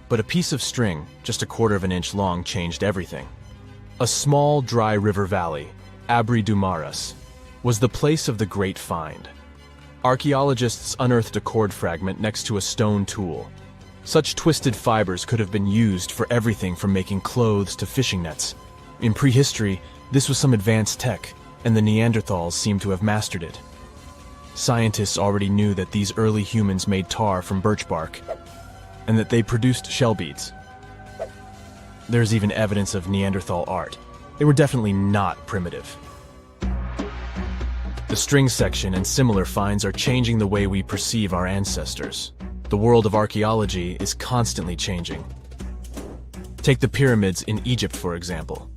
But a piece of string, just 1/4 of an inch long, changed everything. A small, dry river valley, Abri du Maras, was the place of the great find. Archaeologists unearthed a cord fragment next to a stone tool. Such twisted fibers could have been used for everything from making clothes to fishing nets. In prehistory, this was some advanced tech, and the Neanderthals seem to have mastered it. Scientists already knew that these early humans made tar from birch bark, and that they produced shell beads. There's even evidence of Neanderthal art. They were definitely not primitive. The string section and similar finds are changing the way we perceive our ancestors. The world of archaeology is constantly changing. Take the pyramids in Egypt, for example.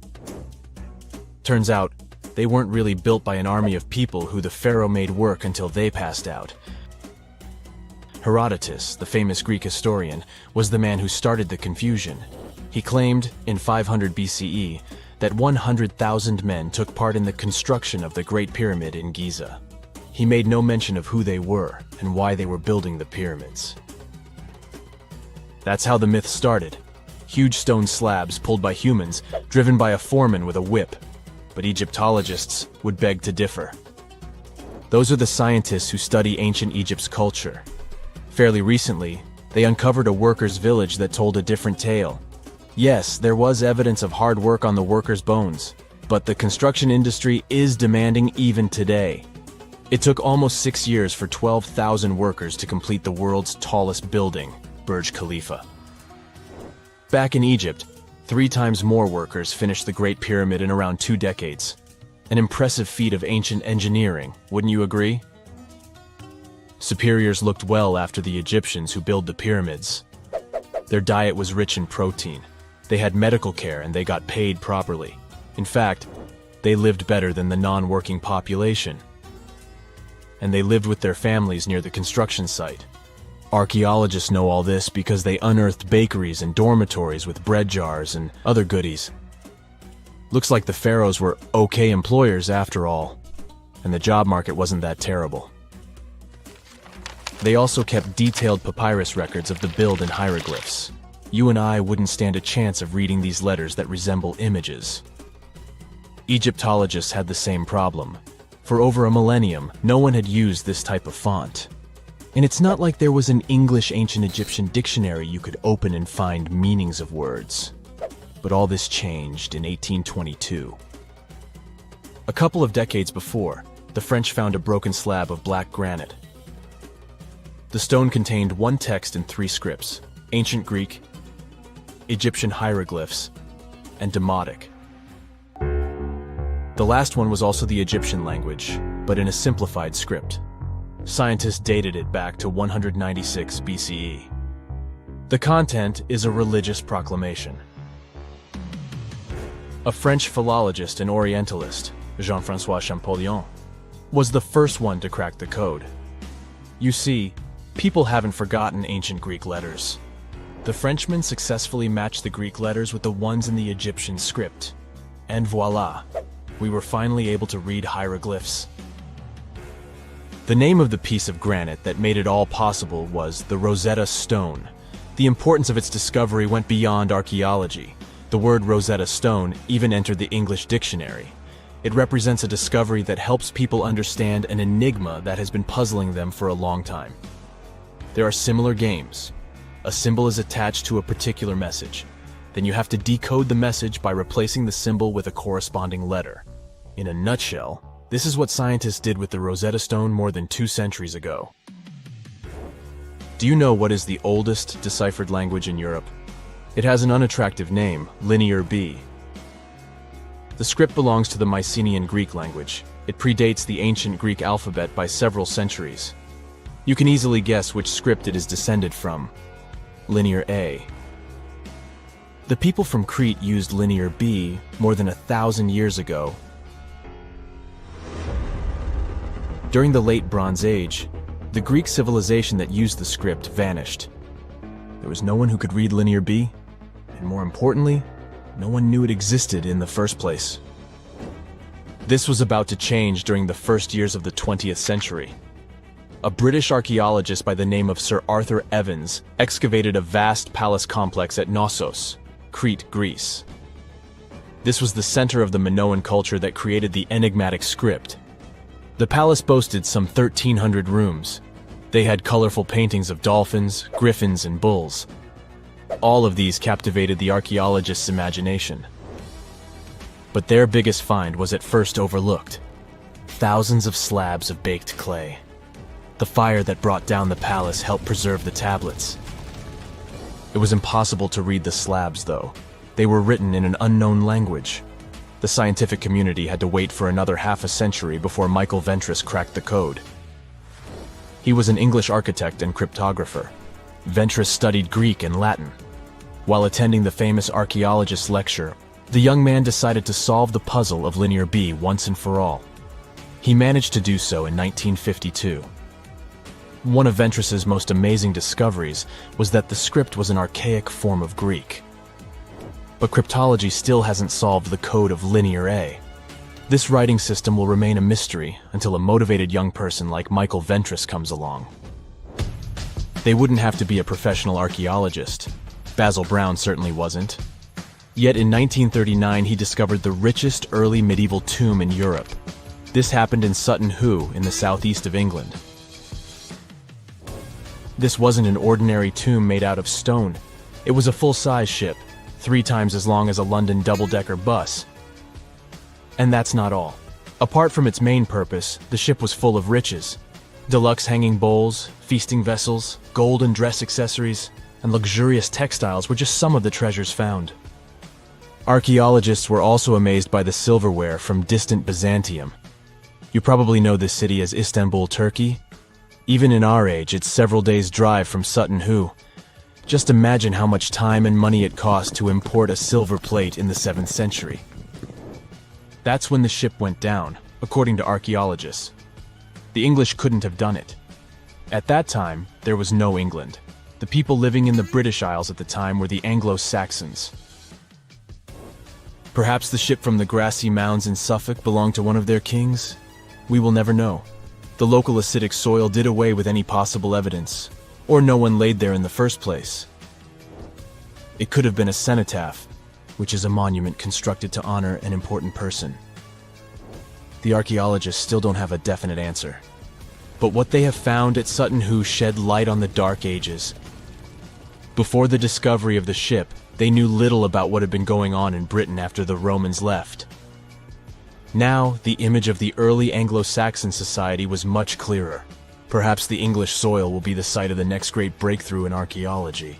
Turns out, they weren't really built by an army of people who the pharaoh made work until they passed out. Herodotus, the famous Greek historian, was the man who started the confusion. He claimed, in 500 BCE, that 100,000 men took part in the construction of the Great Pyramid in Giza. He made no mention of who they were and why they were building the pyramids. That's how the myth started. Huge stone slabs pulled by humans, driven by a foreman with a whip. But Egyptologists would beg to differ. Those are the scientists who study ancient Egypt's culture. Fairly recently, they uncovered a workers' village that told a different tale. Yes, there was evidence of hard work on the workers' bones, but the construction industry is demanding even today. It took almost 6 years for 12,000 workers to complete the world's tallest building, Burj Khalifa. Back in Egypt, 3 times more workers finished the Great Pyramid in around 2 decades. An impressive feat of ancient engineering, wouldn't you agree? Superiors looked well after the Egyptians who built the pyramids. Their diet was rich in protein. They had medical care and they got paid properly. In fact, they lived better than the non-working population. And they lived with their families near the construction site. Archaeologists know all this because they unearthed bakeries and dormitories with bread jars and other goodies. Looks like the pharaohs were okay employers after all, and the job market wasn't that terrible. They also kept detailed papyrus records of the build and hieroglyphs. You and I wouldn't stand a chance of reading these letters that resemble images. Egyptologists had the same problem. For over a millennium, no one had used this type of font. And it's not like there was an English ancient Egyptian dictionary you could open and find meanings of words. But all this changed in 1822. A couple of decades before, the French found a broken slab of black granite. The stone contained one text in 3 scripts: Ancient Greek, Egyptian hieroglyphs, and Demotic. The last one was also the Egyptian language, but in a simplified script. Scientists dated it back to 196 BCE. The content is a religious proclamation. A French philologist and Orientalist, Jean-François Champollion, was the first one to crack the code. You see, people haven't forgotten ancient Greek letters. The Frenchman successfully matched the Greek letters with the ones in the Egyptian script. And voila, we were finally able to read hieroglyphs. The name of the piece of granite that made it all possible was the Rosetta Stone. The importance of its discovery went beyond archaeology. The word Rosetta Stone even entered the English dictionary. It represents a discovery that helps people understand an enigma that has been puzzling them for a long time. There are similar games. A symbol is attached to a particular message. Then you have to decode the message by replacing the symbol with a corresponding letter. In a nutshell, this is what scientists did with the Rosetta Stone more than 2 centuries ago. Do you know what is the oldest deciphered language in Europe? It has an unattractive name, Linear B. The script belongs to the Mycenaean Greek language. It predates the ancient Greek alphabet by several centuries. You can easily guess which script it is descended from. Linear A. The people from Crete used Linear B more than 1,000 years ago. During the Late Bronze Age, the Greek civilization that used the script vanished. There was no one who could read Linear B, and more importantly, no one knew it existed in the first place. This was about to change during the first years of the 20th century. A British archaeologist by the name of Sir Arthur Evans excavated a vast palace complex at Knossos, Crete, Greece. This was the center of the Minoan culture that created the enigmatic script. The palace boasted some 1,300 rooms. They had colorful paintings of dolphins, griffins, and bulls. All of these captivated the archaeologists' imagination. But their biggest find was at first overlooked. Thousands of slabs of baked clay. The fire that brought down the palace helped preserve the tablets. It was impossible to read the slabs, though. They were written in an unknown language. The scientific community had to wait for another half a century before Michael Ventris cracked the code. He was an English architect and cryptographer. Ventris studied Greek and Latin. While attending the famous archaeologist lecture, the young man decided to solve the puzzle of Linear B once and for all. He managed to do so in 1952. One of Ventris's most amazing discoveries was that the script was an archaic form of Greek. But cryptology still hasn't solved the code of Linear A. This writing system will remain a mystery until a motivated young person like Michael Ventris comes along. They wouldn't have to be a professional archaeologist. Basil Brown certainly wasn't. Yet in 1939 he discovered the richest early medieval tomb in Europe. This happened in Sutton Hoo in the southeast of England. This wasn't an ordinary tomb made out of stone. It was a full-size ship, 3 times as long as a London double-decker bus. And that's not all. Apart from its main purpose, the ship was full of riches. Deluxe hanging bowls, feasting vessels, gold and dress accessories, and luxurious textiles were just some of the treasures found. Archaeologists were also amazed by the silverware from distant Byzantium. You probably know this city as Istanbul, Turkey. Even in our age, it's several days' drive from Sutton Hoo. Just imagine how much time and money it cost to import a silver plate in the 7th century. That's when the ship went down, according to archaeologists. The English couldn't have done it. At that time, there was no England. The people living in the British Isles at the time were the Anglo-Saxons. Perhaps the ship from the grassy mounds in Suffolk belonged to one of their kings? We will never know. The local acidic soil did away with any possible evidence, or no one laid there in the first place. It could have been a cenotaph, which is a monument constructed to honor an important person. The archaeologists still don't have a definite answer. But what they have found at Sutton Hoo shed light on the Dark Ages. Before the discovery of the ship, they knew little about what had been going on in Britain after the Romans left. Now, the image of the early Anglo-Saxon society was much clearer. Perhaps the English soil will be the site of the next great breakthrough in archaeology.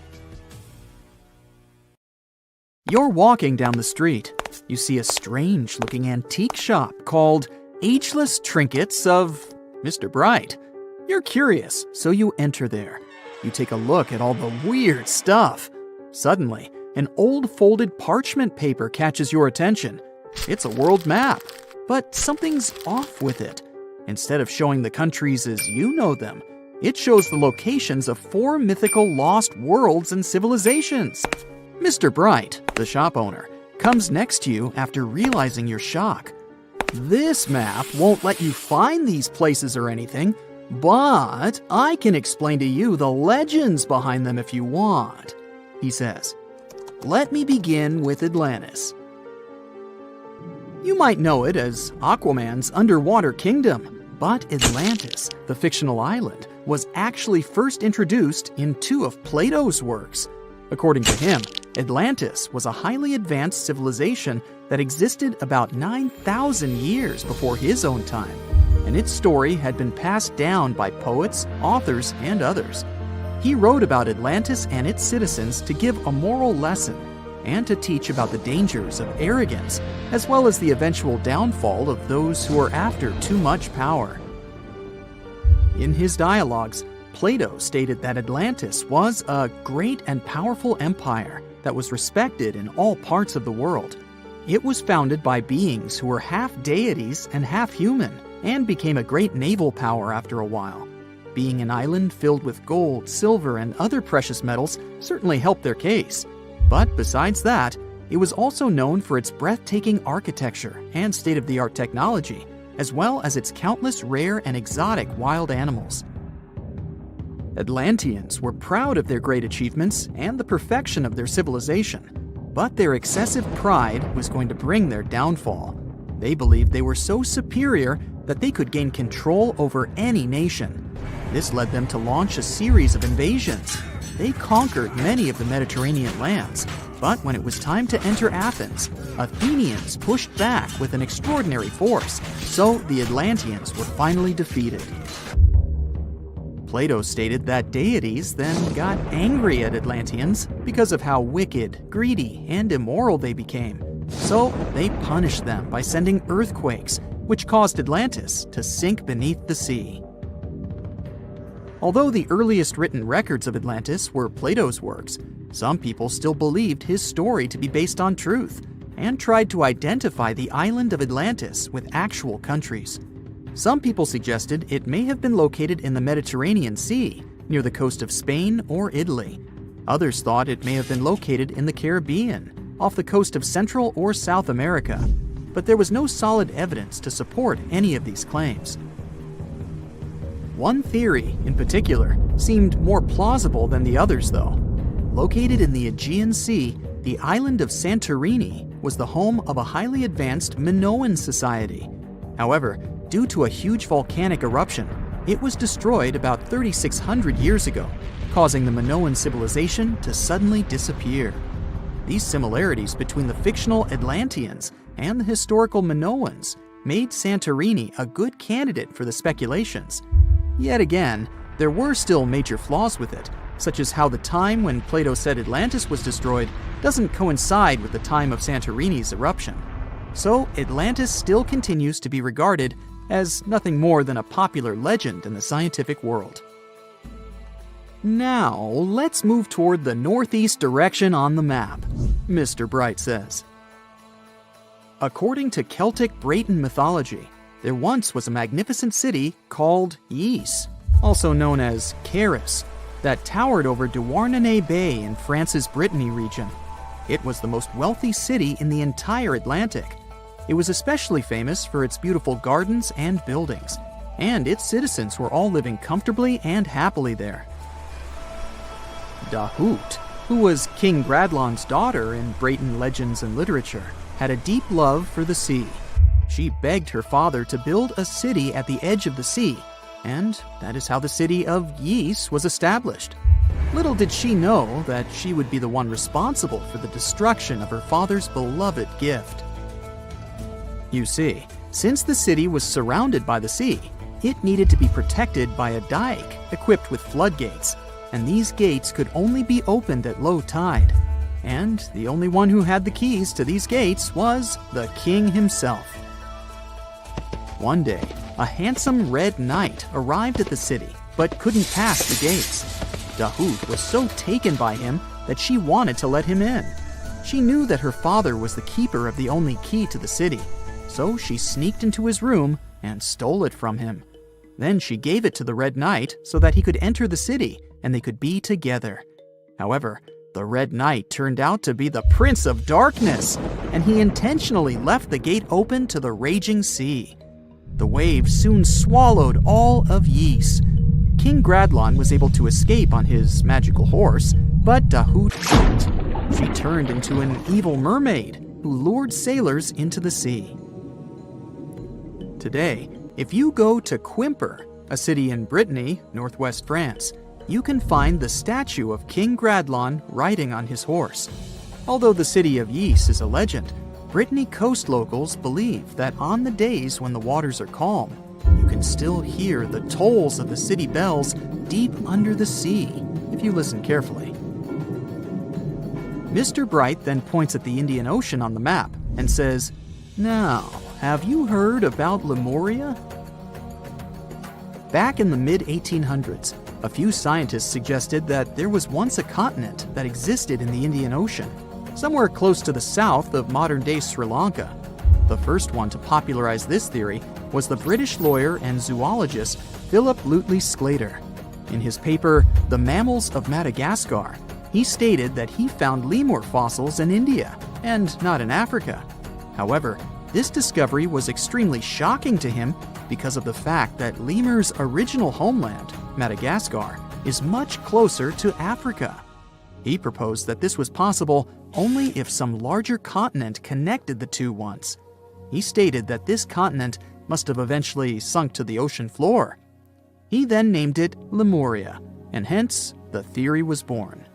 You're walking down the street. You see a strange-looking antique shop called Ageless Trinkets of Mr. Bright. You're curious, so you enter there. You take a look at all the weird stuff. Suddenly, an old folded parchment paper catches your attention. It's a world map, but something's off with it. Instead of showing the countries as you know them, it shows the locations of 4 mythical lost worlds and civilizations. Mr. Bright, the shop owner, comes next to you after realizing your shock. This map won't let you find these places or anything, but I can explain to you the legends behind them if you want, he says. Let me begin with Atlantis. You might know it as Aquaman's underwater kingdom, but Atlantis, the fictional island, was actually first introduced in 2 of Plato's works. According to him, Atlantis was a highly advanced civilization that existed about 9,000 years before his own time, and its story had been passed down by poets, authors, and others. He wrote about Atlantis and its citizens to give a moral lesson and to teach about the dangers of arrogance, as well as the eventual downfall of those who are after too much power. In his dialogues, Plato stated that Atlantis was a great and powerful empire that was respected in all parts of the world. It was founded by beings who were half deities and half human, and became a great naval power after a while. Being an island filled with gold, silver, and other precious metals certainly helped their case. But besides that, it was also known for its breathtaking architecture and state-of-the-art technology, as well as its countless rare and exotic wild animals. Atlanteans were proud of their great achievements and the perfection of their civilization, but their excessive pride was going to bring their downfall. They believed they were so superior that they could gain control over any nation. This led them to launch a series of invasions. They conquered many of the Mediterranean lands, but when it was time to enter Athens, Athenians pushed back with an extraordinary force, so the Atlanteans were finally defeated. Plato stated that deities then got angry at Atlanteans because of how wicked, greedy, and immoral they became. So they punished them by sending earthquakes, which caused Atlantis to sink beneath the sea. Although the earliest written records of Atlantis were Plato's works, some people still believed his story to be based on truth and tried to identify the island of Atlantis with actual countries. Some people suggested it may have been located in the Mediterranean Sea, near the coast of Spain or Italy. Others thought it may have been located in the Caribbean, off the coast of Central or South America, but there was no solid evidence to support any of these claims. One theory, in particular, seemed more plausible than the others, though. Located in the Aegean Sea, the island of Santorini was the home of a highly advanced Minoan society. However, due to a huge volcanic eruption, it was destroyed about 3,600 years ago, causing the Minoan civilization to suddenly disappear. These similarities between the fictional Atlanteans and the historical Minoans made Santorini a good candidate for the speculations. Yet again, there were still major flaws with it, such as how the time when Plato said Atlantis was destroyed doesn't coincide with the time of Santorini's eruption. So Atlantis still continues to be regarded as nothing more than a popular legend in the scientific world. Now, let's move toward the northeast direction on the map, Mr. Bright says. According to Celtic Breton mythology, there once was a magnificent city called Ys, also known as Caris, that towered over Douarnenez Bay in France's Brittany region. It was the most wealthy city in the entire Atlantic. It was especially famous for its beautiful gardens and buildings, and its citizens were all living comfortably and happily there. Dahut, who was King Gradlon's daughter in Breton legends and literature, had a deep love for the sea. She begged her father to build a city at the edge of the sea, and that is how the city of Ys was established. Little did she know that she would be the one responsible for the destruction of her father's beloved gift. You see, since the city was surrounded by the sea, it needed to be protected by a dike equipped with floodgates, and these gates could only be opened at low tide. And the only one who had the keys to these gates was the king himself. One day, a handsome red knight arrived at the city, but couldn't pass the gates. Dahut was so taken by him that she wanted to let him in. She knew that her father was the keeper of the only key to the city, so she sneaked into his room and stole it from him. Then she gave it to the Red Knight so that he could enter the city and they could be together. However, the Red Knight turned out to be the Prince of Darkness, and he intentionally left the gate open to the raging sea. The waves soon swallowed all of Ys. King Gradlon was able to escape on his magical horse, but Dahut didn't. She turned into an evil mermaid who lured sailors into the sea. Today, if you go to Quimper, a city in Brittany, northwest France, you can find the statue of King Gradlon riding on his horse. Although the city of Ys is a legend, Brittany coast locals believe that on the days when the waters are calm, you can still hear the tolls of the city bells deep under the sea, if you listen carefully. Mr. Bright then points at the Indian Ocean on the map and says, "Now, have you heard about Lemuria?" Back in the mid-1800s, a few scientists suggested that there was once a continent that existed in the Indian Ocean, somewhere close to the south of modern-day Sri Lanka. The first one to popularize this theory was the British lawyer and zoologist Philip Lutley Sclater. In his paper, The Mammals of Madagascar, he stated that he found lemur fossils in India, and not in Africa. However, this discovery was extremely shocking to him because of the fact that lemurs' original homeland, Madagascar, is much closer to Africa. He proposed that this was possible only if some larger continent connected the two once. He stated that this continent must have eventually sunk to the ocean floor. He then named it Lemuria, and hence the theory was born.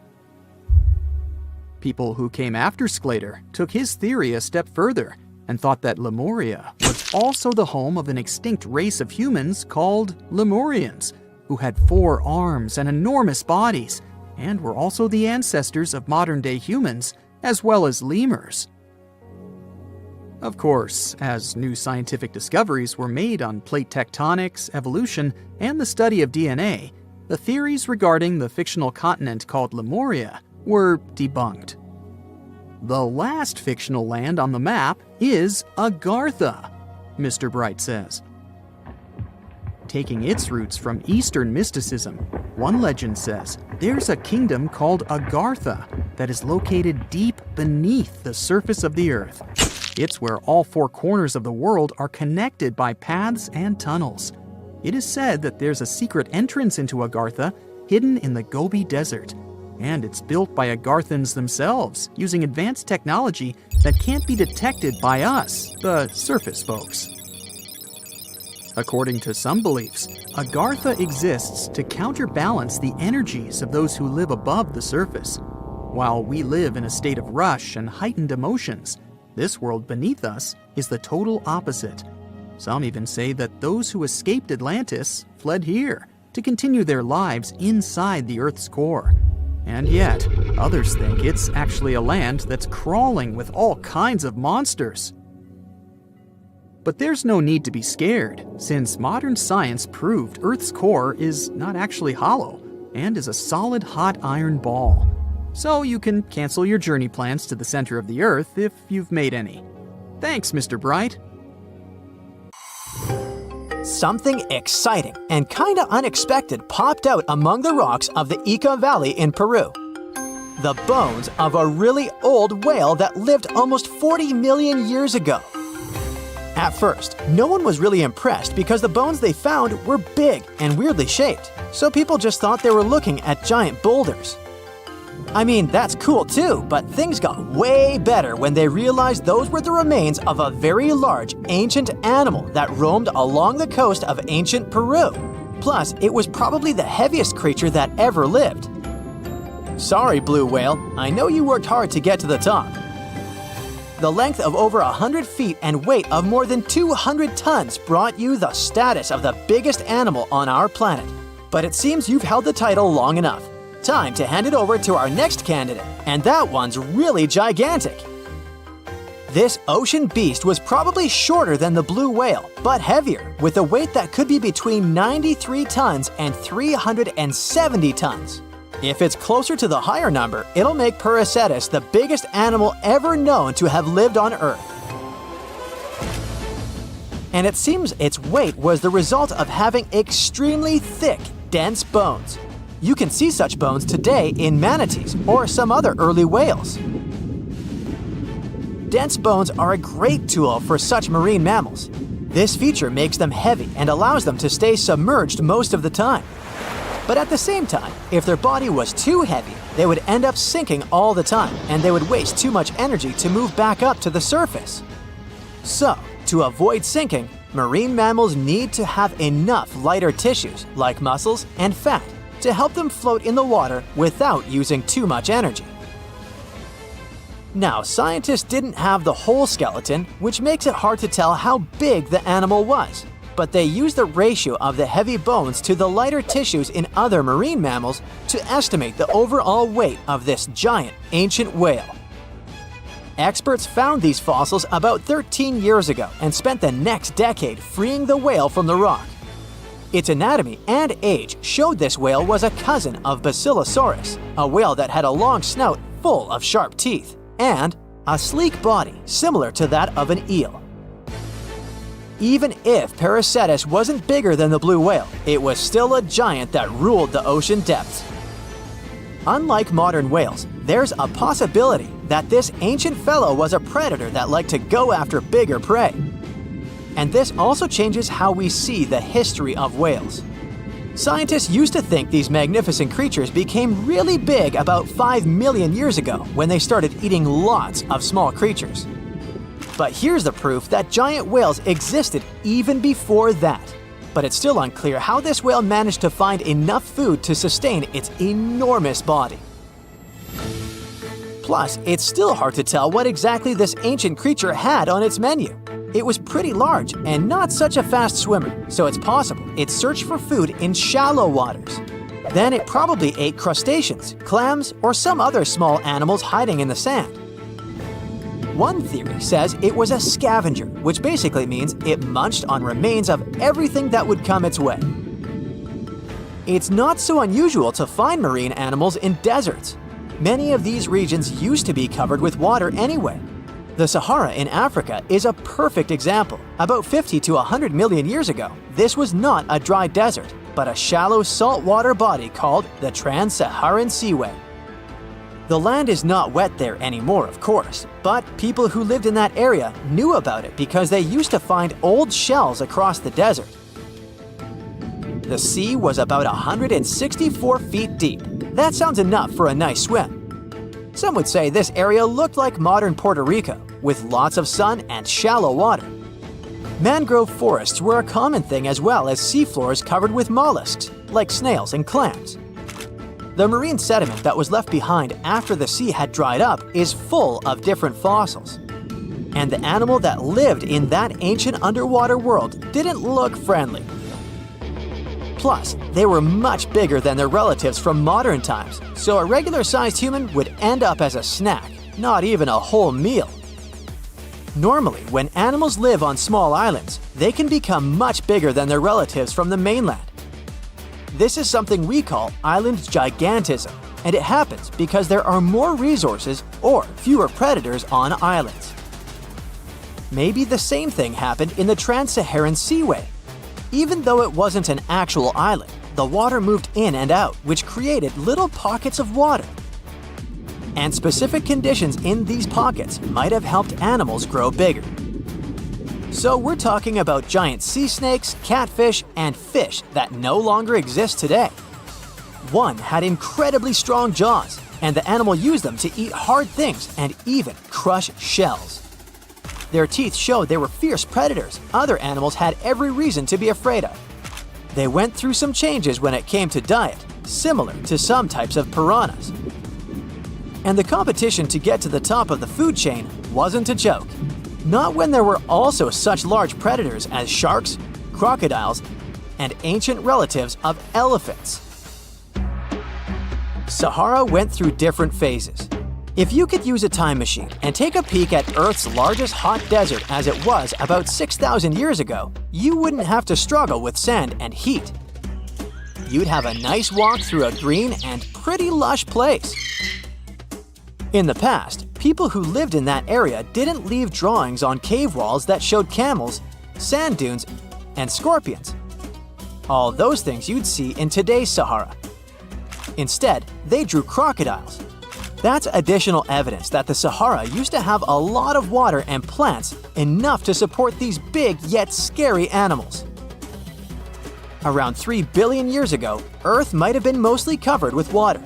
People who came after Sclater took his theory a step further and thought that Lemuria was also the home of an extinct race of humans called Lemurians, who had 4 arms and enormous bodies, and were also the ancestors of modern-day humans, as well as lemurs. Of course, as new scientific discoveries were made on plate tectonics, evolution, and the study of DNA, the theories regarding the fictional continent called Lemuria were debunked. The last fictional land on the map is Agartha, Mr. Bright says. Taking its roots from Eastern mysticism, one legend says there's a kingdom called Agartha that is located deep beneath the surface of the earth. It's where all 4 corners of the world are connected by paths and tunnels. It is said that there's a secret entrance into Agartha hidden in the Gobi Desert, and it's built by Agarthans themselves using advanced technology that can't be detected by us, the surface folks. According to some beliefs, Agartha exists to counterbalance the energies of those who live above the surface. While we live in a state of rush and heightened emotions, this world beneath us is the total opposite. Some even say that those who escaped Atlantis fled here to continue their lives inside the Earth's core. And yet, others think it's actually a land that's crawling with all kinds of monsters. But there's no need to be scared, since modern science proved Earth's core is not actually hollow and is a solid hot iron ball. So you can cancel your journey plans to the center of the Earth if you've made any. Thanks, Mr. Bright. Something exciting and kinda unexpected popped out among the rocks of the Ica Valley in Peru. The bones of a really old whale that lived almost 40 million years ago. At first, no one was really impressed because the bones they found were big and weirdly shaped, so people just thought they were looking at giant boulders. I mean, that's cool too, but things got way better when they realized those were the remains of a very large ancient animal that roamed along the coast of ancient Peru. Plus, it was probably the heaviest creature that ever lived. Sorry, blue whale, I know you worked hard to get to the top. The length of over 100 feet and weight of more than 200 tons brought you the status of the biggest animal on our planet. But it seems you've held the title long enough. Time to hand it over to our next candidate, and that one's really gigantic. This ocean beast was probably shorter than the blue whale, but heavier, with a weight that could be between 93 tons and 370 tons. If it's closer to the higher number, it'll make Paracetus the biggest animal ever known to have lived on Earth. And it seems its weight was the result of having extremely thick, dense bones. You can see such bones today in manatees or some other early whales. Dense bones are a great tool for such marine mammals. This feature makes them heavy and allows them to stay submerged most of the time. But at the same time, if their body was too heavy, they would end up sinking all the time, and they would waste too much energy to move back up to the surface. So, to avoid sinking, marine mammals need to have enough lighter tissues, like muscles and fat, to help them float in the water without using too much energy. Now, scientists didn't have the whole skeleton, which makes it hard to tell how big the animal was, but they used the ratio of the heavy bones to the lighter tissues in other marine mammals to estimate the overall weight of this giant ancient whale. Experts found these fossils about 13 years ago and spent the next decade freeing the whale from the rock. Its anatomy and age showed this whale was a cousin of Basilosaurus, a whale that had a long snout full of sharp teeth, and a sleek body similar to that of an eel. Even if Paracetus wasn't bigger than the blue whale, it was still a giant that ruled the ocean depths. Unlike modern whales, there's a possibility that this ancient fellow was a predator that liked to go after bigger prey. And this also changes how we see the history of whales. Scientists used to think these magnificent creatures became really big about 5 million years ago when they started eating lots of small creatures. But here's the proof that giant whales existed even before that. But it's still unclear how this whale managed to find enough food to sustain its enormous body. Plus, it's still hard to tell what exactly this ancient creature had on its menu. It was pretty large and not such a fast swimmer, so it's possible it searched for food in shallow waters. Then it probably ate crustaceans, clams, or some other small animals hiding in the sand. One theory says it was a scavenger, which basically means it munched on remains of everything that would come its way. It's not so unusual to find marine animals in deserts. Many of these regions used to be covered with water anyway. The Sahara in Africa is a perfect example. About 50 to 100 million years ago, this was not a dry desert, but a shallow saltwater body called the Trans-Saharan Seaway. The land is not wet there anymore, of course, but people who lived in that area knew about it because they used to find old shells across the desert. The sea was about 164 feet deep. That sounds enough for a nice swim. Some would say this area looked like modern Puerto Rico, with lots of sun and shallow water. Mangrove forests were a common thing as well as seafloors covered with mollusks, like snails and clams. The marine sediment that was left behind after the sea had dried up is full of different fossils. And the animal that lived in that ancient underwater world didn't look friendly. Plus, they were much bigger than their relatives from modern times, so a regular-sized human would end up as a snack, not even a whole meal. Normally, when animals live on small islands, they can become much bigger than their relatives from the mainland. This is something we call island gigantism, and it happens because there are more resources or fewer predators on islands. Maybe the same thing happened in the Trans-Saharan Seaway. Even though it wasn't an actual island, the water moved in and out, which created little pockets of water. And specific conditions in these pockets might have helped animals grow bigger. So we're talking about giant sea snakes, catfish, and fish that no longer exist today. One had incredibly strong jaws, and the animal used them to eat hard things and even crush shells. Their teeth showed they were fierce predators other animals had every reason to be afraid of. They went through some changes when it came to diet, similar to some types of piranhas. And the competition to get to the top of the food chain wasn't a joke. Not when there were also such large predators as sharks, crocodiles, and ancient relatives of elephants. Sahara went through different phases. If you could use a time machine and take a peek at Earth's largest hot desert as it was about 6,000 years ago, you wouldn't have to struggle with sand and heat. You'd have a nice walk through a green and pretty lush place. In the past, people who lived in that area didn't leave drawings on cave walls that showed camels, sand dunes, and scorpions. All those things you'd see in today's Sahara. Instead, they drew crocodiles. That's additional evidence that the Sahara used to have a lot of water and plants enough to support these big yet scary animals. Around 3 billion years ago, Earth might have been mostly covered with water.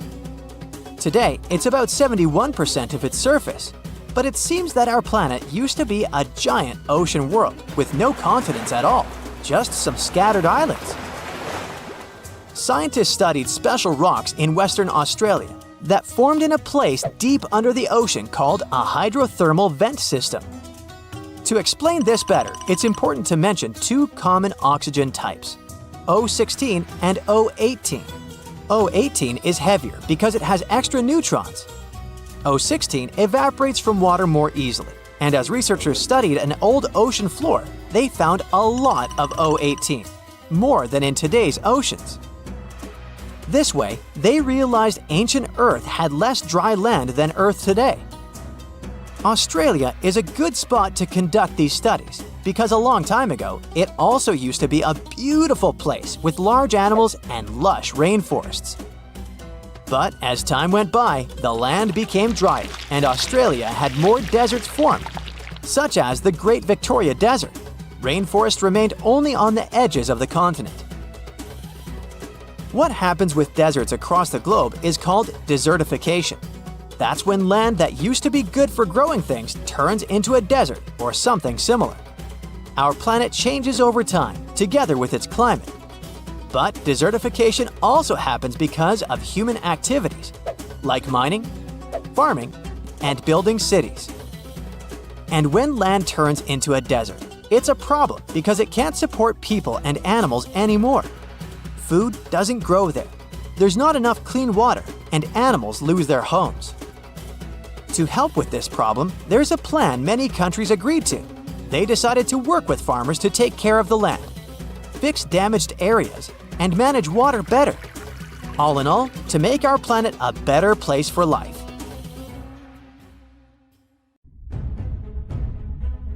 Today, it's about 71% of its surface, but it seems that our planet used to be a giant ocean world with no continents at all, just some scattered islands. Scientists studied special rocks in Western Australia that formed in a place deep under the ocean called a hydrothermal vent system. To explain this better, it's important to mention two common oxygen types, O16 and O18. O18 is heavier because it has extra neutrons. O16 evaporates from water more easily, and as researchers studied an old ocean floor, they found a lot of O18, more than in today's oceans. This way, they realized ancient Earth had less dry land than Earth today. Australia is a good spot to conduct these studies because a long time ago, it also used to be a beautiful place with large animals and lush rainforests. But as time went by, the land became drier and Australia had more deserts formed, such as the Great Victoria Desert. Rainforest remained only on the edges of the continent. What happens with deserts across the globe is called desertification. That's when land that used to be good for growing things turns into a desert or something similar. Our planet changes over time, together with its climate. But desertification also happens because of human activities, like mining, farming, and building cities. And when land turns into a desert, it's a problem because it can't support people and animals anymore. Food doesn't grow there. There's not enough clean water, and animals lose their homes. To help with this problem, there's a plan many countries agreed to. They decided to work with farmers to take care of the land, fix damaged areas, and manage water better. All in all, to make our planet a better place for life.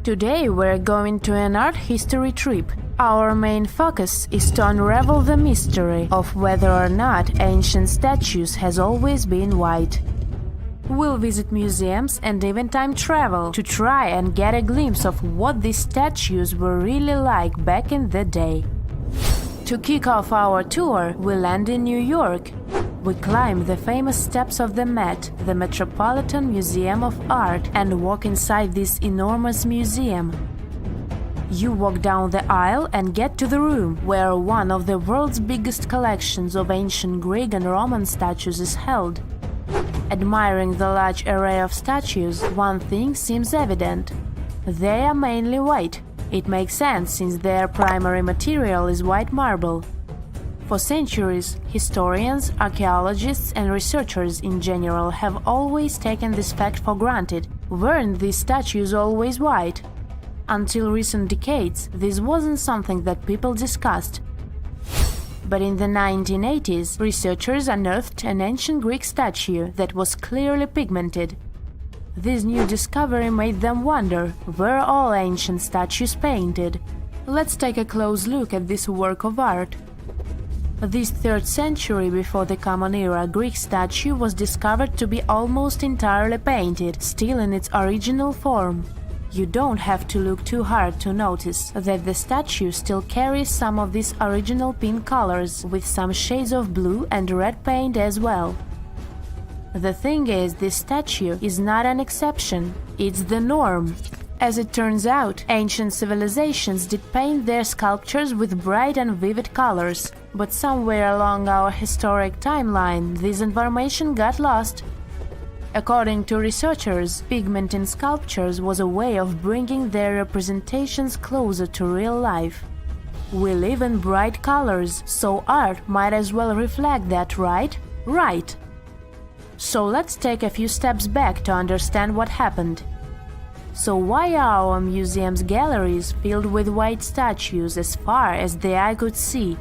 Today we're going to an art history trip. Our main focus is to unravel the mystery of whether or not ancient statues has always been white. We'll visit museums and even time travel to try and get a glimpse of what these statues were really like back in the day. To kick off our tour, we land in New York. We climb the famous steps of the Met, the Metropolitan Museum of Art, and walk inside this enormous museum. You walk down the aisle and get to the room where one of the world's biggest collections of ancient Greek and Roman statues is held. Admiring the large array of statues, one thing seems evident. They are mainly white. It makes sense since their primary material is white marble. For centuries, historians, archaeologists, and researchers in general have always taken this fact for granted. Weren't these statues always white? Until recent decades, this wasn't something that people discussed. But in the 1980s, researchers unearthed an ancient Greek statue that was clearly pigmented. This new discovery made them wonder, were all ancient statues painted? Let's take a close look at this work of art. This 3rd century before the Common Era Greek statue was discovered to be almost entirely painted, still in its original form. You don't have to look too hard to notice that the statue still carries some of these original pink colors, with some shades of blue and red paint as well. The thing is, this statue is not an exception, it's the norm. As it turns out, ancient civilizations did paint their sculptures with bright and vivid colors, but somewhere along our historic timeline, this information got lost. According to researchers, pigment in sculptures was a way of bringing their representations closer to real life. We live in bright colors, so art might as well reflect that, right? Right! So let's take a few steps back to understand what happened. So why are our museum's galleries filled with white statues as far as the eye could see?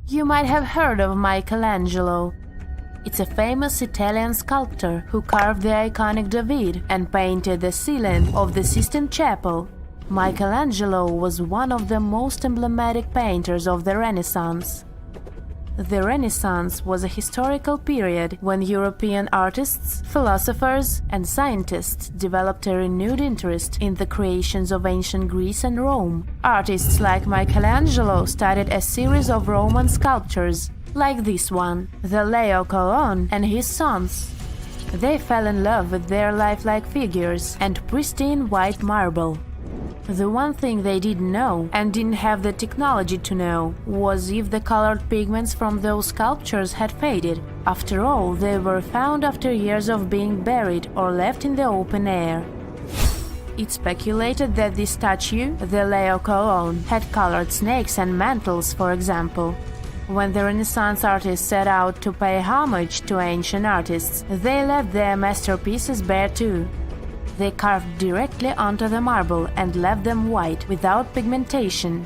You might have heard of Michelangelo. It's a famous Italian sculptor who carved the iconic David and painted the ceiling of the Sistine Chapel. Michelangelo was one of the most emblematic painters of the Renaissance. The Renaissance was a historical period when European artists, philosophers, and scientists developed a renewed interest in the creations of ancient Greece and Rome. Artists like Michelangelo started a series of Roman sculptures, like this one, the Leo Colon and his sons. They fell in love with their lifelike figures and pristine white marble. The one thing they didn't know, and didn't have the technology to know, was if the colored pigments from those sculptures had faded. After all, they were found after years of being buried or left in the open air. It's speculated that this statue, the Leo Colon, had colored snakes and mantles, for example. When the Renaissance artists set out to pay homage to ancient artists, they left their masterpieces bare too. They carved directly onto the marble and left them white, without pigmentation.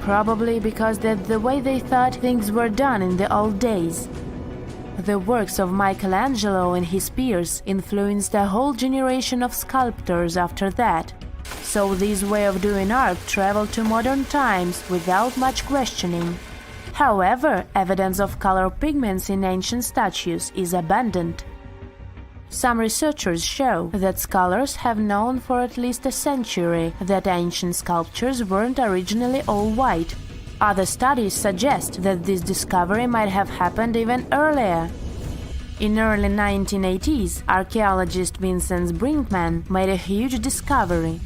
Probably because that's the way they thought things were done in the old days. The works of Michelangelo and his peers influenced a whole generation of sculptors after that. So this way of doing art traveled to modern times without much questioning. However, evidence of color pigments in ancient statues is abundant. Some researchers show that scholars have known for at least a century that ancient sculptures weren't originally all white. Other studies suggest that this discovery might have happened even earlier. In early 1980s, archaeologist Vincent Brinkmann made a huge discovery.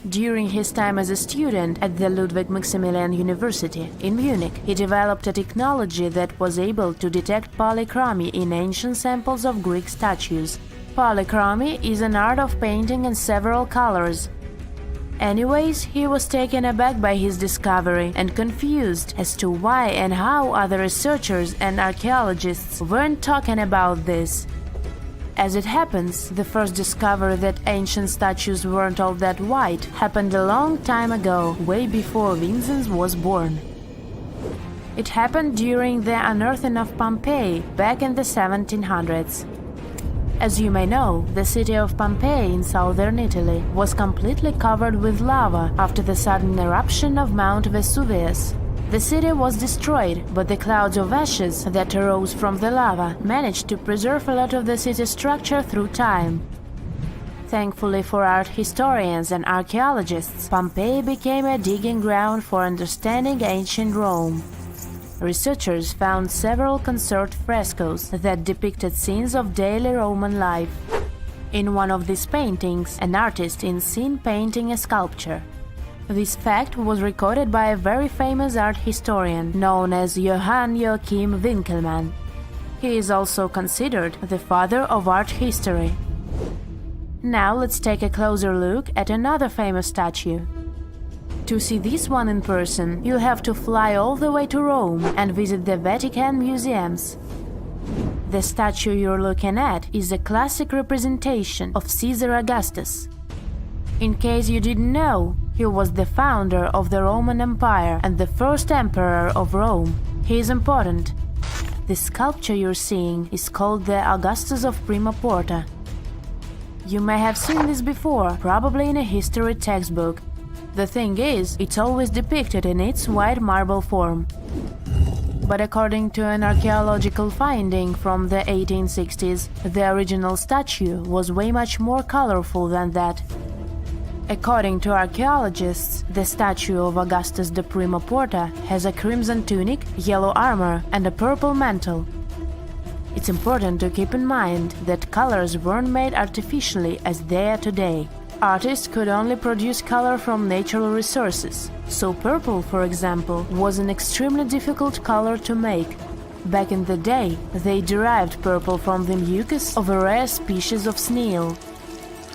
During his time as a student at the Ludwig Maximilian University in Munich, he developed a technology that was able to detect polychromy in ancient samples of Greek statues. Polychromy is an art of painting in several colors. Anyways, he was taken aback by his discovery and confused as to why and how other researchers and archaeologists weren't talking about this. As it happens, the first discovery that ancient statues weren't all that white happened a long time ago, way before Vincent was born. It happened during the unearthing of Pompeii back in the 1700s. As you may know, the city of Pompeii in southern Italy was completely covered with lava after the sudden eruption of Mount Vesuvius. The city was destroyed, but the clouds of ashes that arose from the lava managed to preserve a lot of the city's structure through time. Thankfully for art historians and archaeologists, Pompeii became a digging ground for understanding ancient Rome. Researchers found several conserved frescoes that depicted scenes of daily Roman life. In one of these paintings, an artist is seen painting a sculpture. This fact was recorded by a very famous art historian known as Johann Joachim Winckelmann. He is also considered the father of art history. Now let's take a closer look at another famous statue. To see this one in person, you'll have to fly all the way to Rome and visit the Vatican museums. The statue you're looking at is a classic representation of Caesar Augustus. In case you didn't know, he was the founder of the Roman Empire and the first emperor of Rome. He is important. The sculpture you're seeing is called the Augustus of Prima Porta. You may have seen this before, probably in a history textbook. The thing is, it's always depicted in its white marble form. But according to an archaeological finding from the 1860s, the original statue was way much more colorful than that. According to archaeologists, the statue of Augustus de Prima Porta has a crimson tunic, yellow armor, and a purple mantle. It's important to keep in mind that colors weren't made artificially as they are today. Artists could only produce color from natural resources, so purple, for example, was an extremely difficult color to make. Back in the day, they derived purple from the mucus of a rare species of snail,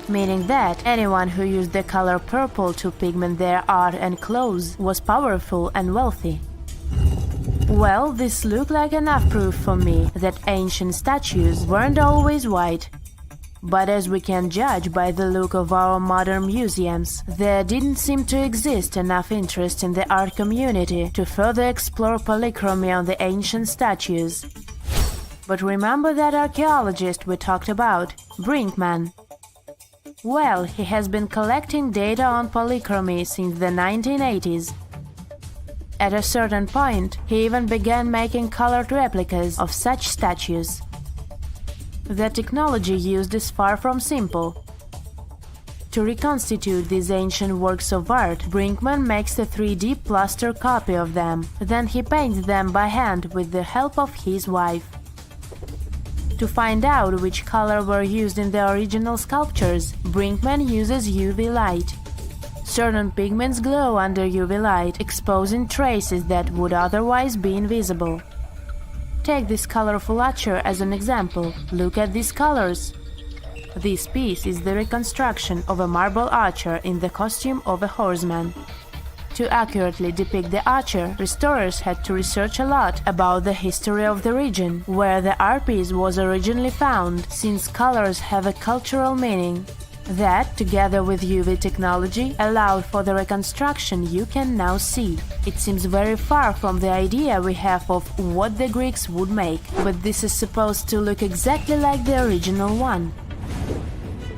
meaning that anyone who used the color purple to pigment their art and clothes was powerful and wealthy. Well, this looked like enough proof for me that ancient statues weren't always white. But as we can judge by the look of our modern museums, there didn't seem to exist enough interest in the art community to further explore polychromy on the ancient statues. But remember that archaeologist we talked about, Brinkmann? Well, he has been collecting data on polychromy since the 1980s. At a certain point, he even began making colored replicas of such statues. The technology used is far from simple. To reconstitute these ancient works of art, Brinkmann makes a 3D plaster copy of them. Then he paints them by hand with the help of his wife. To find out which color were used in the original sculptures, Brinkmann uses UV light. Certain pigments glow under UV light, exposing traces that would otherwise be invisible. Take this colorful archer as an example. Look at these colors. This piece is the reconstruction of a marble archer in the costume of a horseman. To accurately depict the archer, restorers had to research a lot about the history of the region where the art piece was originally found, since colors have a cultural meaning. That, together with UV technology, allowed for the reconstruction you can now see. It seems very far from the idea we have of what the Greeks would make, but this is supposed to look exactly like the original one.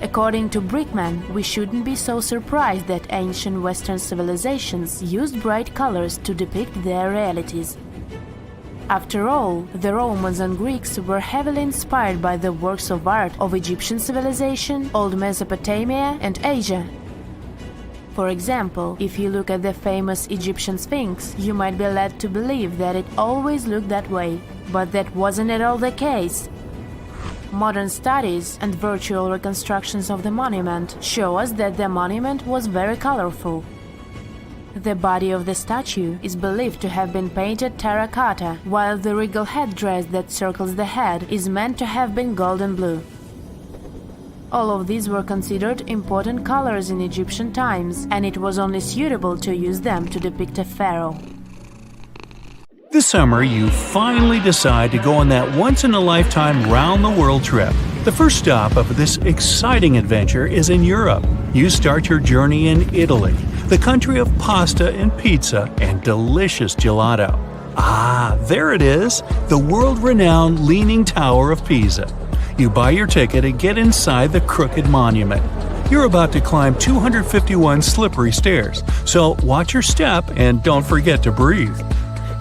According to Brinkmann, we shouldn't be so surprised that ancient Western civilizations used bright colors to depict their realities. After all, the Romans and Greeks were heavily inspired by the works of art of Egyptian civilization, Old Mesopotamia, and Asia. For example, if you look at the famous Egyptian Sphinx, you might be led to believe that it always looked that way, but that wasn't at all the case. Modern studies and virtual reconstructions of the monument show us that the monument was very colorful. The body of the statue is believed to have been painted terracotta, while the regal headdress that circles the head is meant to have been gold and blue. All of these were considered important colors in Egyptian times, and it was only suitable to use them to depict a pharaoh. This summer, you finally decide to go on that once-in-a-lifetime round-the-world trip. The first stop of this exciting adventure is in Europe. You start your journey in Italy, the country of pasta and pizza and delicious gelato. Ah, there it is, the world-renowned Leaning Tower of Pisa. You buy your ticket and get inside the crooked monument. You're about to climb 251 slippery stairs, so watch your step and don't forget to breathe.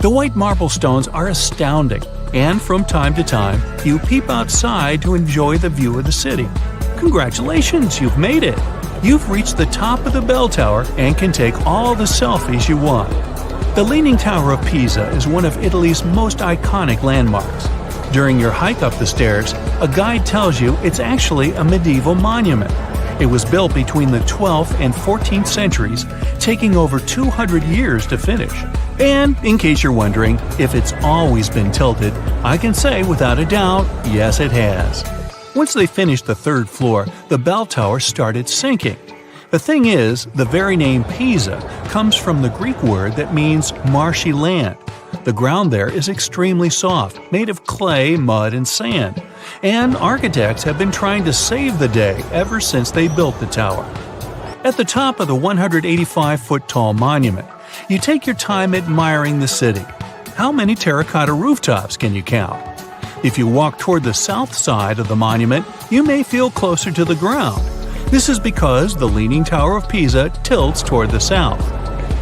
The white marble stones are astounding, and from time to time, you peep outside to enjoy the view of the city. Congratulations, you've made it! You've reached the top of the bell tower and can take all the selfies you want. The Leaning Tower of Pisa is one of Italy's most iconic landmarks. During your hike up the stairs, a guide tells you it's actually a medieval monument. It was built between the 12th and 14th centuries, taking over 200 years to finish. And in case you're wondering if it's always been tilted, I can say without a doubt, yes it has. Once they finished the third floor, the bell tower started sinking. The thing is, the very name Pisa comes from the Greek word that means marshy land. The ground there is extremely soft, made of clay, mud, and sand. And architects have been trying to save the day ever since they built the tower. At the top of the 185-foot-tall monument, you take your time admiring the city. How many terracotta rooftops can you count? If you walk toward the south side of the monument, you may feel closer to the ground. This is because the Leaning Tower of Pisa tilts toward the south.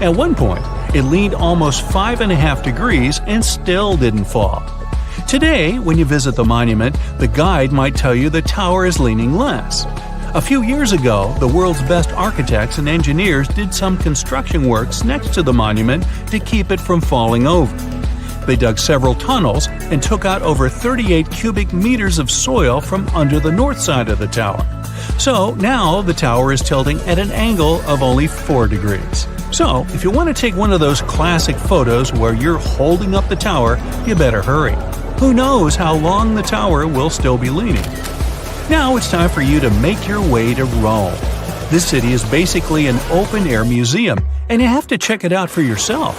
At one point, it leaned almost 5.5 degrees and still didn't fall. Today, when you visit the monument, the guide might tell you the tower is leaning less. A few years ago, the world's best architects and engineers did some construction works next to the monument to keep it from falling over. They dug several tunnels and took out over 38 cubic meters of soil from under the north side of the tower. So now the tower is tilting at an angle of only 4 degrees. So, if you want to take one of those classic photos where you're holding up the tower, you better hurry. Who knows how long the tower will still be leaning? Now it's time for you to make your way to Rome. This city is basically an open-air museum, and you have to check it out for yourself.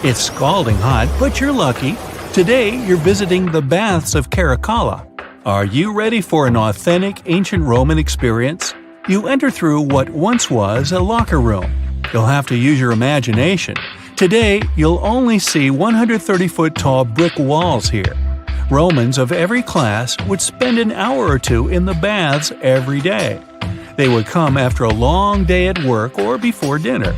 It's scalding hot, but you're lucky. Today, you're visiting the baths of Caracalla. Are you ready for an authentic ancient Roman experience? You enter through what once was a locker room. You'll have to use your imagination. Today, you'll only see 130-foot-tall brick walls here. Romans of every class would spend an hour or two in the baths every day. They would come after a long day at work or before dinner.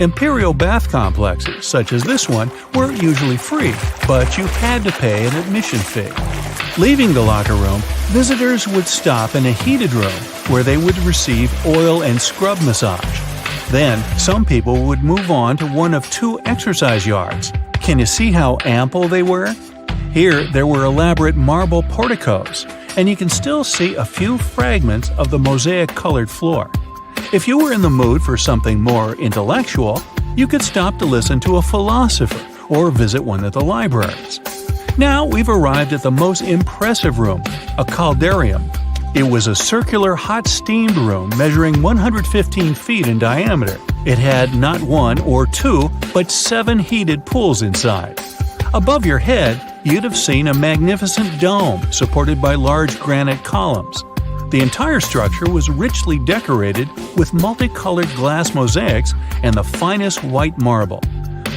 Imperial bath complexes, such as this one, were usually free, but you had to pay an admission fee. Leaving the locker room, visitors would stop in a heated room where they would receive oil and scrub massage. Then, some people would move on to one of 2 exercise yards. Can you see how ample they were? Here, there were elaborate marble porticos, and you can still see a few fragments of the mosaic-colored floor. If you were in the mood for something more intellectual, you could stop to listen to a philosopher or visit one of the libraries. Now we've arrived at the most impressive room, a caldarium. It was a circular hot steamed room measuring 115 feet in diameter. It had not 1 or 2, but 7 heated pools inside. Above your head, you'd have seen a magnificent dome supported by large granite columns. The entire structure was richly decorated with multicolored glass mosaics and the finest white marble.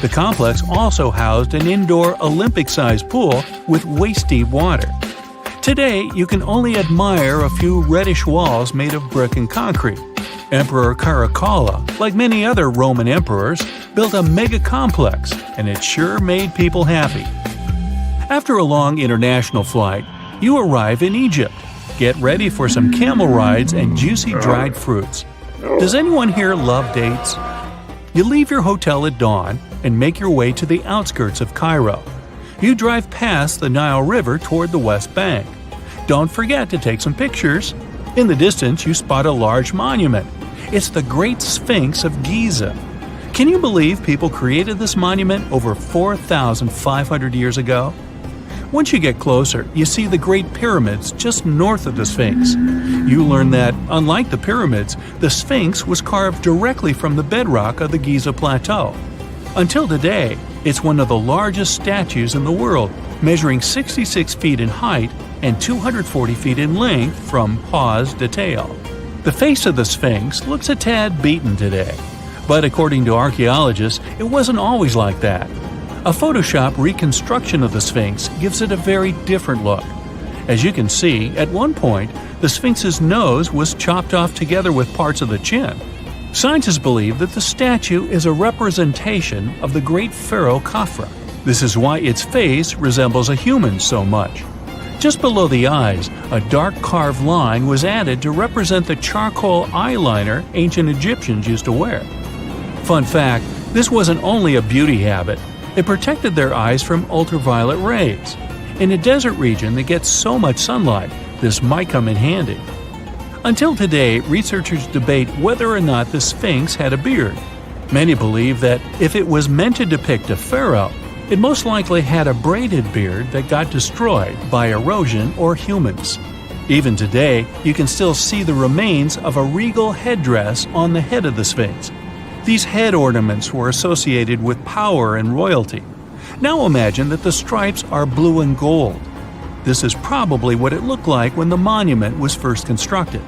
The complex also housed an indoor Olympic-sized pool with waist-deep water. Today, you can only admire a few reddish walls made of brick and concrete. Emperor Caracalla, like many other Roman emperors, built a mega-complex, and it sure made people happy. After a long international flight, you arrive in Egypt. Get ready for some camel rides and juicy dried fruits. Does anyone here love dates? You leave your hotel at dawn and make your way to the outskirts of Cairo. You drive past the Nile River toward the West Bank. Don't forget to take some pictures. In the distance, you spot a large monument. It's the Great Sphinx of Giza. Can you believe people created this monument over 4,500 years ago? Once you get closer, you see the Great Pyramids just north of the Sphinx. You learn that, unlike the pyramids, the Sphinx was carved directly from the bedrock of the Giza Plateau. Until today, it's one of the largest statues in the world, measuring 66 feet in height and 240 feet in length from paws to tail. The face of the Sphinx looks a tad beaten today, but according to archaeologists, it wasn't always like that. A Photoshop reconstruction of the Sphinx gives it a very different look. As you can see, at one point, the Sphinx's nose was chopped off together with parts of the chin. Scientists believe that the statue is a representation of the great pharaoh Khafra. This is why its face resembles a human so much. Just below the eyes, a dark carved line was added to represent the charcoal eyeliner ancient Egyptians used to wear. Fun fact, this wasn't only a beauty habit. It protected their eyes from ultraviolet rays. In a desert region that gets so much sunlight, this might come in handy. Until today, researchers debate whether or not the Sphinx had a beard. Many believe that if it was meant to depict a pharaoh, it most likely had a braided beard that got destroyed by erosion or humans. Even today, you can still see the remains of a regal headdress on the head of the Sphinx. These head ornaments were associated with power and royalty. Now imagine that the stripes are blue and gold. This is probably what it looked like when the monument was first constructed.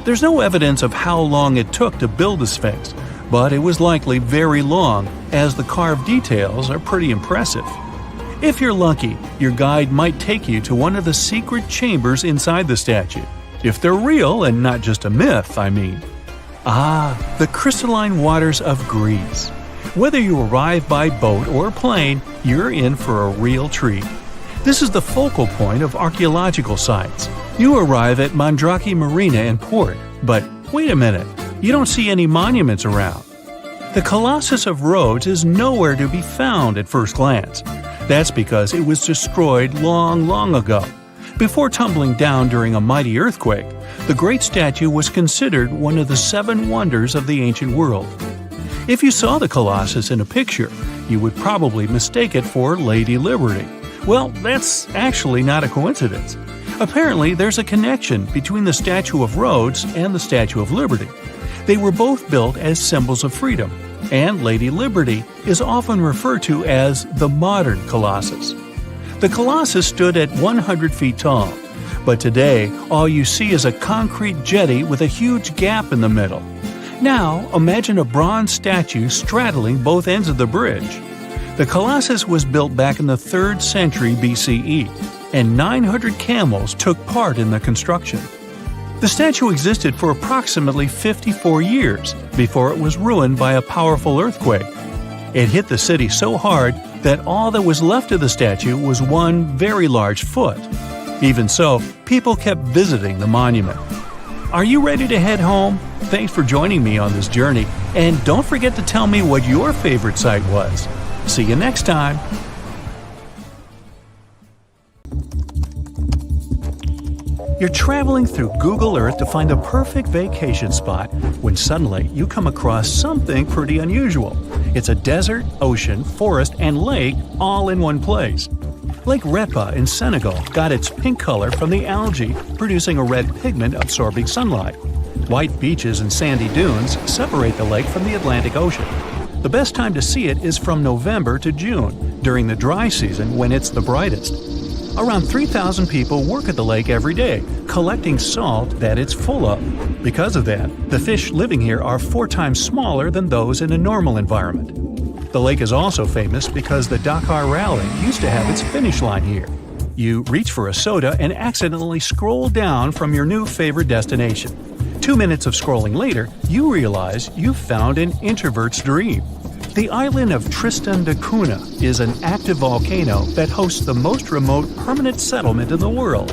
There's no evidence of how long it took to build the Sphinx, but it was likely very long, as the carved details are pretty impressive. If you're lucky, your guide might take you to one of the secret chambers inside the statue. If they're real and not just a myth, I mean. The crystalline waters of Greece. Whether you arrive by boat or plane, you're in for a real treat. This is the focal point of archaeological sites. You arrive at Mandrake Marina and Port, but wait a minute, you don't see any monuments around. The Colossus of Rhodes is nowhere to be found at first glance. That's because it was destroyed long ago. Before tumbling down during a mighty earthquake, the great statue was considered one of the 7 wonders of the ancient world. If you saw the Colossus in a picture, you would probably mistake it for Lady Liberty. Well, that's actually not a coincidence. Apparently, there's a connection between the Statue of Rhodes and the Statue of Liberty. They were both built as symbols of freedom, and Lady Liberty is often referred to as the modern Colossus. The Colossus stood at 100 feet tall, but today all you see is a concrete jetty with a huge gap in the middle. Now imagine a bronze statue straddling both ends of the bridge. The Colossus was built back in the 3rd century BCE, and 900 camels took part in the construction. The statue existed for approximately 54 years before it was ruined by a powerful earthquake. It hit the city so hard that all that was left of the statue was one very large foot. Even so, people kept visiting the monument. Are you ready to head home? Thanks for joining me on this journey, and don't forget to tell me what your favorite site was. See you next time! You're traveling through Google Earth to find the perfect vacation spot when suddenly you come across something pretty unusual. It's a desert, ocean, forest, and lake all in one place. Lake Repa in Senegal got its pink color from the algae producing a red pigment absorbing sunlight. White beaches and sandy dunes separate the lake from the Atlantic Ocean. The best time to see it is from November to June, during the dry season when it's the brightest. Around 3,000 people work at the lake every day, collecting salt that it's full of. Because of that, the fish living here are 4 times smaller than those in a normal environment. The lake is also famous because the Dakar Rally used to have its finish line here. You reach for a soda and accidentally scroll down from your new favorite destination. 2 minutes of scrolling later, you realize you've found an introvert's dream. The island of Tristan da Cunha is an active volcano that hosts the most remote permanent settlement in the world.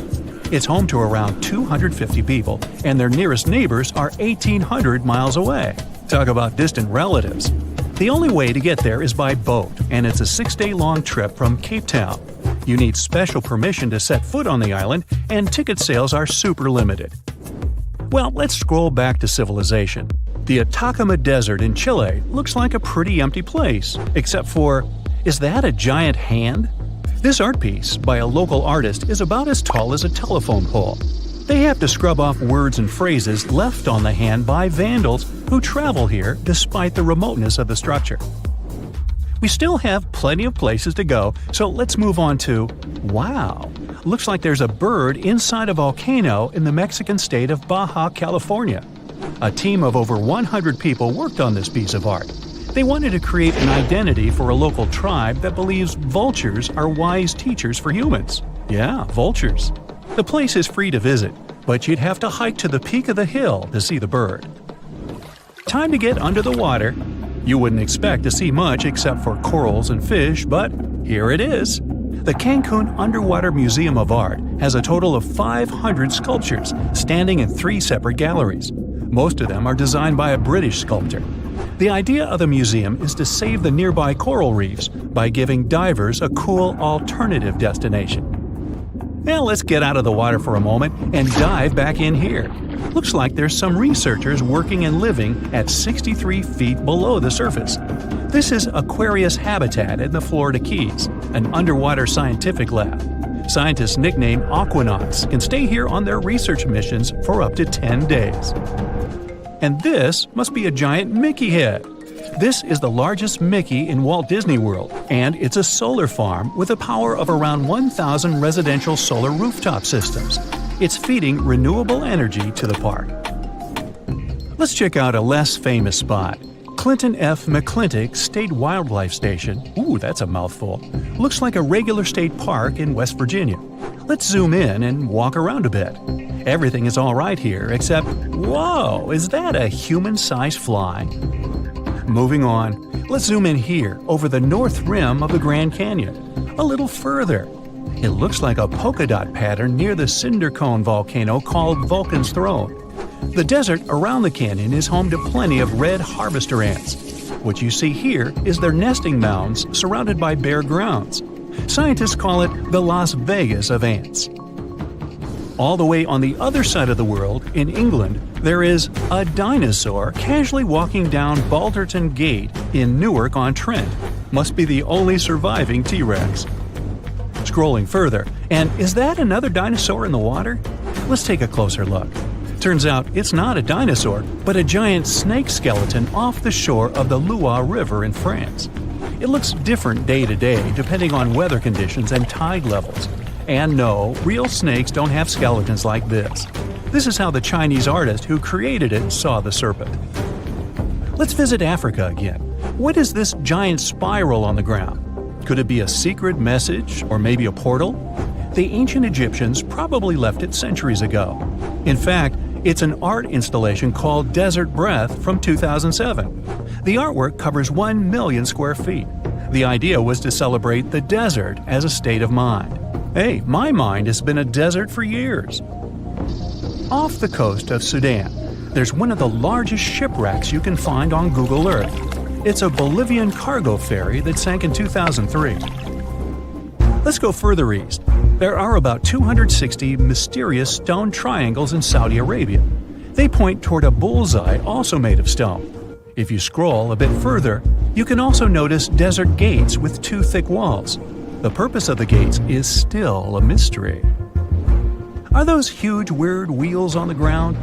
It's home to around 250 people, and their nearest neighbors are 1,800 miles away. Talk about distant relatives. The only way to get there is by boat, and it's a 6-day-long trip from Cape Town. You need special permission to set foot on the island, and ticket sales are super limited. Well, let's scroll back to civilization. The Atacama Desert in Chile looks like a pretty empty place, except for, is that a giant hand? This art piece, by a local artist, is about as tall as a telephone pole. They have to scrub off words and phrases left on the hand by vandals who travel here despite the remoteness of the structure. We still have plenty of places to go, so let's move on to, wow, looks like there's a bird inside a volcano in the Mexican state of Baja California. A team of over 100 people worked on this piece of art. They wanted to create an identity for a local tribe that believes vultures are wise teachers for humans. Yeah, vultures. The place is free to visit, but you'd have to hike to the peak of the hill to see the bird. Time to get under the water. You wouldn't expect to see much except for corals and fish, but here it is. The Cancun Underwater Museum of Art has a total of 500 sculptures standing in 3 separate galleries. Most of them are designed by a British sculptor. The idea of the museum is to save the nearby coral reefs by giving divers a cool alternative destination. Now let's get out of the water for a moment and dive back in here. Looks like there's some researchers working and living at 63 feet below the surface. This is Aquarius Habitat in the Florida Keys, an underwater scientific lab. Scientists nicknamed Aquanauts can stay here on their research missions for up to 10 days. And this must be a giant Mickey head. This is the largest Mickey in Walt Disney World, and it's a solar farm with a power of around 1,000 residential solar rooftop systems. It's feeding renewable energy to the park. Let's check out a less famous spot. Clinton F. McClintock State Wildlife Station. Ooh, that's a mouthful. Looks like a regular state park in West Virginia. Let's zoom in and walk around a bit. Everything is all right here, except, whoa, is that a human-sized fly? Moving on, let's zoom in here over the north rim of the Grand Canyon. A little further. It looks like a polka dot pattern near the cinder cone volcano called Vulcan's Throne. The desert around the canyon is home to plenty of red harvester ants. What you see here is their nesting mounds surrounded by bare grounds. Scientists call it the Las Vegas of ants. All the way on the other side of the world, in England, there is a dinosaur casually walking down Balderton Gate in Newark-on-Trent. Must be the only surviving T-Rex. Scrolling further, and is that another dinosaur in the water? Let's take a closer look. Turns out it's not a dinosaur, but a giant snake skeleton off the shore of the Loire River in France. It looks different day to day depending on weather conditions and tide levels. And no, real snakes don't have skeletons like this. This is how the Chinese artist who created it saw the serpent. Let's visit Africa again. What is this giant spiral on the ground? Could it be a secret message or maybe a portal? The ancient Egyptians probably left it centuries ago. In fact, it's an art installation called Desert Breath from 2007. The artwork covers 1 million square feet. The idea was to celebrate the desert as a state of mind. Hey, my mind has been a desert for years. Off the coast of Sudan, there's one of the largest shipwrecks you can find on Google Earth. It's a Bolivian cargo ferry that sank in 2003. Let's go further east. There are about 260 mysterious stone triangles in Saudi Arabia. They point toward a bullseye also made of stone. If you scroll a bit further, you can also notice desert gates with 2 thick walls. The purpose of the gates is still a mystery. Are those huge weird wheels on the ground?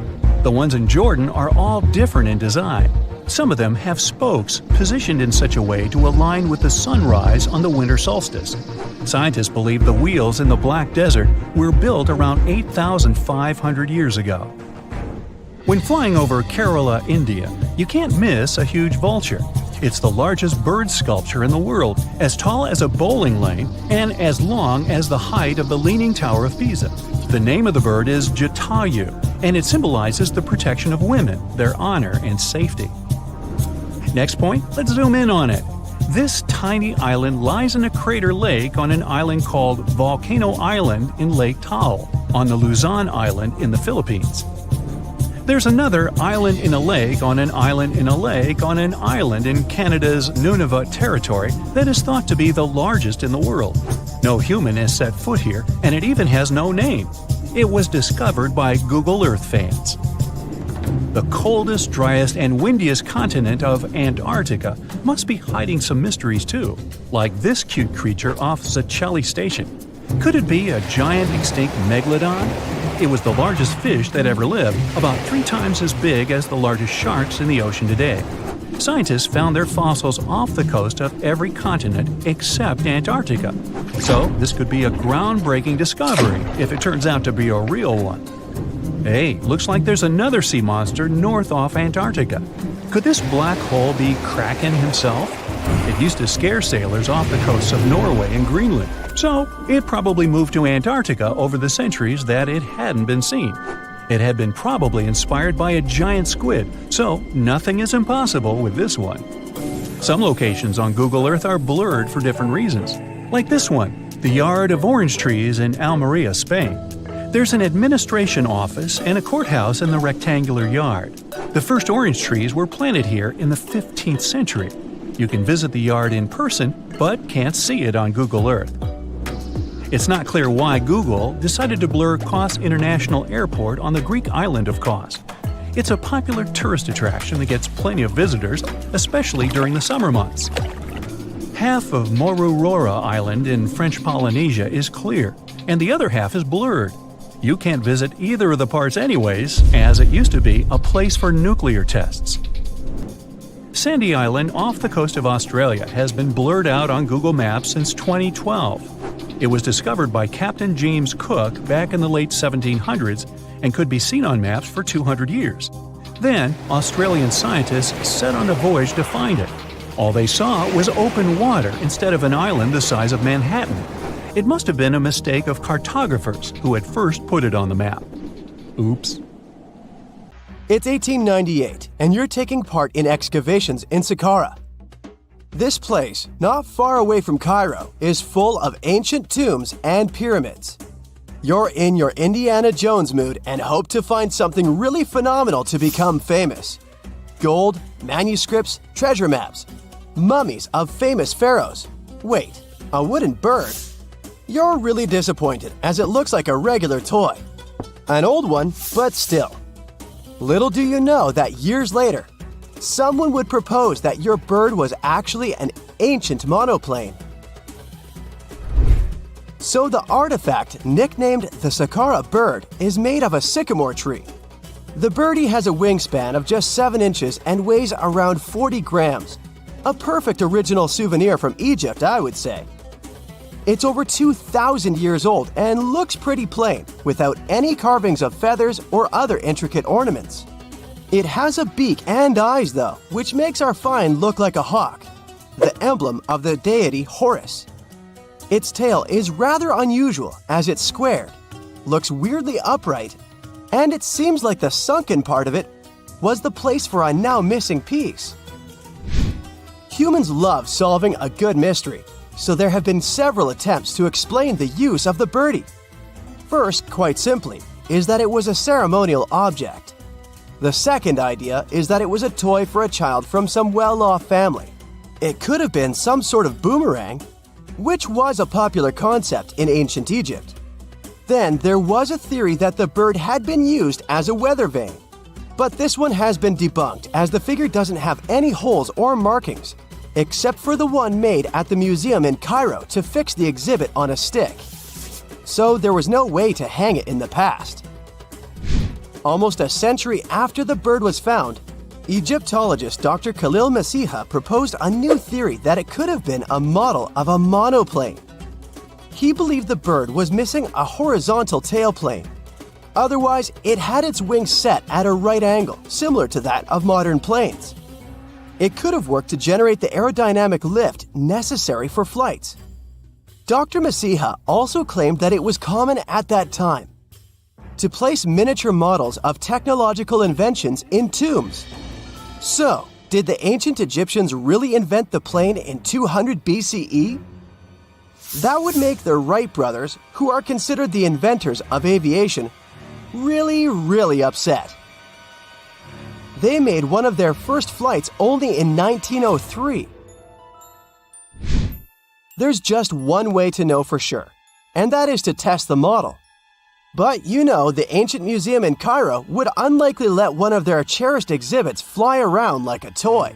The ones in Jordan are all different in design. Some of them have spokes positioned in such a way to align with the sunrise on the winter solstice. Scientists believe the wheels in the Black Desert were built around 8,500 years ago. When flying over Kerala, India, you can't miss a huge vulture. It's the largest bird sculpture in the world, as tall as a bowling lane and as long as the height of the Leaning Tower of Pisa. The name of the bird is Jatayu, and it symbolizes the protection of women, their honor and safety. Next point, let's zoom in on it. This tiny island lies in a crater lake on an island called Volcano Island in Lake Taal, on the Luzon Island in the Philippines. There's another island in a lake on an island in a lake on an island in Canada's Nunavut territory that is thought to be the largest in the world. No human has set foot here, and it even has no name. It was discovered by Google Earth fans. The coldest, driest, and windiest continent of Antarctica must be hiding some mysteries too, like this cute creature off Zacelli Station. Could it be a giant extinct megalodon? It was the largest fish that ever lived, about 3 times as big as the largest sharks in the ocean today. Scientists found their fossils off the coast of every continent except Antarctica. So this could be a groundbreaking discovery if it turns out to be a real one. Hey, looks like there's another sea monster north off Antarctica. Could this black hole be Kraken himself? It used to scare sailors off the coasts of Norway and Greenland, so it probably moved to Antarctica over the centuries that it hadn't been seen. It had been probably inspired by a giant squid, so nothing is impossible with this one. Some locations on Google Earth are blurred for different reasons, like this one, the yard of orange trees in Almeria, Spain. There's an administration office and a courthouse in the rectangular yard. The first orange trees were planted here in the 15th century. You can visit the yard in person, but can't see it on Google Earth. It's not clear why Google decided to blur Kos International Airport on the Greek island of Kos. It's a popular tourist attraction that gets plenty of visitors, especially during the summer months. Half of Moruroa Island in French Polynesia is clear, and the other half is blurred. You can't visit either of the parts anyways, as it used to be a place for nuclear tests. Sandy Island off the coast of Australia has been blurred out on Google Maps since 2012. It was discovered by Captain James Cook back in the late 1700s and could be seen on maps for 200 years. Then, Australian scientists set on a voyage to find it. All they saw was open water instead of an island the size of Manhattan. It must have been a mistake of cartographers who had first put it on the map. Oops. It's 1898, and you're taking part in excavations in Saqqara. This place, not far away from Cairo, is full of ancient tombs and pyramids. You're in your Indiana Jones mood and hope to find something really phenomenal to become famous. Gold, manuscripts, treasure maps, mummies of famous pharaohs. Wait, a wooden bird? You're really disappointed as it looks like a regular toy. An old one, but still. Little do you know that years later, someone would propose that your bird was actually an ancient monoplane. So the artifact, nicknamed the Saqqara bird, is made of a sycamore tree. The birdie has a wingspan of just 7 inches and weighs around 40 grams. A perfect original souvenir from Egypt, I would say. It's over 2,000 years old and looks pretty plain, without any carvings of feathers or other intricate ornaments. It has a beak and eyes though, which makes our find look like a hawk, the emblem of the deity Horus. Its tail is rather unusual as it's squared, looks weirdly upright, and it seems like the sunken part of it was the place for a now missing piece. Humans love solving a good mystery, so there have been several attempts to explain the use of the birdie. First, quite simply, is that it was a ceremonial object. The second idea is that it was a toy for a child from some well-off family. It could have been some sort of boomerang, which was a popular concept in ancient Egypt. Then there was a theory that the bird had been used as a weather vane. But this one has been debunked as the figure doesn't have any holes or markings, except for the one made at the museum in Cairo to fix the exhibit on a stick. So there was no way to hang it in the past. Almost a century after the bird was found, Egyptologist Dr. Khalil Masiha proposed a new theory that it could have been a model of a monoplane. He believed the bird was missing a horizontal tailplane. Otherwise, it had its wings set at a right angle, similar to that of modern planes. It could have worked to generate the aerodynamic lift necessary for flights. Dr. Masiha also claimed that it was common at that time to place miniature models of technological inventions in tombs. So, Did the ancient Egyptians really invent the plane in 200 BCE? That would make the Wright brothers, who are considered the inventors of aviation, really upset. They made one of their first flights only in 1903. There's just one way to know for sure, and that is to test the model. But you know, the ancient museum in Cairo would unlikely let one of their cherished exhibits fly around like a toy.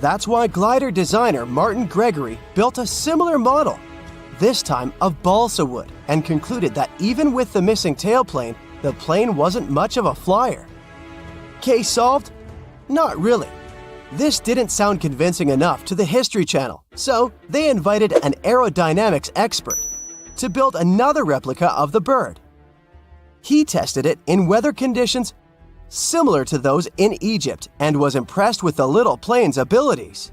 That's why glider designer Martin Gregory built a similar model, this time of balsa wood, and concluded that even with the missing tailplane, the plane wasn't much of a flyer. Case solved? Not really. This didn't sound convincing enough to the History Channel, so they invited an aerodynamics expert to build another replica of the bird. He tested it in weather conditions similar to those in Egypt and was impressed with the little plane's abilities.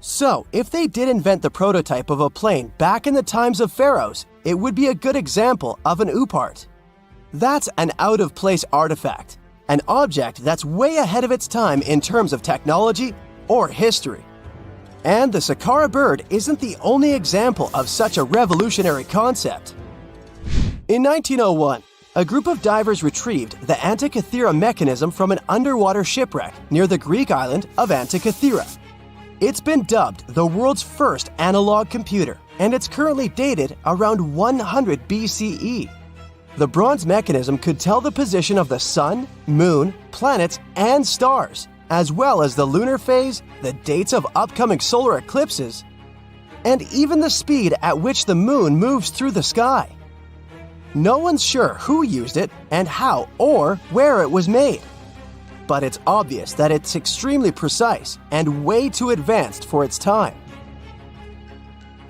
So, if they did invent the prototype of a plane back in the times of pharaohs, it would be a good example of an oopart. That's an out-of-place artifact, an object that's way ahead of its time in terms of technology or history. And the Saqqara bird isn't the only example of such a revolutionary concept. In 1901, a group of divers retrieved the Antikythera mechanism from an underwater shipwreck near the Greek island of Antikythera. It's been dubbed the world's first analog computer, and it's currently dated around 100 BCE. The bronze mechanism could tell the position of the sun, moon, planets, and stars, as well as the lunar phase, the dates of upcoming solar eclipses, and even the speed at which the moon moves through the sky. No one's sure who used it and how or where it was made, but it's obvious that it's extremely precise and way too advanced for its time.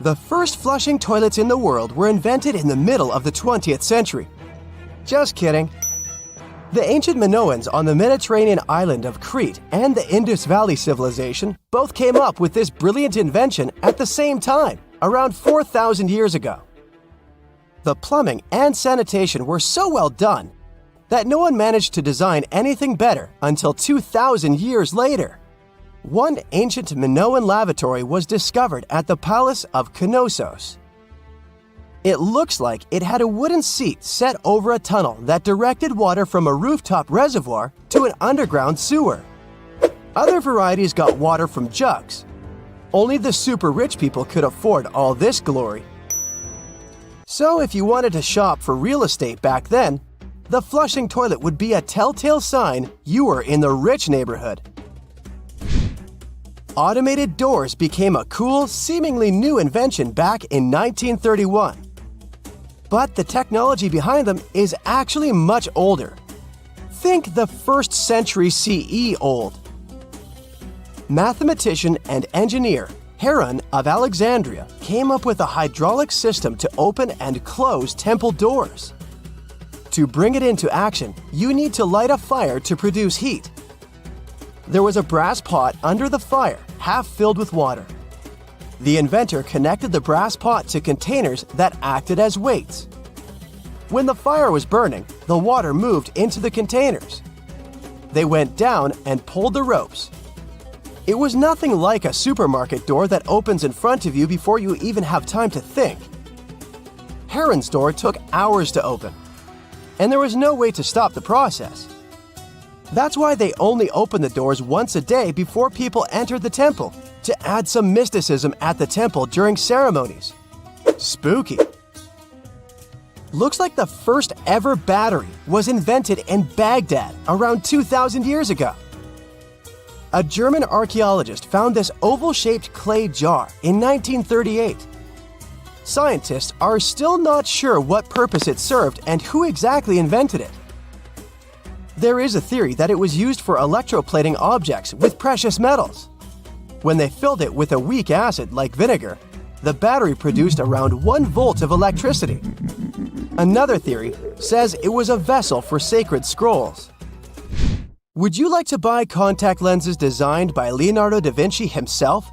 The first flushing toilets in the world were invented in the middle of the 20th century. Just kidding. The ancient Minoans on the Mediterranean island of Crete and the Indus Valley civilization both came up with this brilliant invention at the same time, around 4,000 years ago. The plumbing and sanitation were so well done that no one managed to design anything better until 2,000 years later. One ancient Minoan lavatory was discovered at the Palace of Knossos. It looks like it had a wooden seat set over a tunnel that directed water from a rooftop reservoir to an underground sewer. Other varieties got water from jugs. Only the super rich people could afford all this glory. So if you wanted to shop for real estate back then, the flushing toilet would be a telltale sign you were in the rich neighborhood. Automated doors became a cool, seemingly new invention back in 1931. But the technology behind them is actually much older. Think the 1st century CE old. Mathematician and engineer Heron of Alexandria came up with a hydraulic system to open and close temple doors. To bring it into action, you need to light a fire to produce heat. There was a brass pot under the fire, half filled with water. The inventor connected the brass pot to containers that acted as weights. When the fire was burning, the water moved into the containers. They went down and pulled the ropes. It was nothing like a supermarket door that opens in front of you before you even have time to think. Heron's door took hours to open, and there was no way to stop the process. That's why they only opened the doors once a day before people entered the temple, to add some mysticism at the temple during ceremonies. Spooky. Looks like the first ever battery was invented in Baghdad around 2,000 years ago. A German archaeologist found this oval-shaped clay jar in 1938. Scientists are still not sure what purpose it served and who exactly invented it. There is a theory that it was used for electroplating objects with precious metals. When they filled it with a weak acid like vinegar, the battery produced around 1 volt of electricity. Another theory says it was a vessel for sacred scrolls. Would you like to buy contact lenses designed by Leonardo da Vinci himself?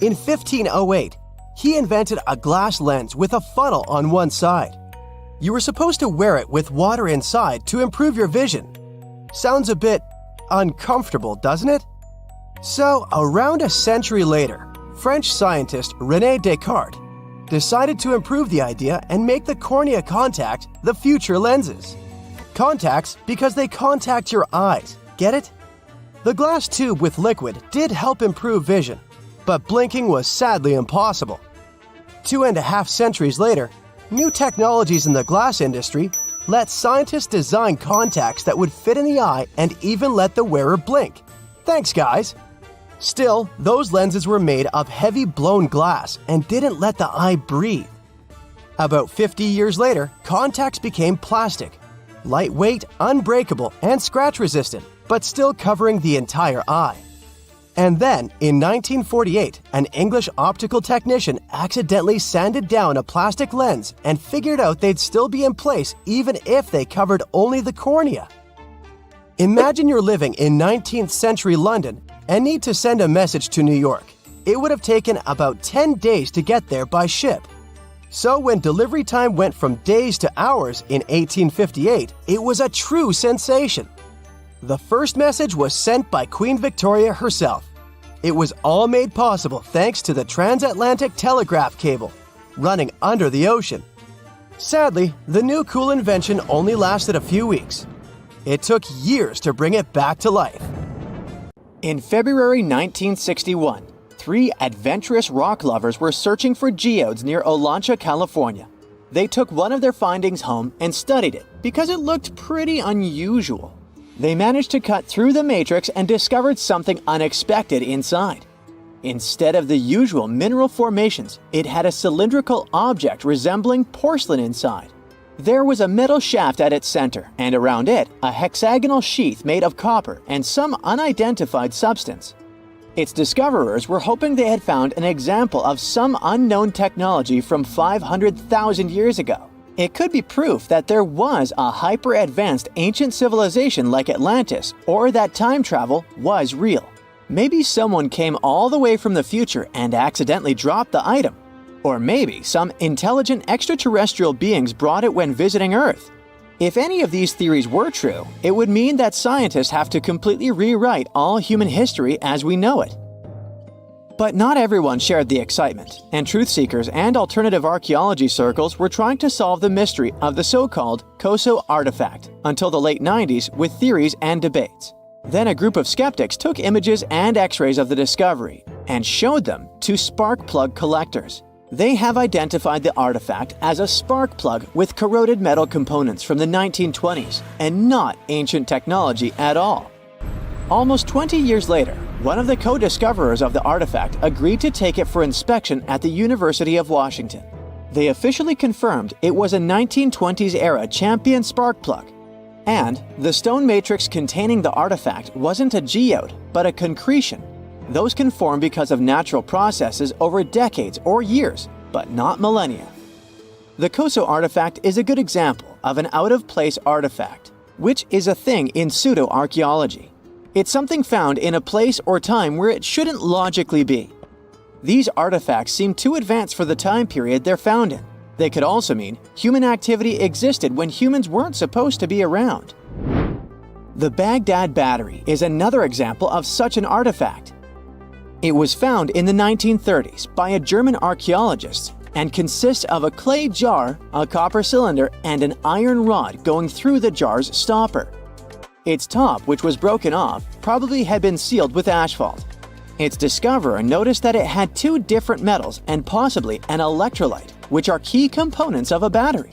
In 1508, he invented a glass lens with a funnel on one side. You were supposed to wear it with water inside to improve your vision. Sounds a bit uncomfortable, doesn't it? So, around a century later, French scientist René Descartes decided to improve the idea and make the cornea contact the future lenses. Contacts because they contact your eyes, get it? The glass tube with liquid did help improve vision, but blinking was sadly impossible. 2.5 centuries later, new technologies in the glass industry let scientists design contacts that would fit in the eye and even let the wearer blink. Thanks, guys! Still, those lenses were made of heavy blown glass and didn't let the eye breathe. About 50 years later, contacts became plastic, lightweight, unbreakable, and scratch-resistant, but still covering the entire eye. And then, in 1948, an English optical technician accidentally sanded down a plastic lens and figured out they'd still be in place even if they covered only the cornea. Imagine you're living in 19th century London and need to send a message to New York. It would have taken about 10 days to get there by ship. So when delivery time went from days to hours in 1858, it was a true sensation. The first message was sent by Queen Victoria herself. It was all made possible thanks to the transatlantic telegraph cable, running under the ocean. Sadly, the new cool invention only lasted a few weeks. It took years to bring it back to life. In February 1961, 3 adventurous rock lovers were searching for geodes near Olancha, California. They took one of their findings home and studied it because it looked pretty unusual. They managed to cut through the matrix and discovered something unexpected inside. Instead of the usual mineral formations, it had a cylindrical object resembling porcelain inside. There was a metal shaft at its center, and around it, a hexagonal sheath made of copper and some unidentified substance. Its discoverers were hoping they had found an example of some unknown technology from 500,000 years ago. It could be proof that there was a hyper-advanced ancient civilization like Atlantis, or that time travel was real. Maybe someone came all the way from the future and accidentally dropped the item. Or maybe some intelligent extraterrestrial beings brought it when visiting Earth. If any of these theories were true, it would mean that scientists have to completely rewrite all human history as we know it. But not everyone shared the excitement, and truth seekers and alternative archaeology circles were trying to solve the mystery of the so-called Koso artifact until the late 90s with theories and debates. Then a group of skeptics took images and x-rays of the discovery and showed them to spark plug collectors. They have identified the artifact as a spark plug with corroded metal components from the 1920s and not ancient technology at all. Almost 20 years later, one of the co-discoverers of the artifact agreed to take it for inspection at the University of Washington. They officially confirmed it was a 1920s-era champion spark plug. And the stone matrix containing the artifact wasn't a geode, but a concretion. Those can form because of natural processes over decades or years, but not millennia. The Koso artifact is a good example of an out-of-place artifact, which is a thing in pseudo-archaeology. It's something found in a place or time where it shouldn't logically be. These artifacts seem too advanced for the time period they're found in. They could also mean human activity existed when humans weren't supposed to be around. The Baghdad Battery is another example of such an artifact. It was found in the 1930s by a German archaeologist and consists of a clay jar, a copper cylinder, and an iron rod going through the jar's stopper. Its top, which was broken off, probably had been sealed with asphalt. Its discoverer noticed that it had 2 different metals and possibly an electrolyte, which are key components of a battery.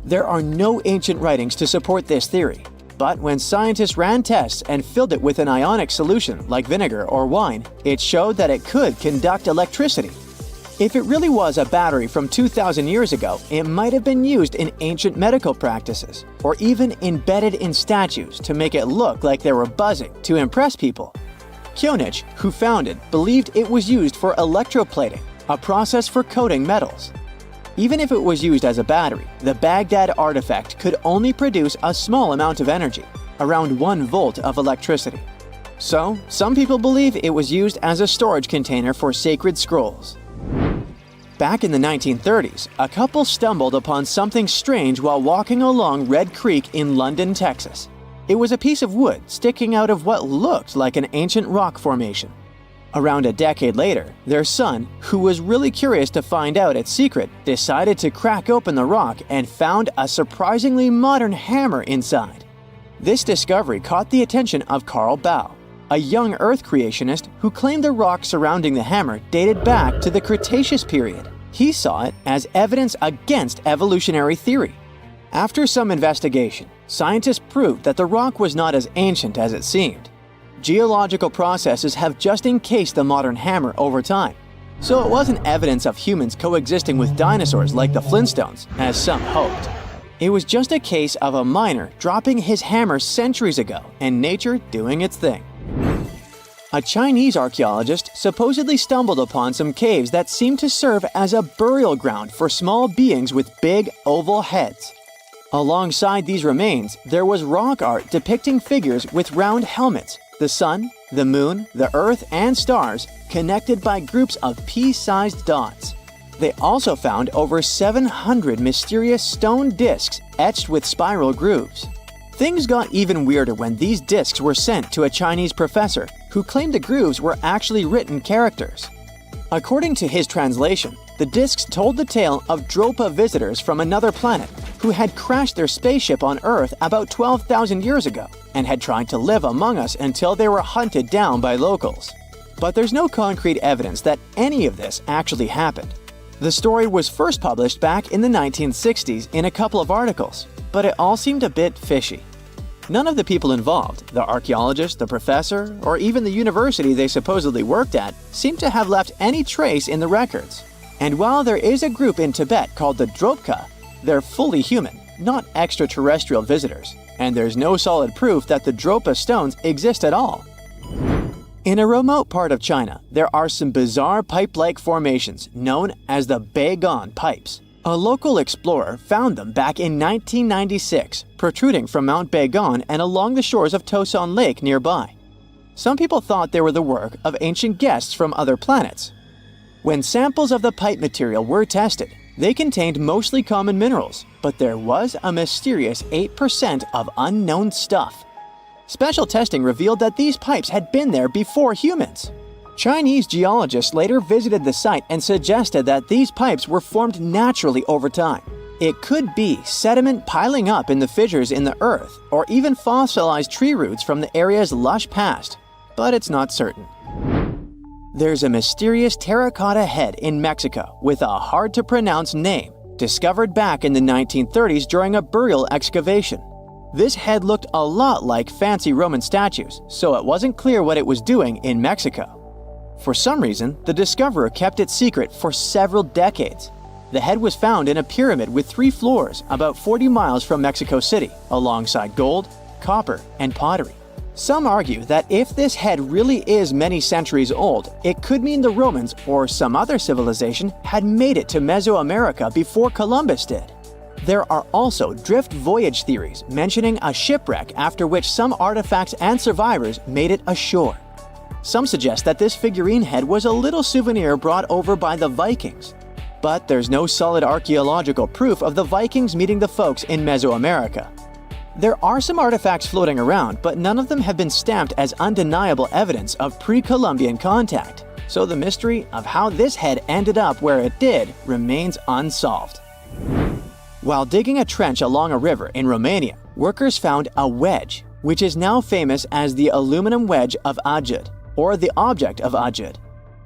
There are no ancient writings to support this theory, but when scientists ran tests and filled it with an ionic solution like vinegar or wine, it showed that it could conduct electricity. If it really was a battery from 2,000 years ago, it might have been used in ancient medical practices, or even embedded in statues to make it look like they were buzzing to impress people. Kionich, who found it, believed it was used for electroplating, a process for coating metals. Even if it was used as a battery, the Baghdad artifact could only produce a small amount of energy, around 1 volt of electricity. So, some people believe it was used as a storage container for sacred scrolls. Back in the 1930s, a couple stumbled upon something strange while walking along Red Creek in London, Texas. It was a piece of wood sticking out of what looked like an ancient rock formation. Around a decade later, their son, who was really curious to find out its secret, decided to crack open the rock and found a surprisingly modern hammer inside. This discovery caught the attention of Carl Bau, a young Earth creationist who claimed the rock surrounding the hammer dated back to the Cretaceous period. He saw it as evidence against evolutionary theory. After some investigation, scientists proved that the rock was not as ancient as it seemed. Geological processes have just encased the modern hammer over time, so it wasn't evidence of humans coexisting with dinosaurs like the Flintstones, as some hoped. It was just a case of a miner dropping his hammer centuries ago and nature doing its thing. A Chinese archaeologist supposedly stumbled upon some caves that seemed to serve as a burial ground for small beings with big, oval heads. Alongside these remains, there was rock art depicting figures with round helmets, the sun, the moon, the earth, and stars connected by groups of pea-sized dots. They also found over 700 mysterious stone discs etched with spiral grooves. Things got even weirder when these discs were sent to a Chinese professor who claimed the grooves were actually written characters. According to his translation, the discs told the tale of Dropa visitors from another planet who had crashed their spaceship on Earth about 12,000 years ago and had tried to live among us until they were hunted down by locals. But there's no concrete evidence that any of this actually happened. The story was first published back in the 1960s in a couple of articles, but it all seemed a bit fishy. None of the people involved, the archaeologist, the professor, or even the university they supposedly worked at, seemed to have left any trace in the records. And while there is a group in Tibet called the Dropka, they're fully human, not extraterrestrial visitors, and there's no solid proof that the Dropa stones exist at all. In a remote part of China, there are some bizarre pipe-like formations known as the Beigan pipes. A local explorer found them back in 1996, protruding from Mount Beigan and along the shores of Tosan Lake nearby. Some people thought they were the work of ancient guests from other planets. When samples of the pipe material were tested, they contained mostly common minerals, but there was a mysterious 8% of unknown stuff. Special testing revealed that these pipes had been there before humans. Chinese geologists later visited the site and suggested that these pipes were formed naturally over time. It could be sediment piling up in the fissures in the earth, or even fossilized tree roots from the area's lush past, but it's not certain. There's a mysterious terracotta head in Mexico with a hard-to-pronounce name, discovered back in the 1930s during a burial excavation. This head looked a lot like fancy Roman statues, so it wasn't clear what it was doing in Mexico. For some reason, the discoverer kept it secret for several decades. The head was found in a pyramid with 3 floors about 40 miles from Mexico City, alongside gold, copper, and pottery. Some argue that if this head really is many centuries old, it could mean the Romans or some other civilization had made it to Mesoamerica before Columbus did. There are also drift voyage theories mentioning a shipwreck after which some artifacts and survivors made it ashore. Some suggest that this figurine head was a little souvenir brought over by the Vikings. But there's no solid archaeological proof of the Vikings meeting the folks in Mesoamerica. There are some artifacts floating around, but none of them have been stamped as undeniable evidence of pre-Columbian contact, so the mystery of how this head ended up where it did remains unsolved. While digging a trench along a river in Romania, workers found a wedge, which is now famous as the aluminum wedge of Ajud, or the object of Ajud.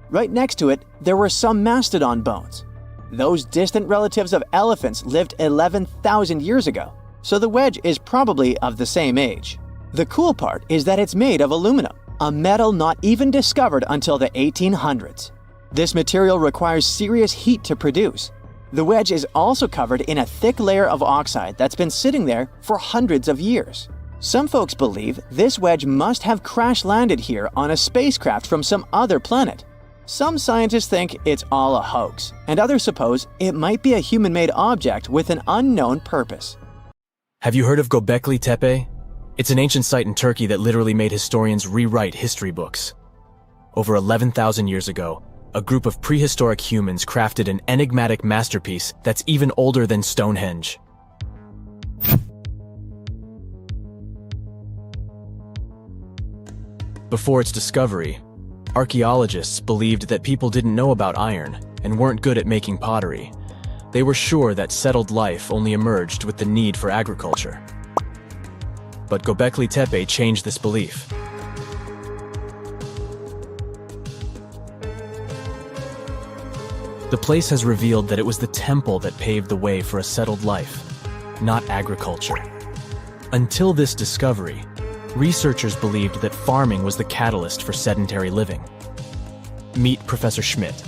Right next to it, there were some mastodon bones. Those distant relatives of elephants lived 11,000 years ago, so the wedge is probably of the same age. The cool part is that it's made of aluminum, a metal not even discovered until the 1800s. This material requires serious heat to produce. The wedge is also covered in a thick layer of oxide that's been sitting there for hundreds of years. Some folks believe this wedge must have crash-landed here on a spacecraft from some other planet. Some scientists think it's all a hoax, and others suppose it might be a human-made object with an unknown purpose. Have you heard of Göbekli Tepe? It's an ancient site in Turkey that literally made historians rewrite history books. Over 11,000 years ago, a group of prehistoric humans crafted an enigmatic masterpiece that's even older than Stonehenge. Before its discovery, archaeologists believed that people didn't know about iron and weren't good at making pottery. They were sure that settled life only emerged with the need for agriculture. But Göbekli Tepe changed this belief. The place has revealed that it was the temple that paved the way for a settled life, not agriculture. Until this discovery, researchers believed that farming was the catalyst for sedentary living. Meet Professor Schmidt,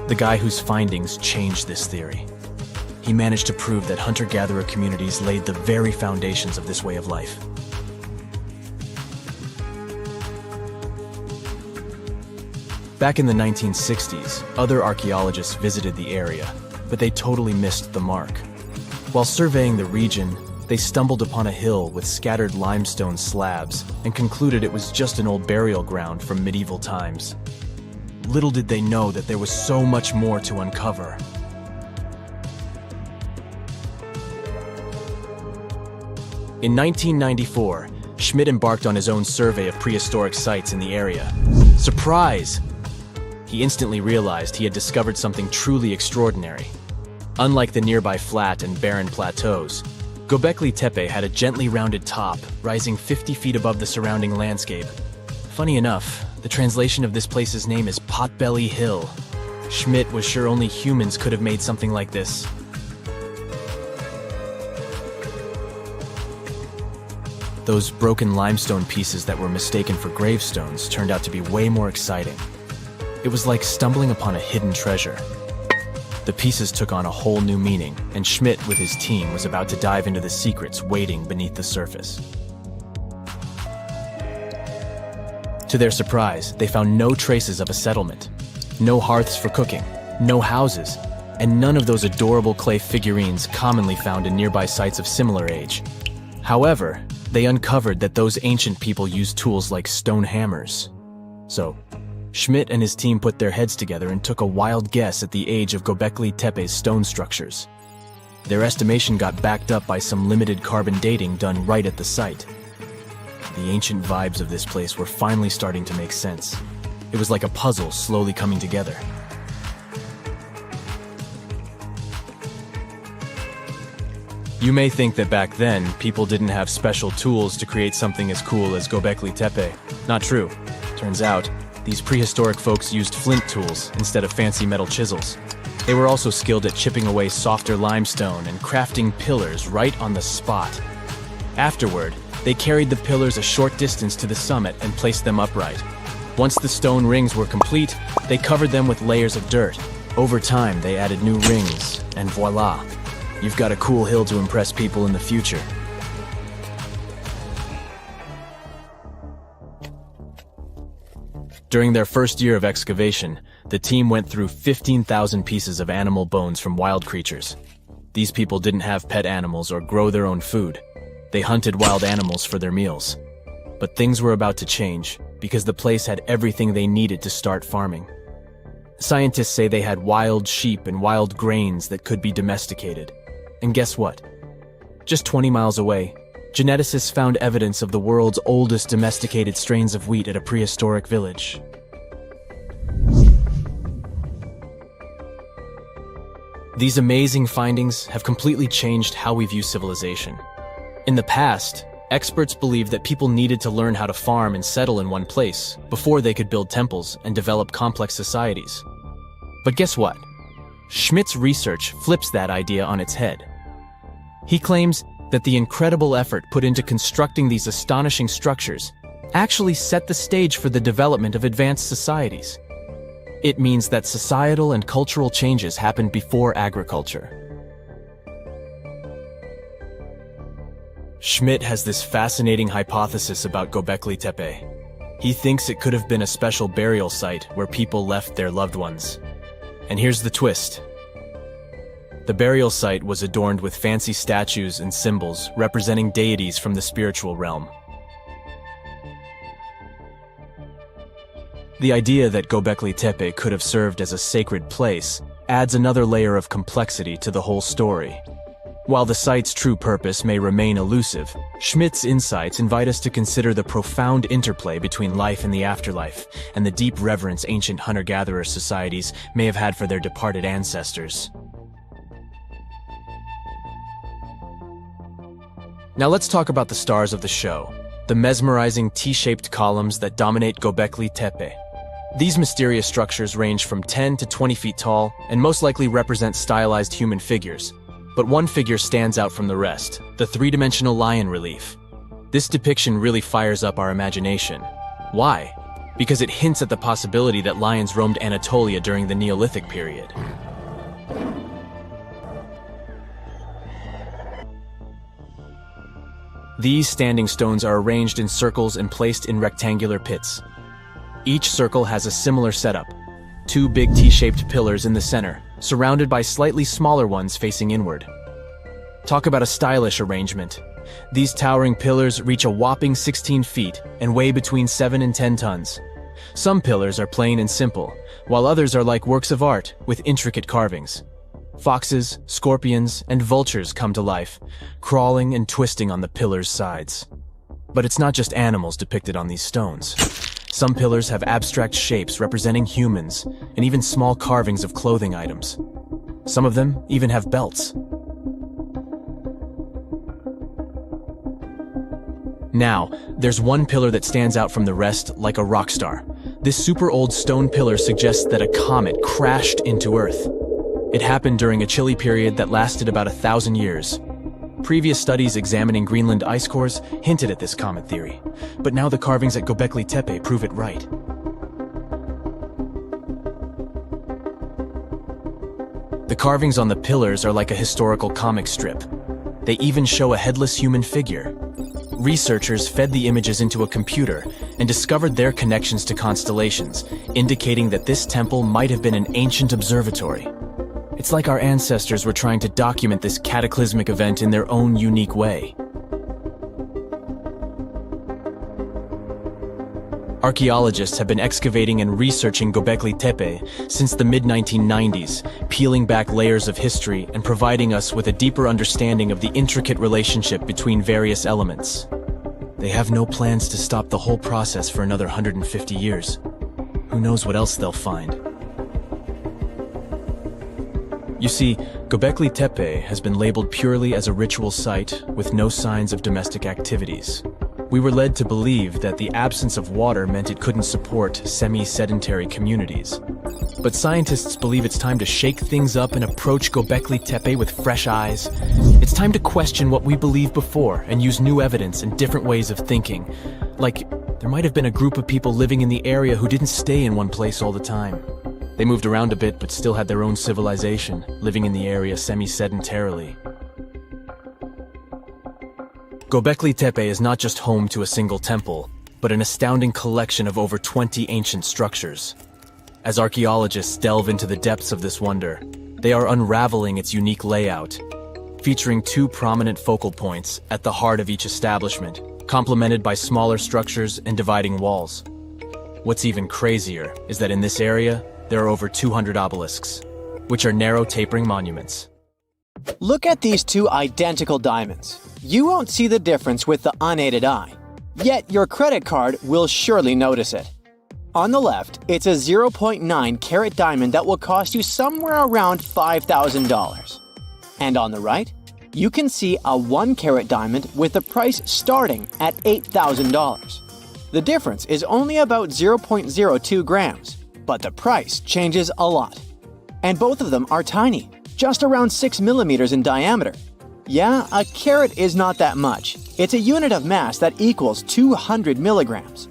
the guy whose findings changed this theory. He managed to prove that hunter-gatherer communities laid the very foundations of this way of life. Back in the 1960s, other archaeologists visited the area, but they totally missed the mark. While surveying the region, they stumbled upon a hill with scattered limestone slabs and concluded it was just an old burial ground from medieval times. Little did they know that there was so much more to uncover. In 1994, Schmidt embarked on his own survey of prehistoric sites in the area. Surprise! He instantly realized he had discovered something truly extraordinary. Unlike the nearby flat and barren plateaus, Göbekli Tepe had a gently rounded top, rising 50 feet above the surrounding landscape. Funny enough, the translation of this place's name is Potbelly Hill. Schmidt was sure only humans could have made something like this. Those broken limestone pieces that were mistaken for gravestones turned out to be way more exciting. It was like stumbling upon a hidden treasure. The pieces took on a whole new meaning, and Schmidt with his team was about to dive into the secrets waiting beneath the surface. To their surprise, they found no traces of a settlement, no hearths for cooking, no houses, and none of those adorable clay figurines commonly found in nearby sites of similar age. However, they uncovered that those ancient people used tools like stone hammers. So, Schmidt and his team put their heads together and took a wild guess at the age of Göbekli Tepe's stone structures. Their estimation got backed up by some limited carbon dating done right at the site. The ancient vibes of this place were finally starting to make sense. It was like a puzzle slowly coming together. You may think that back then, people didn't have special tools to create something as cool as Göbekli Tepe. Not true. Turns out, these prehistoric folks used flint tools instead of fancy metal chisels. They were also skilled at chipping away softer limestone and crafting pillars right on the spot. Afterward, they carried the pillars a short distance to the summit and placed them upright. Once the stone rings were complete, they covered them with layers of dirt. Over time, they added new rings, and voila! You've got a cool hill to impress people in the future. During their first year of excavation, the team went through 15,000 pieces of animal bones from wild creatures. These people didn't have pet animals or grow their own food. They hunted wild animals for their meals. But things were about to change because the place had everything they needed to start farming. Scientists say they had wild sheep and wild grains that could be domesticated. And guess what? Just 20 miles away, geneticists found evidence of the world's oldest domesticated strains of wheat at a prehistoric village. These amazing findings have completely changed how we view civilization. In the past, experts believed that people needed to learn how to farm and settle in one place before they could build temples and develop complex societies. But guess what? Schmidt's research flips that idea on its head. He claims that the incredible effort put into constructing these astonishing structures actually set the stage for the development of advanced societies. It means that societal and cultural changes happened before agriculture. Schmidt has this fascinating hypothesis about Göbekli Tepe. He thinks it could have been a special burial site where people left their loved ones. And here's the twist. The burial site was adorned with fancy statues and symbols representing deities from the spiritual realm. The idea that Göbekli Tepe could have served as a sacred place adds another layer of complexity to the whole story. While the site's true purpose may remain elusive, Schmidt's insights invite us to consider the profound interplay between life and the afterlife, and the deep reverence ancient hunter-gatherer societies may have had for their departed ancestors. Now let's talk about the stars of the show, the mesmerizing T-shaped columns that dominate Göbekli Tepe. These mysterious structures range from 10 to 20 feet tall and most likely represent stylized human figures. But one figure stands out from the rest, the three-dimensional lion relief. This depiction really fires up our imagination. Why? Because it hints at the possibility that lions roamed Anatolia during the Neolithic period. These standing stones are arranged in circles and placed in rectangular pits. Each circle has a similar setup. Two big T-shaped pillars in the center, surrounded by slightly smaller ones facing inward. Talk about a stylish arrangement. These towering pillars reach a whopping 16 feet and weigh between 7 and 10 tons. Some pillars are plain and simple, while others are like works of art with intricate carvings. Foxes, scorpions, and vultures come to life, crawling and twisting on the pillars' sides. But it's not just animals depicted on these stones. Some pillars have abstract shapes representing humans, and even small carvings of clothing items. Some of them even have belts. Now, there's one pillar that stands out from the rest like a rock star. This super old stone pillar suggests that a comet crashed into Earth. It happened during a chilly period that lasted about 1,000 years. Previous studies examining Greenland ice cores hinted at this comet theory, but now the carvings at Göbekli Tepe prove it right. The carvings on the pillars are like a historical comic strip. They even show a headless human figure. Researchers fed the images into a computer and discovered their connections to constellations, indicating that this temple might have been an ancient observatory. It's like our ancestors were trying to document this cataclysmic event in their own unique way. Archaeologists have been excavating and researching Göbekli Tepe since the mid-1990s, peeling back layers of history and providing us with a deeper understanding of the intricate relationship between various elements. They have no plans to stop the whole process for another 150 years. Who knows what else they'll find? You see, Göbekli Tepe has been labeled purely as a ritual site with no signs of domestic activities. We were led to believe that the absence of water meant it couldn't support semi-sedentary communities. But scientists believe it's time to shake things up and approach Göbekli Tepe with fresh eyes. It's time to question what we believed before and use new evidence and different ways of thinking. Like, there might have been a group of people living in the area who didn't stay in one place all the time. They moved around a bit but still had their own civilization, living in the area semi-sedentarily. Göbekli Tepe is not just home to a single temple, but an astounding collection of over 20 ancient structures. As archaeologists delve into the depths of this wonder, they are unraveling its unique layout, featuring two prominent focal points at the heart of each establishment, complemented by smaller structures and dividing walls. What's even crazier is that in this area, there are over 200 obelisks, which are narrow tapering monuments. Look at these two identical diamonds. You won't see the difference with the unaided eye. Yet your credit card will surely notice it. On the left, it's a 0.9 carat diamond that will cost you somewhere around $5,000. And on the right, you can see a 1 carat diamond with the price starting at $8,000. The difference is only about 0.02 grams, but the price changes a lot. And both of them are tiny, just around 6 millimeters in diameter. Yeah, a carat is not that much. It's a unit of mass that equals 200 milligrams.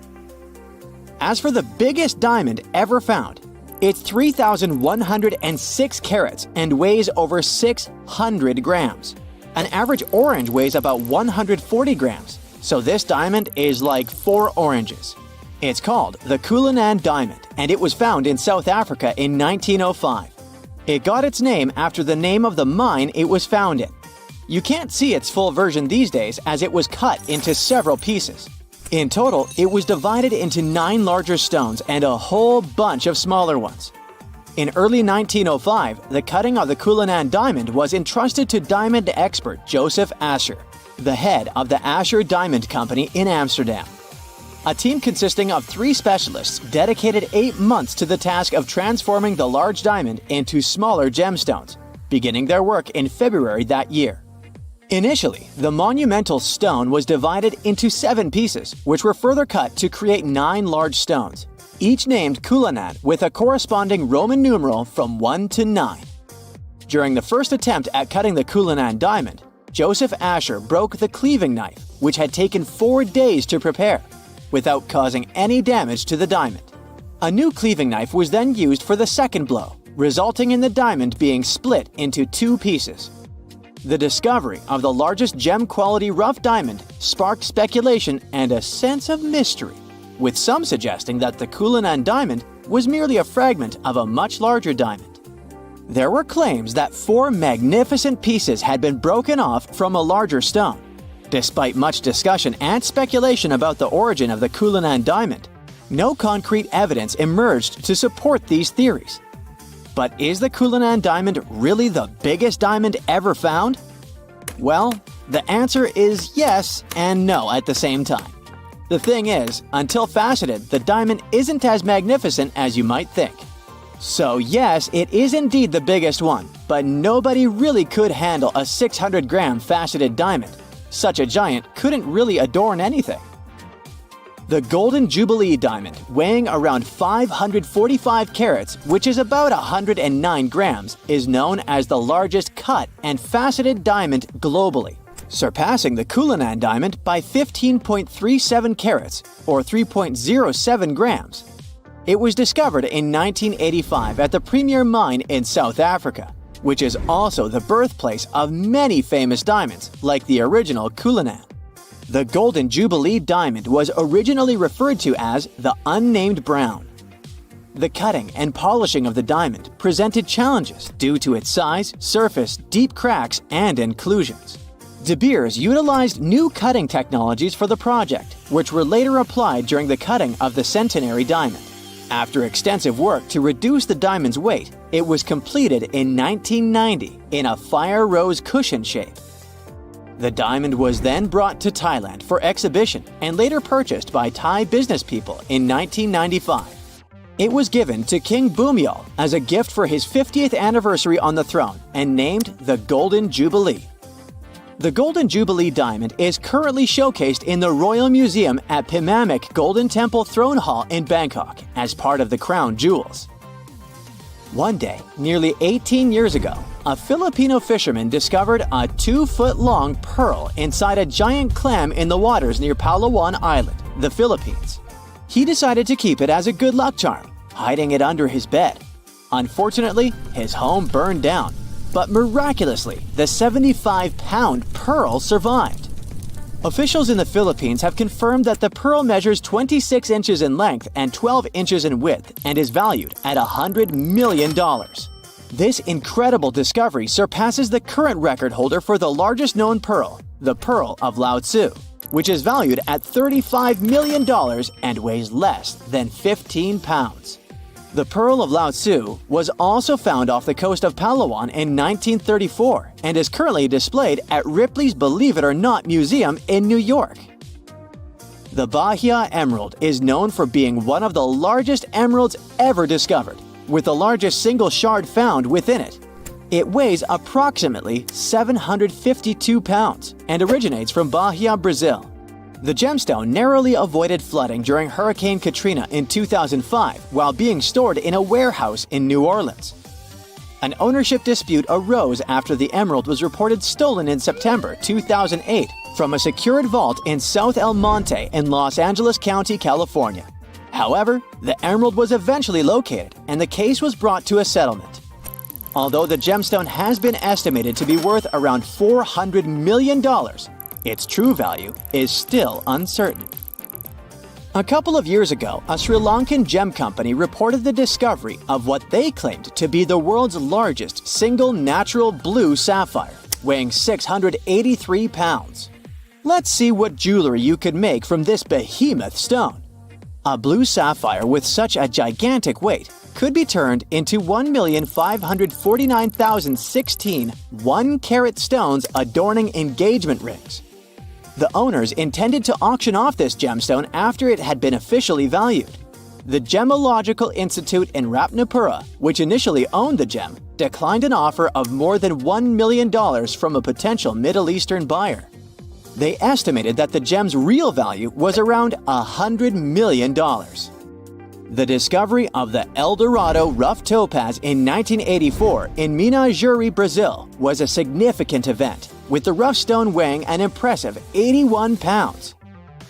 As for the biggest diamond ever found, it's 3,106 carats and weighs over 600 grams. An average orange weighs about 140 grams, so this diamond is like 4 oranges. It's called the Cullinan diamond, and it was found in South Africa in 1905. It got its name after the name of the mine it was found in. You can't see its full version these days as it was cut into several pieces. In total, it was divided into 9 larger stones and a whole bunch of smaller ones. In early 1905, the cutting of the Cullinan diamond was entrusted to diamond expert Joseph Asher, the head of the Asher Diamond Company in Amsterdam. A team consisting of 3 specialists dedicated 8 months to the task of transforming the large diamond into smaller gemstones, beginning their work in February that year. Initially, the monumental stone was divided into 7 pieces, which were further cut to create 9 large stones, each named Cullinan with a corresponding Roman numeral from 1 to 9. During the first attempt at cutting the Cullinan diamond, Joseph Asher broke the cleaving knife, which had taken 4 days to prepare, without causing any damage to the diamond. A new cleaving knife was then used for the second blow, resulting in the diamond being split into 2 pieces. The discovery of the largest gem-quality rough diamond sparked speculation and a sense of mystery, with some suggesting that the Cullinan diamond was merely a fragment of a much larger diamond. There were claims that 4 magnificent pieces had been broken off from a larger stone. Despite much discussion and speculation about the origin of the Cullinan diamond, no concrete evidence emerged to support these theories. But is the Cullinan diamond really the biggest diamond ever found? Well, the answer is yes and no at the same time. The thing is, until faceted, the diamond isn't as magnificent as you might think. So yes, it is indeed the biggest one, but nobody really could handle a 600-gram faceted diamond. Such a giant couldn't really adorn anything. The Golden Jubilee diamond, weighing around 545 carats, which is about 109 grams, is known as the largest cut and faceted diamond globally, surpassing the Cullinan diamond by 15.37 carats, or 3.07 grams. It was discovered in 1985 at the Premier Mine in South Africa, which is also the birthplace of many famous diamonds, like the original Cullinan. The Golden Jubilee diamond was originally referred to as the unnamed brown. The cutting and polishing of the diamond presented challenges due to its size, surface, deep cracks, and inclusions. De Beers utilized new cutting technologies for the project, which were later applied during the cutting of the Centenary diamond. After extensive work to reduce the diamond's weight, it was completed in 1990 in a fire rose cushion shape. The diamond was then brought to Thailand for exhibition and later purchased by Thai business people in 1995. It was given to King Bhumibol as a gift for his 50th anniversary on the throne and named the Golden Jubilee. The Golden Jubilee diamond is currently showcased in the Royal Museum at Phimmamak Golden Temple Throne Hall in Bangkok as part of the crown jewels. One day, nearly 18 years ago, a Filipino fisherman discovered a 2-foot-long pearl inside a giant clam in the waters near Palawan Island, the Philippines. He decided to keep it as a good luck charm, hiding it under his bed. Unfortunately, his home burned down, but miraculously, the 75-pound pearl survived. Officials in the Philippines have confirmed that the pearl measures 26 inches in length and 12 inches in width and is valued at $100 million. This incredible discovery surpasses the current record holder for the largest known pearl, the Pearl of Lao Tzu, which is valued at $35 million and weighs less than 15 pounds. The Pearl of Lao Tzu was also found off the coast of Palawan in 1934 and is currently displayed at Ripley's Believe It or Not Museum in New York. The Bahia Emerald is known for being one of the largest emeralds ever discovered, with the largest single shard found within it. It weighs approximately 752 pounds and originates from Bahia, Brazil. The gemstone narrowly avoided flooding during Hurricane Katrina in 2005 while being stored in a warehouse in New Orleans. An ownership dispute arose after the emerald was reported stolen in September 2008 from a secured vault in South El Monte in Los Angeles County, California. However, the emerald was eventually located and the case was brought to a settlement. Although the gemstone has been estimated to be worth around $400 million, its true value is still uncertain. A couple of years ago, a Sri Lankan gem company reported the discovery of what they claimed to be the world's largest single natural blue sapphire, weighing 683 pounds. Let's see what jewelry you could make from this behemoth stone. A blue sapphire with such a gigantic weight could be turned into 1,549,016 1-carat stones adorning engagement rings. The owners intended to auction off this gemstone after it had been officially valued. The Gemological Institute in Ratnapura, which initially owned the gem, declined an offer of more than $1 million from a potential Middle Eastern buyer. They estimated that the gem's real value was around $100 million. The discovery of the El Dorado rough topaz in 1984 in Minas Gerais, Brazil, was a significant event, with the rough stone weighing an impressive 81 pounds.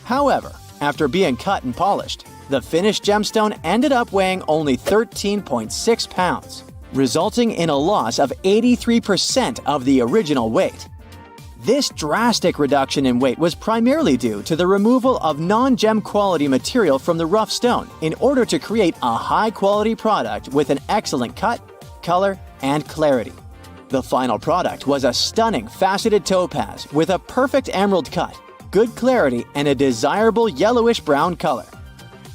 However, after being cut and polished, the finished gemstone ended up weighing only 13.6 pounds, resulting in a loss of 83% of the original weight. This drastic reduction in weight was primarily due to the removal of non-gem quality material from the rough stone in order to create a high-quality product with an excellent cut, color, and clarity. The final product was a stunning faceted topaz with a perfect emerald cut, good clarity, and a desirable yellowish-brown color.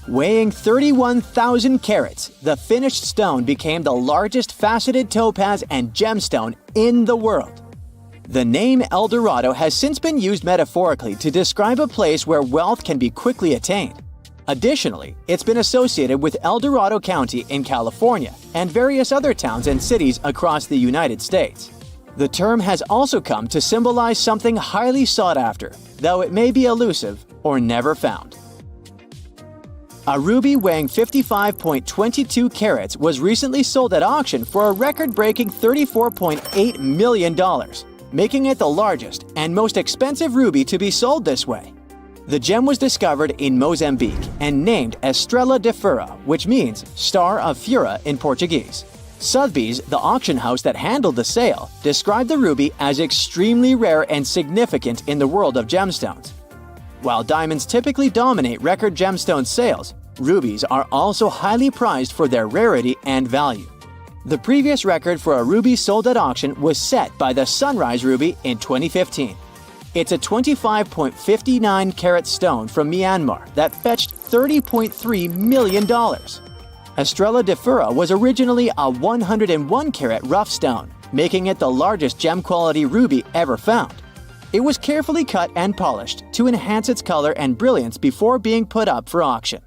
Weighing 31,000 carats, the finished stone became the largest faceted topaz and gemstone in the world. The name El Dorado has since been used metaphorically to describe a place where wealth can be quickly attained. Additionally, it's been associated with El Dorado County in California and various other towns and cities across the United States. The term has also come to symbolize something highly sought after, though it may be elusive or never found. A ruby weighing 55.22 carats was recently sold at auction for a record-breaking $34.8 million, making it the largest and most expensive ruby to be sold this way. The gem was discovered in Mozambique and named Estrela de Fura, which means Star of Fura in Portuguese. Sotheby's, the auction house that handled the sale, described the ruby as extremely rare and significant in the world of gemstones. While diamonds typically dominate record gemstone sales, rubies are also highly prized for their rarity and value. The previous record for a ruby sold at auction was set by the Sunrise Ruby in 2015. It's a 25.59 carat stone from Myanmar that fetched $30.3 million. Estrela de Fura was originally a 101 carat rough stone, making it the largest gem-quality ruby ever found. It was carefully cut and polished to enhance its color and brilliance before being put up for auction.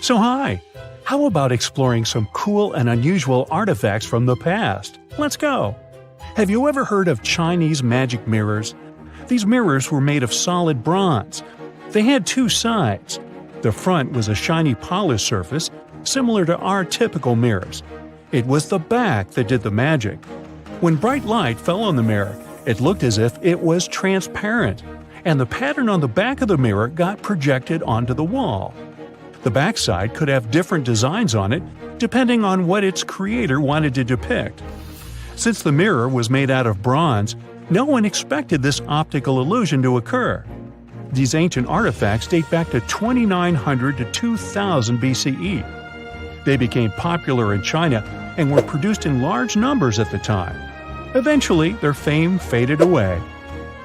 So hi, how about exploring some cool and unusual artifacts from the past? Let's go! Have you ever heard of Chinese magic mirrors? These mirrors were made of solid bronze. They had two sides. The front was a shiny polished surface, similar to our typical mirrors. It was the back that did the magic. When bright light fell on the mirror, it looked as if it was transparent, and the pattern on the back of the mirror got projected onto the wall. The backside could have different designs on it, depending on what its creator wanted to depict. Since the mirror was made out of bronze, no one expected this optical illusion to occur. These ancient artifacts date back to 2900 to 2000 BCE. They became popular in China and were produced in large numbers at the time. Eventually, their fame faded away.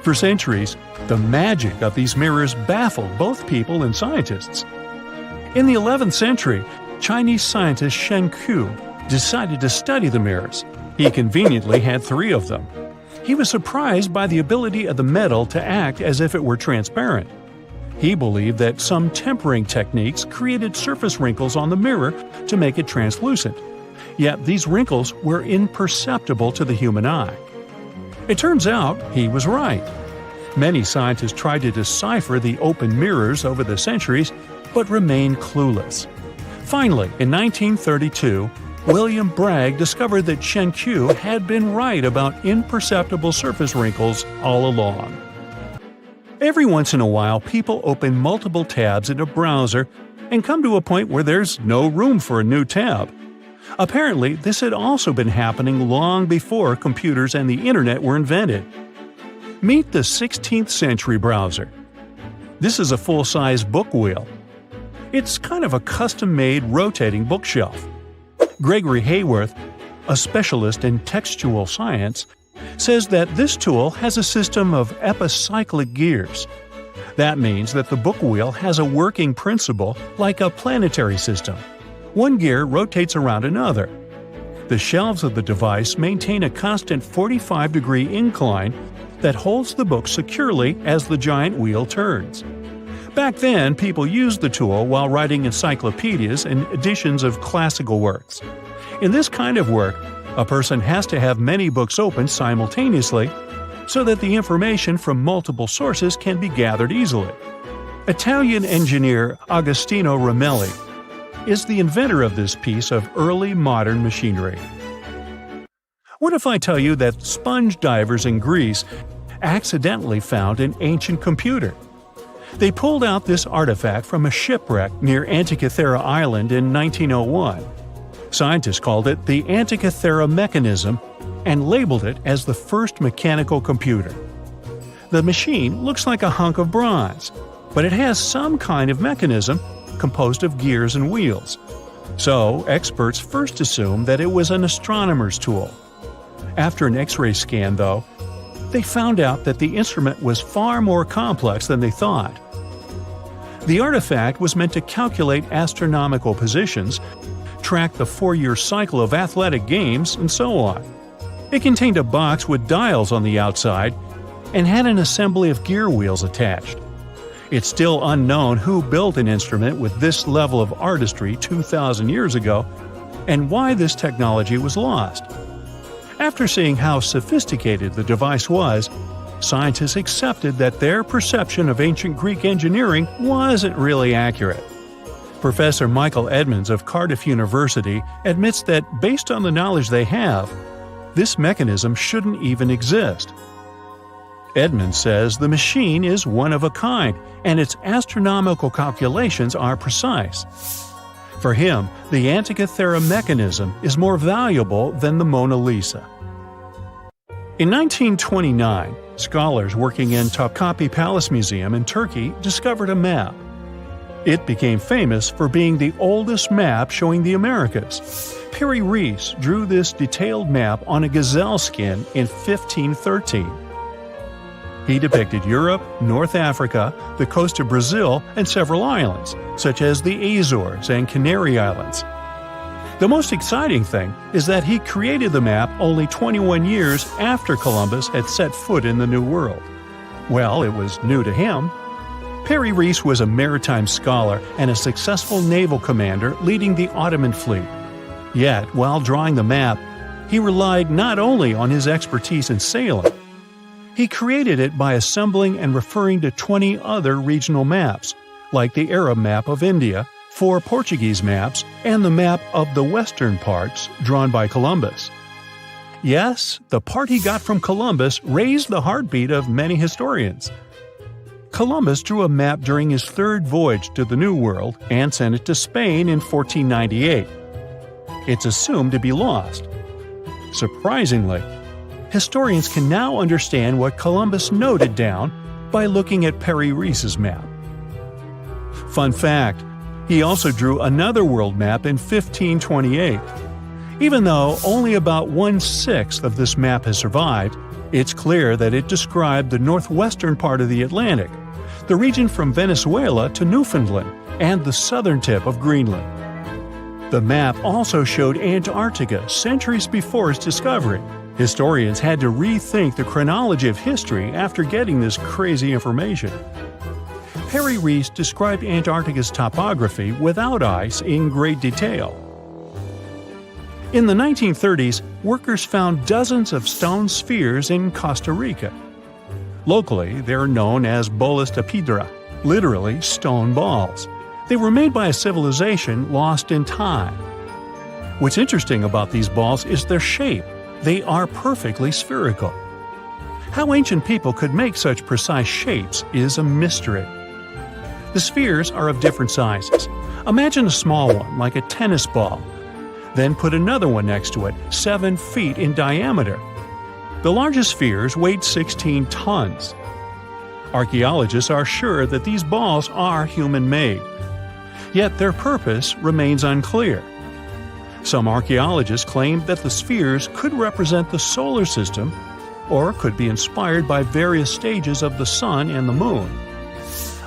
For centuries, the magic of these mirrors baffled both people and scientists. In the 11th century, Chinese scientist Shen Ku decided to study the mirrors. He conveniently had 3 of them. He was surprised by the ability of the metal to act as if it were transparent. He believed that some tempering techniques created surface wrinkles on the mirror to make it translucent. Yet these wrinkles were imperceptible to the human eye. It turns out he was right. Many scientists tried to decipher the open mirrors over the centuries, but remained clueless. Finally, in 1932, William Bragg discovered that Shen Ku had been right about imperceptible surface wrinkles all along. Every once in a while, people open multiple tabs in a browser and come to a point where there's no room for a new tab. Apparently, this had also been happening long before computers and the internet were invented. Meet the 16th century browser. This is a full-size book wheel. It's kind of a custom-made rotating bookshelf. Gregory Hayworth, a specialist in textual science, says that this tool has a system of epicyclic gears. That means that the book wheel has a working principle like a planetary system. One gear rotates around another. The shelves of the device maintain a constant 45-degree incline that holds the book securely as the giant wheel turns. Back then, people used the tool while writing encyclopedias and editions of classical works. In this kind of work, a person has to have many books open simultaneously so that the information from multiple sources can be gathered easily. Italian engineer Agostino Ramelli is the inventor of this piece of early modern machinery. What if I tell you that sponge divers in Greece accidentally found an ancient computer? They pulled out this artifact from a shipwreck near Antikythera Island in 1901. Scientists called it the Antikythera mechanism and labeled it as the first mechanical computer. The machine looks like a hunk of bronze, but it has some kind of mechanism composed of gears and wheels. So, experts first assumed that it was an astronomer's tool. After an X-ray scan, though, they found out that the instrument was far more complex than they thought. The artifact was meant to calculate astronomical positions, track the 4-year cycle of athletic games, and so on. It contained a box with dials on the outside and had an assembly of gear wheels attached. It's still unknown who built an instrument with this level of artistry 2,000 years ago and why this technology was lost. After seeing how sophisticated the device was, scientists accepted that their perception of ancient Greek engineering wasn't really accurate. Professor Michael Edmonds of Cardiff University admits that based on the knowledge they have, this mechanism shouldn't even exist. Edmonds says the machine is one of a kind and its astronomical calculations are precise. For him, the Antikythera mechanism is more valuable than the Mona Lisa. In 1929, scholars working in Topkapi Palace Museum in Turkey discovered a map. It became famous for being the oldest map showing the Americas. Perry Reese drew this detailed map on a gazelle skin in 1513. He depicted Europe, North Africa, the coast of Brazil, and several islands, such as the Azores and Canary Islands. The most exciting thing is that he created the map only 21 years after Columbus had set foot in the New World. Well, it was new to him. Perry Reese was a maritime scholar and a successful naval commander leading the Ottoman fleet. Yet, while drawing the map, he relied not only on his expertise in sailing. He created it by assembling and referring to 20 other regional maps, like the Arab map of India, 4 Portuguese maps, and the map of the western parts drawn by Columbus. Yes, the part he got from Columbus raised the heartbeat of many historians. Columbus drew a map during his 3rd voyage to the New World and sent it to Spain in 1498. It's assumed to be lost. Surprisingly, historians can now understand what Columbus noted down by looking at Perry Reese's map. Fun fact, he also drew another world map in 1528. Even though only about 1/6 of this map has survived, it's clear that it described the northwestern part of the Atlantic, the region from Venezuela to Newfoundland, and the southern tip of Greenland. The map also showed Antarctica centuries before its discovery. Historians had to rethink the chronology of history after getting this crazy information. Perry Reese described Antarctica's topography without ice in great detail. In the 1930s, workers found dozens of stone spheres in Costa Rica. Locally, they're known as bolas de piedra, literally stone balls. They were made by a civilization lost in time. What's interesting about these balls is their shape. They are perfectly spherical. How ancient people could make such precise shapes is a mystery. The spheres are of different sizes. Imagine a small one, like a tennis ball. Then put another one next to it, 7 feet in diameter. The largest spheres weighed 16 tons. Archaeologists are sure that these balls are human-made. Yet their purpose remains unclear. Some archaeologists claim that the spheres could represent the solar system or could be inspired by various stages of the sun and the moon.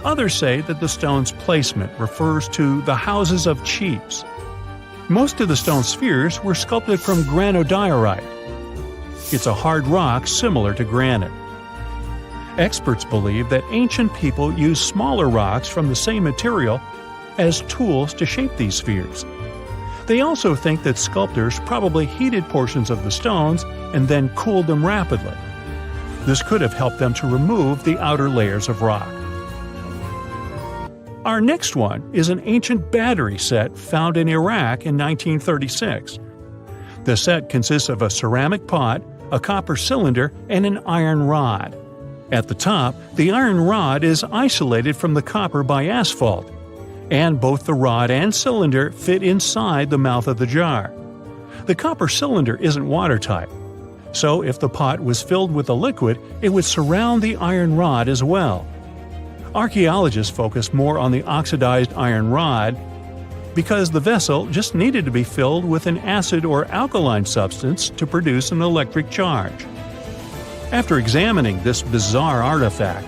Others say that the stone's placement refers to the houses of chiefs. Most of the stone spheres were sculpted from granodiorite. It's a hard rock similar to granite. Experts believe that ancient people used smaller rocks from the same material as tools to shape these spheres. They also think that sculptors probably heated portions of the stones and then cooled them rapidly. This could have helped them to remove the outer layers of rock. Our next one is an ancient battery set found in Iraq in 1936. The set consists of a ceramic pot, a copper cylinder, and an iron rod. At the top, the iron rod is isolated from the copper by asphalt, and both the rod and cylinder fit inside the mouth of the jar. The copper cylinder isn't watertight, so if the pot was filled with a liquid, it would surround the iron rod as well. Archaeologists focus more on the oxidized iron rod because the vessel just needed to be filled with an acid or alkaline substance to produce an electric charge. After examining this bizarre artifact,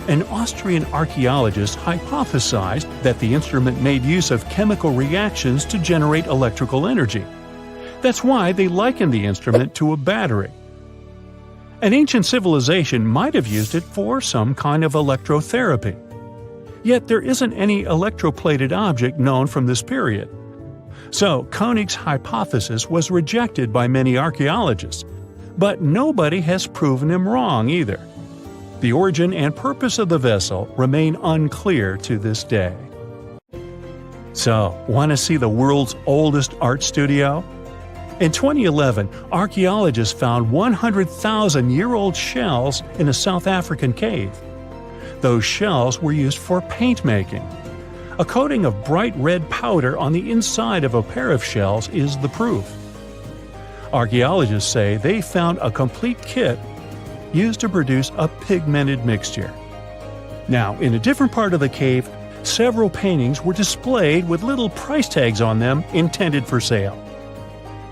an Austrian archaeologist hypothesized that the instrument made use of chemical reactions to generate electrical energy. That's why they likened the instrument to a battery. An ancient civilization might have used it for some kind of electrotherapy. Yet there isn't any electroplated object known from this period. So Koenig's hypothesis was rejected by many archaeologists, but nobody has proven him wrong either. The origin and purpose of the vessel remain unclear to this day. So, want to see the world's oldest art studio? In 2011, archaeologists found 100,000-year-old shells in a South African cave. Those shells were used for paint making. A coating of bright red powder on the inside of a pair of shells is the proof. Archaeologists say they found a complete kit used to produce a pigmented mixture. Now, in a different part of the cave, several paintings were displayed with little price tags on them intended for sale.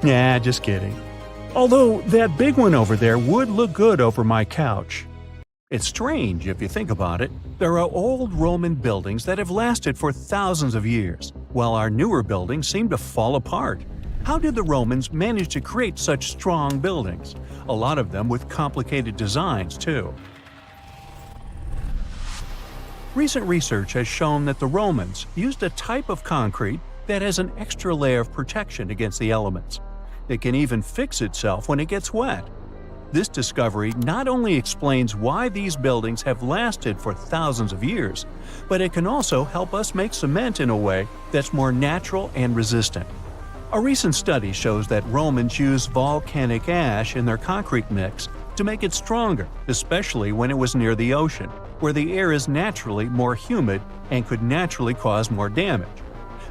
Nah, just kidding. Although that big one over there would look good over my couch. It's strange if you think about it. There are old Roman buildings that have lasted for thousands of years, while our newer buildings seem to fall apart. How did the Romans manage to create such strong buildings? A lot of them with complicated designs, too. Recent research has shown that the Romans used a type of concrete that has an extra layer of protection against the elements. It can even fix itself when it gets wet. This discovery not only explains why these buildings have lasted for thousands of years, but it can also help us make cement in a way that's more natural and resistant. A recent study shows that Romans used volcanic ash in their concrete mix to make it stronger, especially when it was near the ocean, where the air is naturally more humid and could naturally cause more damage.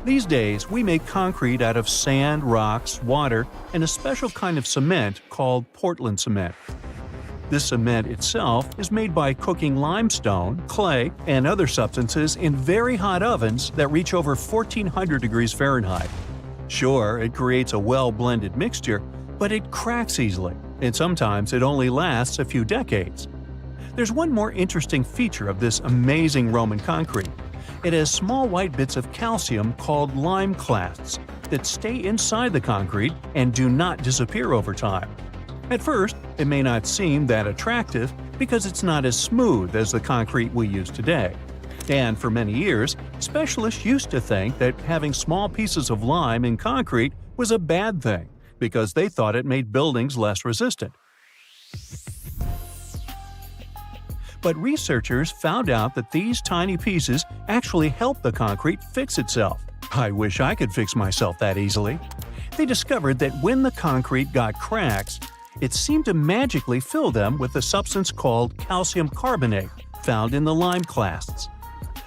These days, we make concrete out of sand, rocks, water, and a special kind of cement called Portland cement. This cement itself is made by cooking limestone, clay, and other substances in very hot ovens that reach over 1400 degrees Fahrenheit. Sure, it creates a well-blended mixture, but it cracks easily, and sometimes it only lasts a few decades. There's one more interesting feature of this amazing Roman concrete. It has small white bits of calcium called lime clasts that stay inside the concrete and do not disappear over time. At first, it may not seem that attractive because it's not as smooth as the concrete we use today. And for many years, specialists used to think that having small pieces of lime in concrete was a bad thing because they thought it made buildings less resistant. But researchers found out that these tiny pieces actually help the concrete fix itself. I wish I could fix myself that easily. They discovered that when the concrete got cracks, it seemed to magically fill them with a substance called calcium carbonate found in the lime clasts.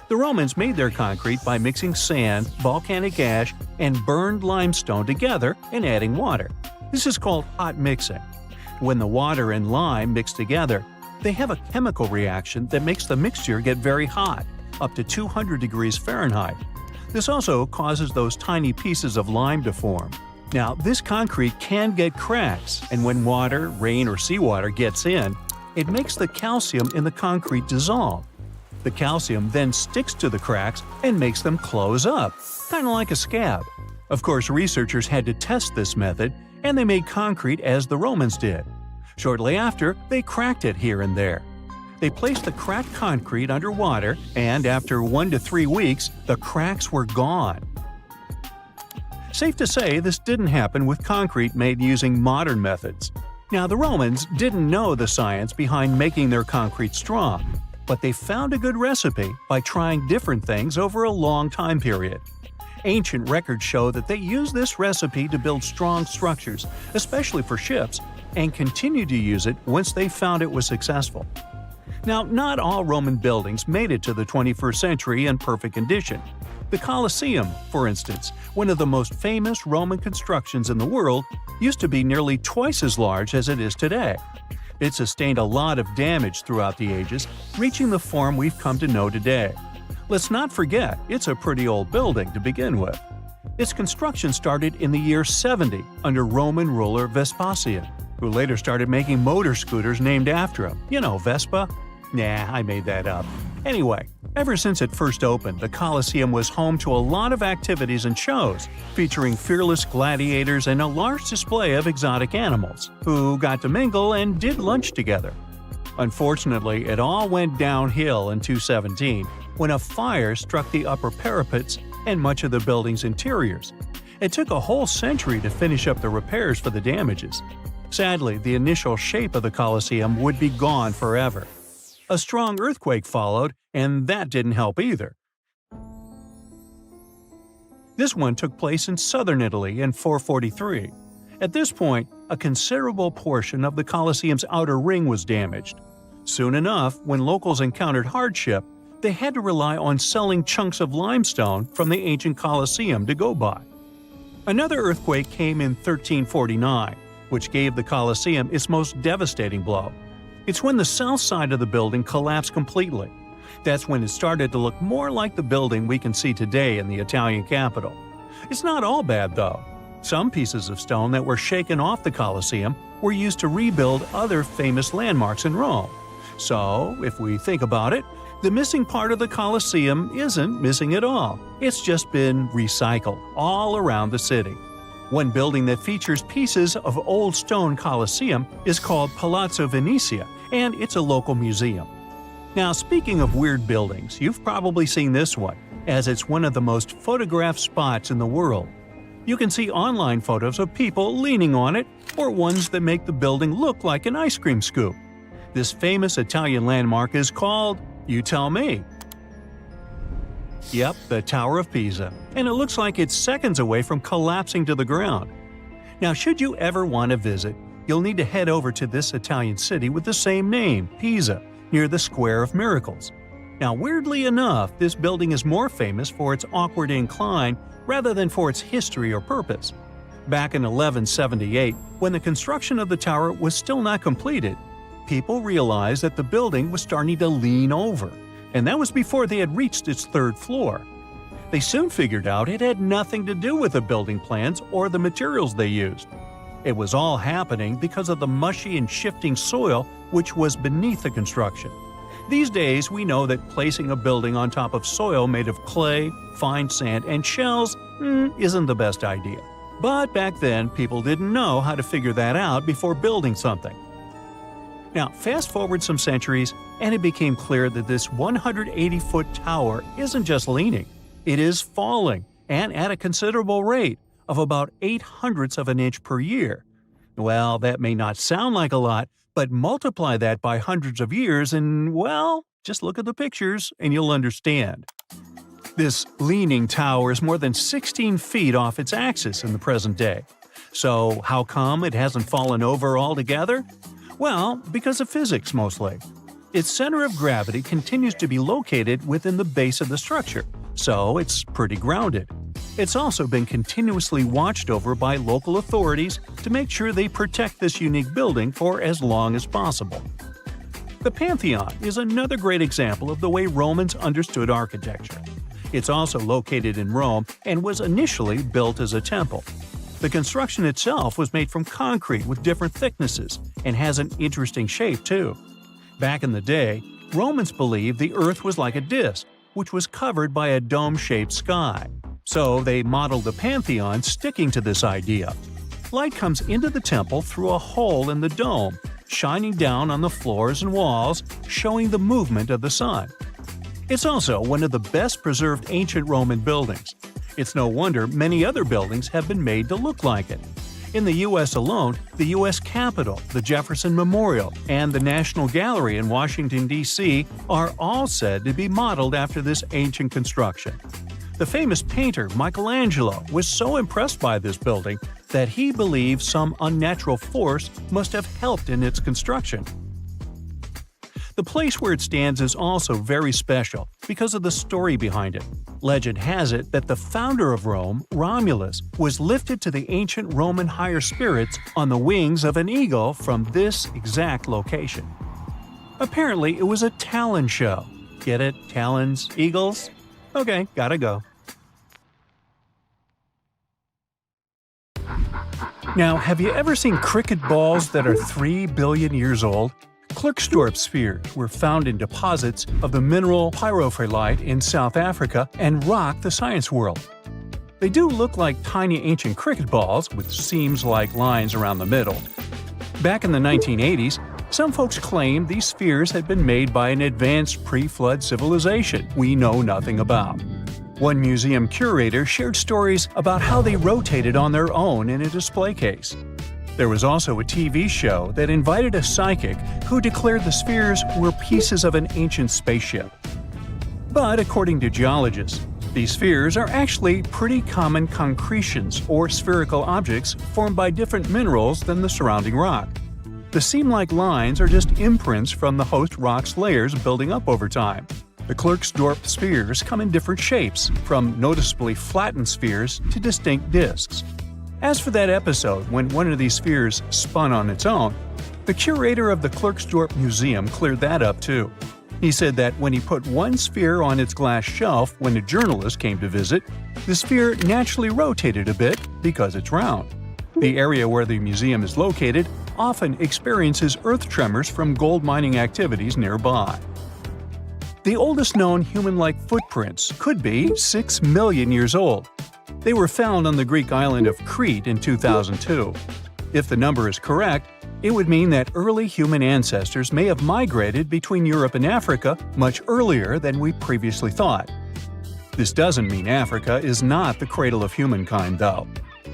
The Romans made their concrete by mixing sand, volcanic ash, and burned limestone together and adding water. This is called hot mixing. When the water and lime mix together, they have a chemical reaction that makes the mixture get very hot, up to 200 degrees Fahrenheit. This also causes those tiny pieces of lime to form. Now, this concrete can get cracks, and when water, rain, or seawater gets in, it makes the calcium in the concrete dissolve. The calcium then sticks to the cracks and makes them close up, kind of like a scab. Of course, researchers had to test this method, and they made concrete as the Romans did. Shortly after, they cracked it here and there. They placed the cracked concrete under water, and after 1 to 3 weeks, the cracks were gone. Safe to say, this didn't happen with concrete made using modern methods. Now, the Romans didn't know the science behind making their concrete strong, but they found a good recipe by trying different things over a long time period. Ancient records show that they used this recipe to build strong structures, especially for ships, and continued to use it once they found it was successful. Now, not all Roman buildings made it to the 21st century in perfect condition. The Colosseum, for instance, one of the most famous Roman constructions in the world, used to be nearly twice as large as it is today. It sustained a lot of damage throughout the ages, reaching the form we've come to know today. Let's not forget, it's a pretty old building to begin with. Its construction started in the year 70 under Roman ruler Vespasian, who later started making motor scooters named after him. You know, Vespa? Nah, I made that up. Anyway, ever since it first opened, the Colosseum was home to a lot of activities and shows, featuring fearless gladiators and a large display of exotic animals, who got to mingle and did lunch together. Unfortunately, it all went downhill in 217, when a fire struck the upper parapets and much of the building's interiors. It took a whole century to finish up the repairs for the damages. Sadly, the initial shape of the Colosseum would be gone forever. A strong earthquake followed, and that didn't help either. This one took place in southern Italy in 443. At this point, a considerable portion of the Colosseum's outer ring was damaged. Soon enough, when locals encountered hardship, they had to rely on selling chunks of limestone from the ancient Colosseum to go by. Another earthquake came in 1349, which gave the Colosseum its most devastating blow. It's when the south side of the building collapsed completely. That's when it started to look more like the building we can see today in the Italian capital. It's not all bad, though. Some pieces of stone that were shaken off the Colosseum were used to rebuild other famous landmarks in Rome. So, if we think about it, the missing part of the Colosseum isn't missing at all. It's just been recycled all around the city. One building that features pieces of old stone Colosseum is called Palazzo Venezia, and it's a local museum. Now, speaking of weird buildings, you've probably seen this one, as it's one of the most photographed spots in the world. You can see online photos of people leaning on it, or ones that make the building look like an ice cream scoop. This famous Italian landmark is called, you tell me. Yep, the Tower of Pisa, and it looks like it's seconds away from collapsing to the ground. Now, should you ever want to visit, you'll need to head over to this Italian city with the same name, Pisa, near the Square of Miracles. Now, weirdly enough, this building is more famous for its awkward incline rather than for its history or purpose. Back in 1178, when the construction of the tower was still not completed, people realized that the building was starting to lean over, and that was before they had reached its third floor. They soon figured out it had nothing to do with the building plans or the materials they used. It was all happening because of the mushy and shifting soil which was beneath the construction. These days, we know that placing a building on top of soil made of clay, fine sand, and shells isn't the best idea. But back then, people didn't know how to figure that out before building something. Now, fast forward some centuries, and it became clear that this 180-foot tower isn't just leaning. It is falling, and at a considerable rate of about 0.08 of an inch per year. Well, that may not sound like a lot, but multiply that by hundreds of years and, well, just look at the pictures and you'll understand. This leaning tower is more than 16 feet off its axis in the present day. So how come it hasn't fallen over altogether? Well, because of physics mostly. Its center of gravity continues to be located within the base of the structure, so it's pretty grounded. It's also been continuously watched over by local authorities to make sure they protect this unique building for as long as possible. The Pantheon is another great example of the way Romans understood architecture. It's also located in Rome and was initially built as a temple. The construction itself was made from concrete with different thicknesses and has an interesting shape too. Back in the day, Romans believed the Earth was like a disc, which was covered by a dome-shaped sky. So they modeled the pantheon sticking to this idea. Light comes into the temple through a hole in the dome, shining down on the floors and walls, showing the movement of the sun. It's also one of the best preserved ancient Roman buildings. It's no wonder many other buildings have been made to look like it. In the U.S. alone, the U.S. Capitol, the Jefferson Memorial, and the National Gallery in Washington, D.C. are all said to be modeled after this ancient construction. The famous painter Michelangelo was so impressed by this building that he believed some unnatural force must have helped in its construction. The place where it stands is also very special because of the story behind it. Legend has it that the founder of Rome, Romulus, was lifted to the ancient Roman higher spirits on the wings of an eagle from this exact location. Apparently, it was a talon show. Get it? Talons? Eagles? Okay, gotta go. Now, have you ever seen cricket balls that are 3 billion years old? Klerksdorp spheres were found in deposits of the mineral pyrophyllite in South Africa and rock the science world. They do look like tiny ancient cricket balls with seams-like lines around the middle. Back in the 1980s, some folks claimed these spheres had been made by an advanced pre-flood civilization we know nothing about. One museum curator shared stories about how they rotated on their own in a display case. There was also a TV show that invited a psychic who declared the spheres were pieces of an ancient spaceship. But according to geologists, these spheres are actually pretty common concretions or spherical objects formed by different minerals than the surrounding rock. The seam-like lines are just imprints from the host rock's layers building up over time. The Klerksdorp spheres come in different shapes, from noticeably flattened spheres to distinct discs. As for that episode when one of these spheres spun on its own, the curator of the Klerksdorp Museum cleared that up too. He said that when he put one sphere on its glass shelf when a journalist came to visit, the sphere naturally rotated a bit because it's round. The area where the museum is located often experiences earth tremors from gold mining activities nearby. The oldest known human-like footprints could be 6 million years old. They were found on the Greek island of Crete in 2002. If the number is correct, it would mean that early human ancestors may have migrated between Europe and Africa much earlier than we previously thought. This doesn't mean Africa is not the cradle of humankind, though.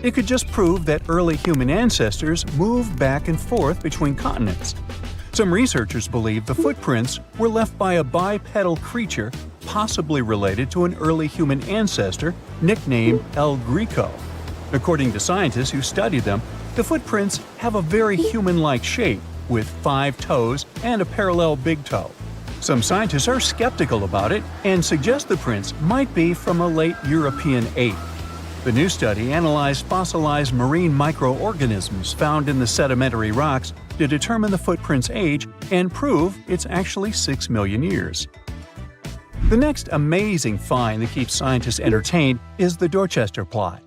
It could just prove that early human ancestors moved back and forth between continents. Some researchers believe the footprints were left by a bipedal creature possibly related to an early human ancestor nicknamed El Greco. According to scientists who studied them, the footprints have a very human-like shape, with 5 toes and a parallel big toe. Some scientists are skeptical about it and suggest the prints might be from a late European ape. The new study analyzed fossilized marine microorganisms found in the sedimentary rocks to determine the footprint's age and prove it's actually 6 million years. The next amazing find that keeps scientists entertained is the Dorchester pot.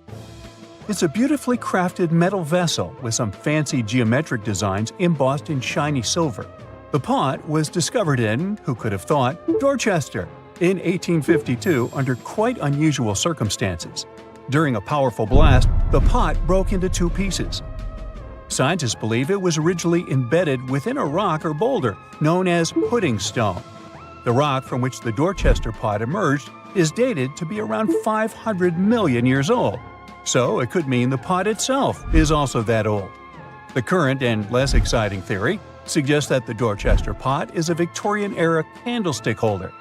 It's a beautifully crafted metal vessel with some fancy geometric designs embossed in shiny silver. The pot was discovered in, who could have thought, Dorchester in 1852 under quite unusual circumstances. During a powerful blast, the pot broke into 2 pieces. Scientists believe it was originally embedded within a rock or boulder known as pudding stone. The rock from which the Dorchester pot emerged is dated to be around 500 million years old, so it could mean the pot itself is also that old. The current and less exciting theory suggests that the Dorchester pot is a Victorian-era candlestick holder.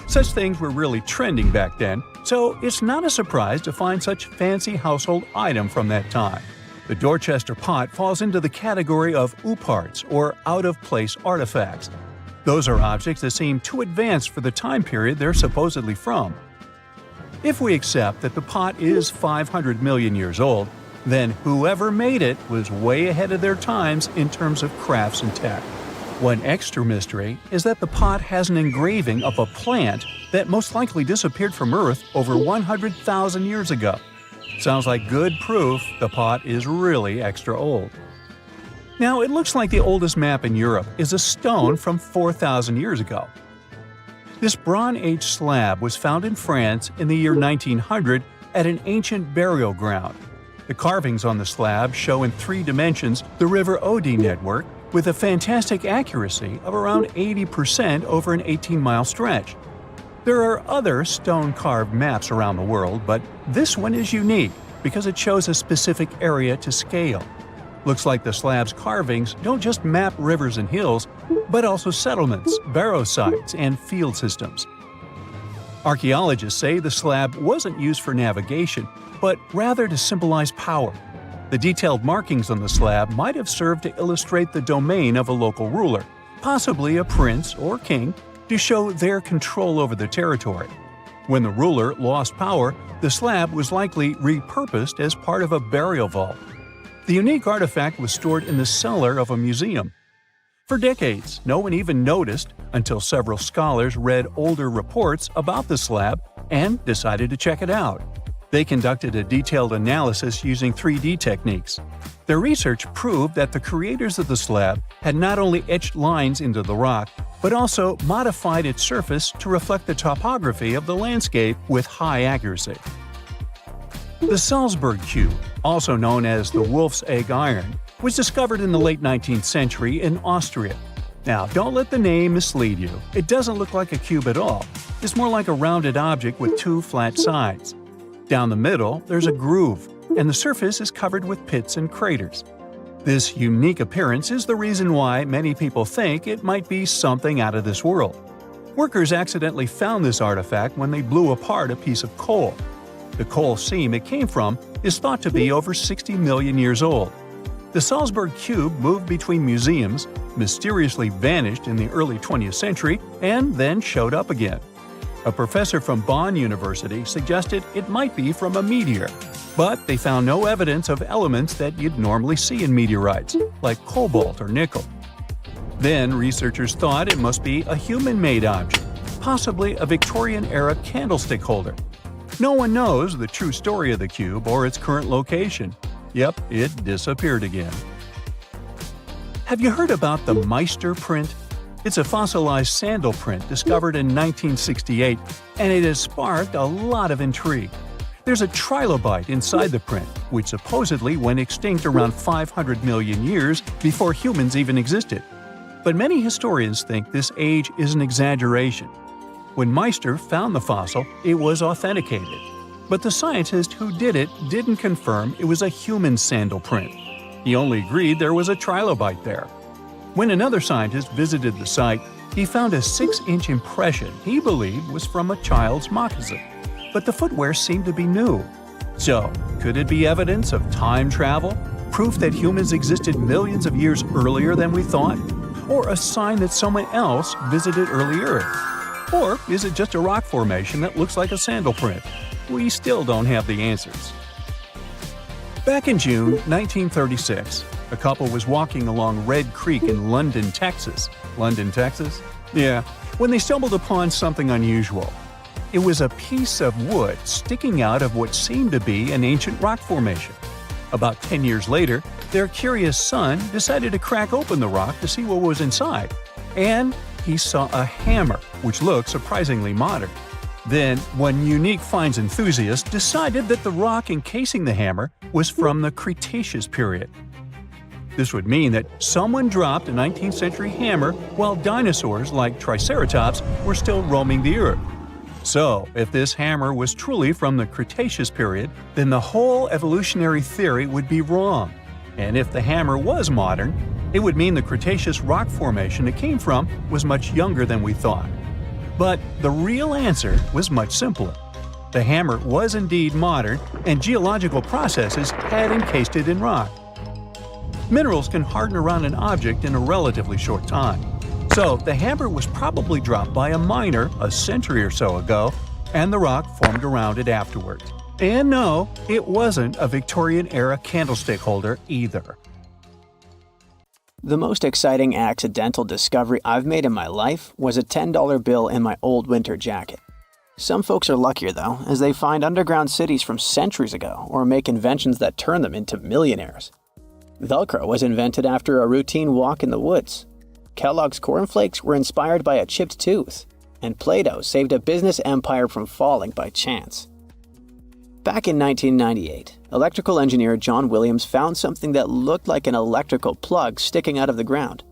Such things were really trending back then, so it's not a surprise to find such fancy household item from that time. The Dorchester pot falls into the category of ooparts, or out-of-place artifacts. Those are objects that seem too advanced for the time period they're supposedly from. If we accept that the pot is 500 million years old, then whoever made it was way ahead of their times in terms of crafts and tech. One extra mystery is that the pot has an engraving of a plant that most likely disappeared from Earth over 100,000 years ago. Sounds like good proof the pot is really extra old. Now, it looks like the oldest map in Europe is a stone from 4,000 years ago. This Bronze Age slab was found in France in the year 1900 at an ancient burial ground. The carvings on the slab show in 3 dimensions the River Odey network with a fantastic accuracy of around 80% over an 18-mile stretch. There are other stone-carved maps around the world, but this one is unique because it shows a specific area to scale. Looks like the slab's carvings don't just map rivers and hills, but also settlements, barrow sites, and field systems. Archaeologists say the slab wasn't used for navigation, but rather to symbolize power. The detailed markings on the slab might have served to illustrate the domain of a local ruler, possibly a prince or king, to show their control over the territory. When the ruler lost power, the slab was likely repurposed as part of a burial vault. The unique artifact was stored in the cellar of a museum. For decades, no one even noticed until several scholars read older reports about the slab and decided to check it out. They conducted a detailed analysis using 3D techniques. Their research proved that the creators of the slab had not only etched lines into the rock, but also modified its surface to reflect the topography of the landscape with high accuracy. The Salzburg Cube, also known as the Wolf's Egg Iron, was discovered in the late 19th century in Austria. Now, don't let the name mislead you. It doesn't look like a cube at all. It's more like a rounded object with 2 flat sides. Down the middle, there's a groove, and the surface is covered with pits and craters. This unique appearance is the reason why many people think it might be something out of this world. Workers accidentally found this artifact when they blew apart a piece of coal. The coal seam it came from is thought to be over 60 million years old. The Salzburg Cube moved between museums, mysteriously vanished in the early 20th century, and then showed up again. A professor from Bonn University suggested it might be from a meteor, but they found no evidence of elements that you'd normally see in meteorites, like cobalt or nickel. Then researchers thought it must be a human-made object, possibly a Victorian-era candlestick holder. No one knows the true story of the cube or its current location. Yep, it disappeared again. Have you heard about the Meister print? It's a fossilized sandal print discovered in 1968, and it has sparked a lot of intrigue. There's a trilobite inside the print, which supposedly went extinct around 500 million years before humans even existed. But many historians think this age is an exaggeration. When Meister found the fossil, it was authenticated. But the scientist who did it didn't confirm it was a human sandal print. He only agreed there was a trilobite there. When another scientist visited the site, he found a 6-inch impression he believed was from a child's moccasin. But the footwear seemed to be new. So, could it be evidence of time travel? Proof that humans existed millions of years earlier than we thought? Or a sign that someone else visited early Earth? Or is it just a rock formation that looks like a sandal print? We still don't have the answers. Back in June 1936, a couple was walking along Red Creek in London, Texas. London, Texas? Yeah, when they stumbled upon something unusual. It was a piece of wood sticking out of what seemed to be an ancient rock formation. About 10 years later, their curious son decided to crack open the rock to see what was inside. And he saw a hammer, which looked surprisingly modern. Then, one unique finds enthusiast decided that the rock encasing the hammer was from the Cretaceous period. This would mean that someone dropped a 19th century hammer while dinosaurs like Triceratops were still roaming the earth. So, if this hammer was truly from the Cretaceous period, then the whole evolutionary theory would be wrong. And if the hammer was modern, it would mean the Cretaceous rock formation it came from was much younger than we thought. But the real answer was much simpler. The hammer was indeed modern, and geological processes had encased it in rock. Minerals can harden around an object in a relatively short time. So, the hammer was probably dropped by a miner a century or so ago, and the rock formed around it afterward. And no, it wasn't a Victorian-era candlestick holder either. The most exciting accidental discovery I've made in my life was a $10 bill in my old winter jacket. Some folks are luckier though, as they find underground cities from centuries ago or make inventions that turn them into millionaires. Velcro was invented after a routine walk in the woods. Kellogg's cornflakes were inspired by a chipped tooth, and Play-Doh saved a business empire from falling by chance. Back in 1998, electrical engineer John Williams found something that looked like an electrical plug sticking out of the ground.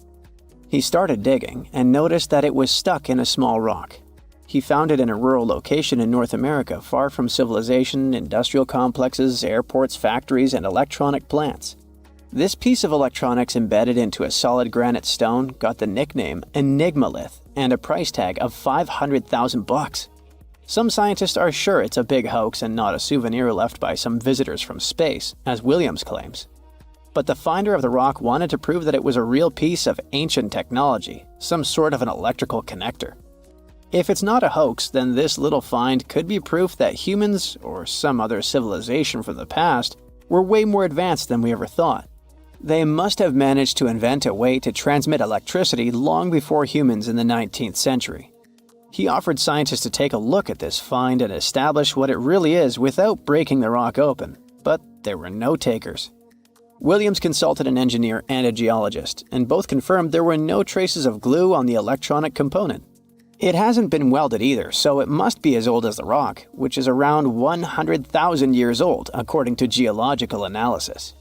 He started digging and noticed that it was stuck in a small rock. He found it in a rural location in North America, far from civilization, industrial complexes, airports, factories, and electronic plants. This piece of electronics embedded into a solid granite stone got the nickname Enigmalith and a price tag of $500,000. Some scientists are sure it's a big hoax and not a souvenir left by some visitors from space, as Williams claims. But the finder of the rock wanted to prove that it was a real piece of ancient technology, some sort of an electrical connector. If it's not a hoax, then this little find could be proof that humans, or some other civilization from the past, were way more advanced than we ever thought. They must have managed to invent a way to transmit electricity long before humans in the 19th century. He offered scientists to take a look at this find and establish what it really is without breaking the rock open, but there were no takers. Williams consulted an engineer and a geologist, and both confirmed there were no traces of glue on the electronic component. It hasn't been welded either, so it must be as old as the rock, which is around 100,000 years old, according to geological analysis.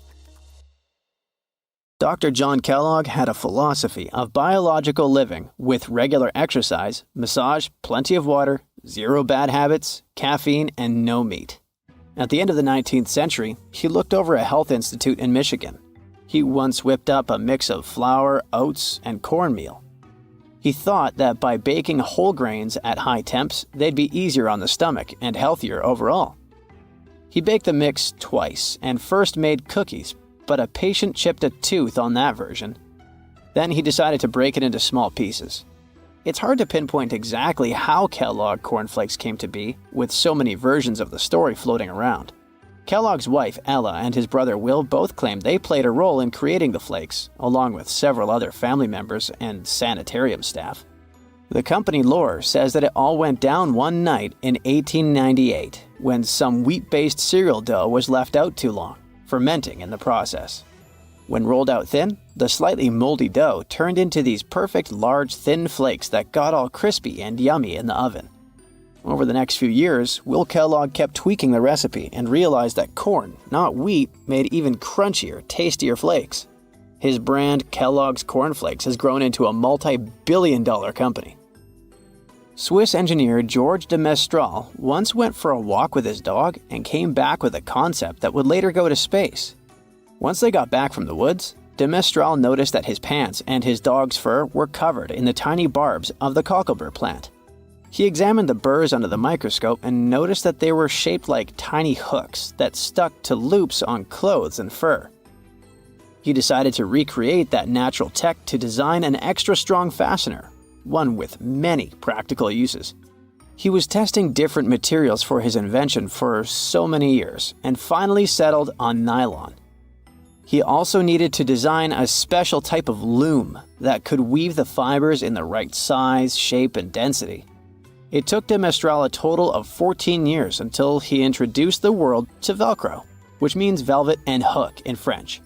Dr. John Kellogg had a philosophy of biological living with regular exercise, massage, plenty of water, zero bad habits, caffeine, and no meat. At the end of the 19th century, he looked over a health institute in Michigan. He once whipped up a mix of flour, oats, and cornmeal. He thought that by baking whole grains at high temps, they'd be easier on the stomach and healthier overall. He baked the mix twice and first made cookies, but a patient chipped a tooth on that version. Then he decided to break it into small pieces. It's hard to pinpoint exactly how Kellogg cornflakes came to be, with so many versions of the story floating around. Kellogg's wife, Ella, and his brother Will both claimed they played a role in creating the flakes, along with several other family members and sanitarium staff. The company lore says that it all went down one night in 1898, when some wheat-based cereal dough was left out too long, fermenting in the process. When rolled out thin, the slightly moldy dough turned into these perfect large thin flakes that got all crispy and yummy in the oven. Over the next few years, Will Kellogg kept tweaking the recipe and realized that corn, not wheat, made even crunchier, tastier flakes. His brand, Kellogg's Corn Flakes, has grown into a multi-billion-dollar company. Swiss engineer George de Mestral once went for a walk with his dog and came back with a concept that would later go to space. Once they got back from the woods, de Mestral noticed that his pants and his dog's fur were covered in the tiny barbs of the cocklebur plant. He examined the burrs under the microscope and noticed that they were shaped like tiny hooks that stuck to loops on clothes and fur. He decided to recreate that natural tech to design an extra strong fastener, one with many practical uses. He was testing different materials for his invention for so many years and finally settled on nylon. He also needed to design a special type of loom that could weave the fibers in the right size, shape, and density. It took de Mestral a total of 14 years until he introduced the world to Velcro, which means velvet and hook in French.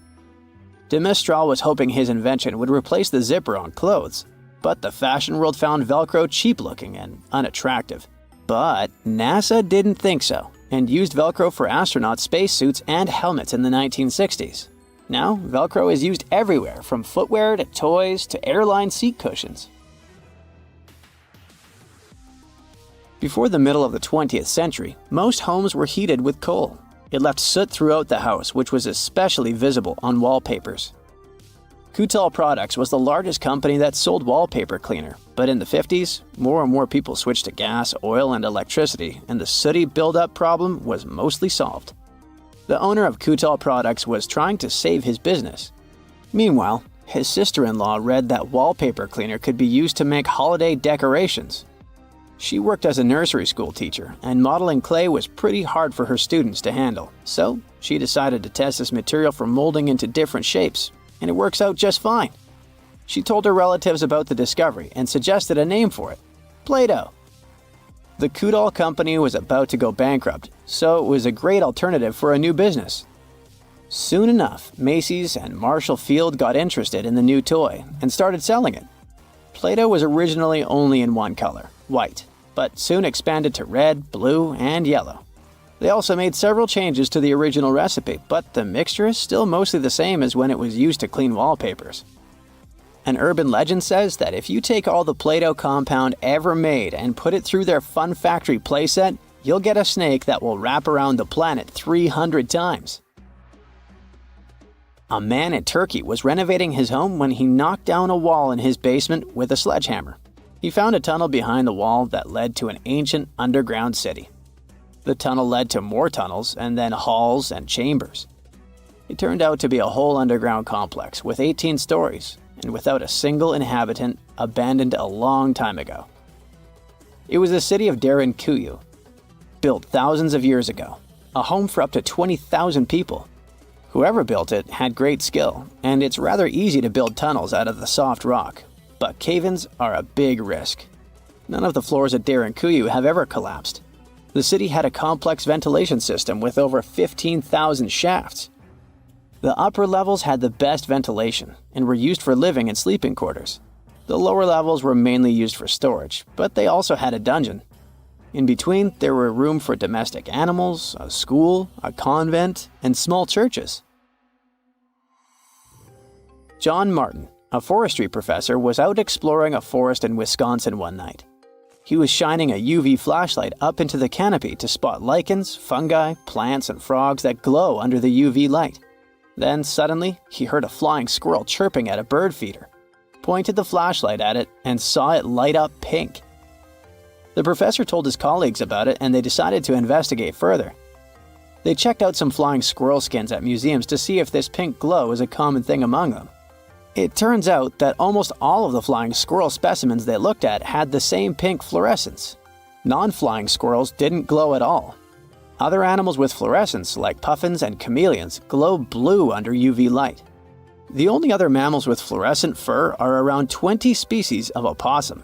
De Mestral was hoping his invention would replace the zipper on clothes, but the fashion world found Velcro cheap-looking and unattractive. But NASA didn't think so, and used Velcro for astronaut spacesuits and helmets in the 1960s. Now, Velcro is used everywhere, from footwear to toys to airline seat cushions. Before the middle of the 20th century, most homes were heated with coal. It left soot throughout the house, which was especially visible on wallpapers. Kutal Products was the largest company that sold wallpaper cleaner, but in the 50s, more and more people switched to gas, oil, and electricity, and the sooty buildup problem was mostly solved. The owner of Kutal Products was trying to save his business. Meanwhile, his sister-in-law read that wallpaper cleaner could be used to make holiday decorations. She worked as a nursery school teacher, and modeling clay was pretty hard for her students to handle, so she decided to test this material for molding into different shapes, and it works out just fine. She told her relatives about the discovery and suggested a name for it: Play-Doh. The Kutal company was about to go bankrupt, so it was a great alternative for a new business. Soon enough, Macy's and Marshall Field got interested in the new toy and started selling it. Play-Doh was originally only in one color, white, but soon expanded to red, blue, and yellow. They also made several changes to the original recipe, but the mixture is still mostly the same as when it was used to clean wallpapers. An urban legend says that if you take all the Play-Doh compound ever made and put it through their Fun Factory playset, you'll get a snake that will wrap around the planet 300 times. A man in Turkey was renovating his home when he knocked down a wall in his basement with a sledgehammer. He found a tunnel behind the wall that led to an ancient underground city. The tunnel led to more tunnels and then halls and chambers. It turned out to be a whole underground complex with 18 stories and without a single inhabitant, abandoned a long time ago. It was the city of Derinkuyu, built thousands of years ago, a home for up to 20,000 people. Whoever built it had great skill, and it's rather easy to build tunnels out of the soft rock, but cave-ins are a big risk. None of the floors at Derinkuyu have ever collapsed. The city had a complex ventilation system with over 15,000 shafts. The upper levels had the best ventilation and were used for living and sleeping quarters. The lower levels were mainly used for storage, but they also had a dungeon. In between, there were room for domestic animals, a school, a convent, and small churches. John Martin, a forestry professor, was out exploring a forest in Wisconsin one night. He was shining a UV flashlight up into the canopy to spot lichens, fungi, plants, and frogs that glow under the UV light. Then, suddenly, he heard a flying squirrel chirping at a bird feeder, pointed the flashlight at it, and saw it light up pink. The professor told his colleagues about it, and they decided to investigate further. They checked out some flying squirrel skins at museums to see if this pink glow is a common thing among them. It turns out that almost all of the flying squirrel specimens they looked at had the same pink fluorescence. Non-flying squirrels didn't glow at all. Other animals with fluorescence, like puffins and chameleons, glow blue under UV light. The only other mammals with fluorescent fur are around 20 species of opossum.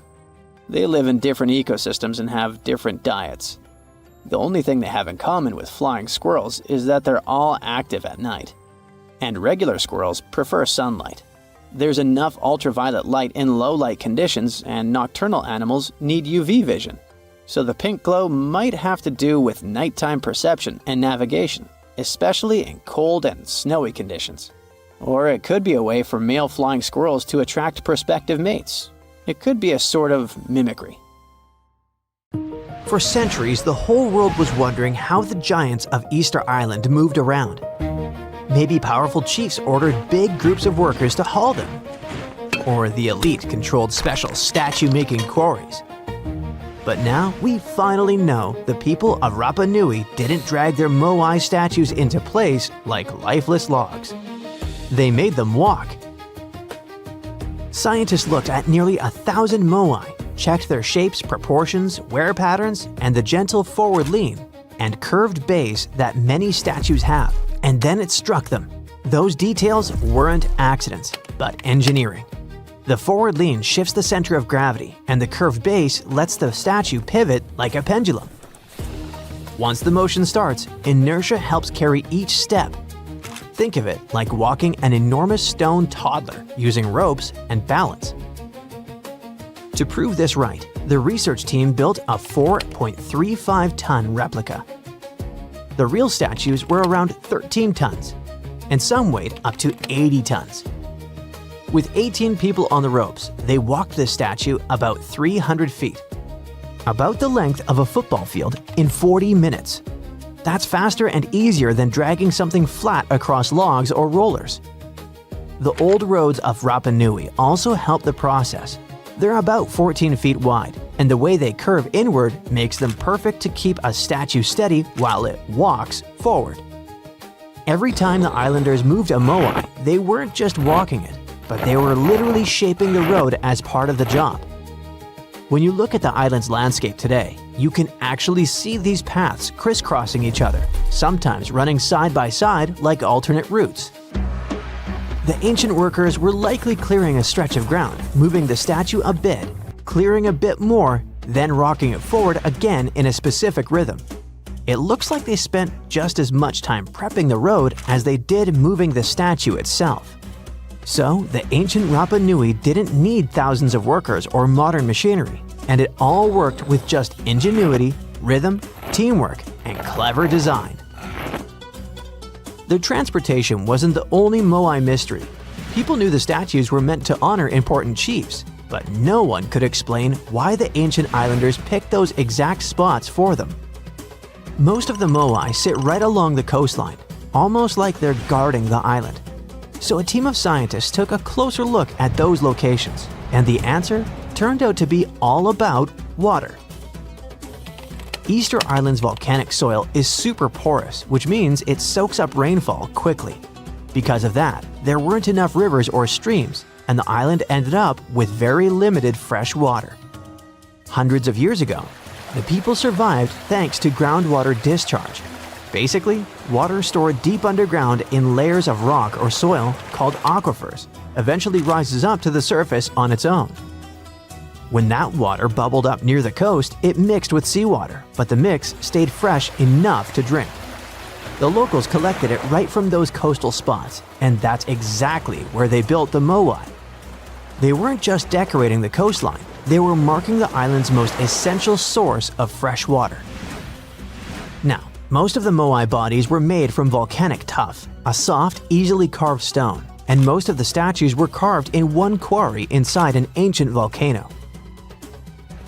They live in different ecosystems and have different diets. The only thing they have in common with flying squirrels is that they're all active at night. And regular squirrels prefer sunlight. There's enough ultraviolet light in low light conditions, and nocturnal animals need UV vision. So the pink glow might have to do with nighttime perception and navigation, especially in cold and snowy conditions. Or it could be a way for male flying squirrels to attract prospective mates. It could be a sort of mimicry. For centuries, the whole world was wondering how the giants of Easter Island moved around. Maybe powerful chiefs ordered big groups of workers to haul them. Or the elite controlled special statue-making quarries. But now we finally know the people of Rapa Nui didn't drag their Moai statues into place like lifeless logs. They made them walk. Scientists looked at nearly 1,000 Moai, checked their shapes, proportions, wear patterns, and the gentle forward lean and curved base that many statues have. And then it struck them. Those details weren't accidents, but engineering. The forward lean shifts the center of gravity, and the curved base lets the statue pivot like a pendulum. Once the motion starts, inertia helps carry each step. Think of it like walking an enormous stone toddler using ropes and balance. To prove this right, the research team built a 4.35-ton replica. The real statues were around 13 tons, and some weighed up to 80 tons. With 18 people on the ropes, they walked the statue about 300 feet, about the length of a football field, in 40 minutes. That's faster and easier than dragging something flat across logs or rollers. The old roads of Rapa Nui also help the process. They're about 14 feet wide, and the way they curve inward makes them perfect to keep a statue steady while it walks forward. Every time the islanders moved a Moai, they weren't just walking it, but they were literally shaping the road as part of the job. When you look at the island's landscape today, you can actually see these paths crisscrossing each other, sometimes running side by side like alternate routes. The ancient workers were likely clearing a stretch of ground, moving the statue a bit, clearing a bit more, then rocking it forward again in a specific rhythm. It looks like they spent just as much time prepping the road as they did moving the statue itself. So, the ancient Rapa Nui didn't need thousands of workers or modern machinery, and it all worked with just ingenuity, rhythm, teamwork, and clever design. Their transportation wasn't the only Moai mystery. People knew the statues were meant to honor important chiefs, but no one could explain why the ancient islanders picked those exact spots for them. Most of the Moai sit right along the coastline, almost like they're guarding the island. So a team of scientists took a closer look at those locations, and the answer turned out to be all about water. Easter Island's volcanic soil is super porous, which means it soaks up rainfall quickly. Because of that, there weren't enough rivers or streams, and the island ended up with very limited fresh water. Hundreds of years ago, the people survived thanks to groundwater discharge. Basically, water stored deep underground in layers of rock or soil called aquifers eventually rises up to the surface on its own. When that water bubbled up near the coast, it mixed with seawater, but the mix stayed fresh enough to drink. The locals collected it right from those coastal spots, and that's exactly where they built the Moai. They weren't just decorating the coastline, they were marking the island's most essential source of fresh water. Now, most of the Moai bodies were made from volcanic tuff, a soft, easily carved stone, and most of the statues were carved in one quarry inside an ancient volcano.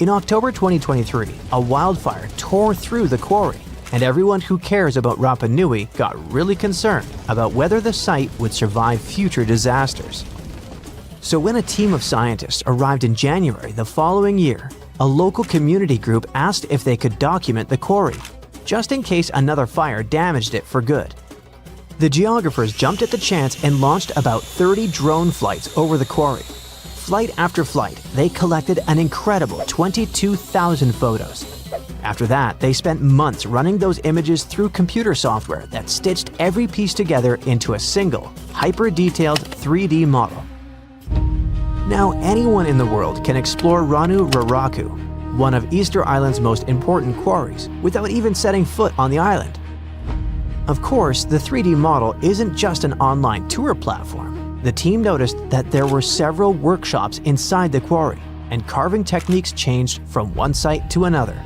In October 2023, a wildfire tore through the quarry, and everyone who cares about Rapa Nui got really concerned about whether the site would survive future disasters. So when a team of scientists arrived in January the following year, a local community group asked if they could document the quarry, just in case another fire damaged it for good. The geographers jumped at the chance and launched about 30 drone flights over the quarry. Flight after flight, they collected an incredible 22,000 photos. After that, they spent months running those images through computer software that stitched every piece together into a single, hyper-detailed 3D model. Now anyone in the world can explore Ranu Raraku, one of Easter Island's most important quarries, without even setting foot on the island. Of course, the 3D model isn't just an online tour platform. The team noticed that there were several workshops inside the quarry, and carving techniques changed from one site to another.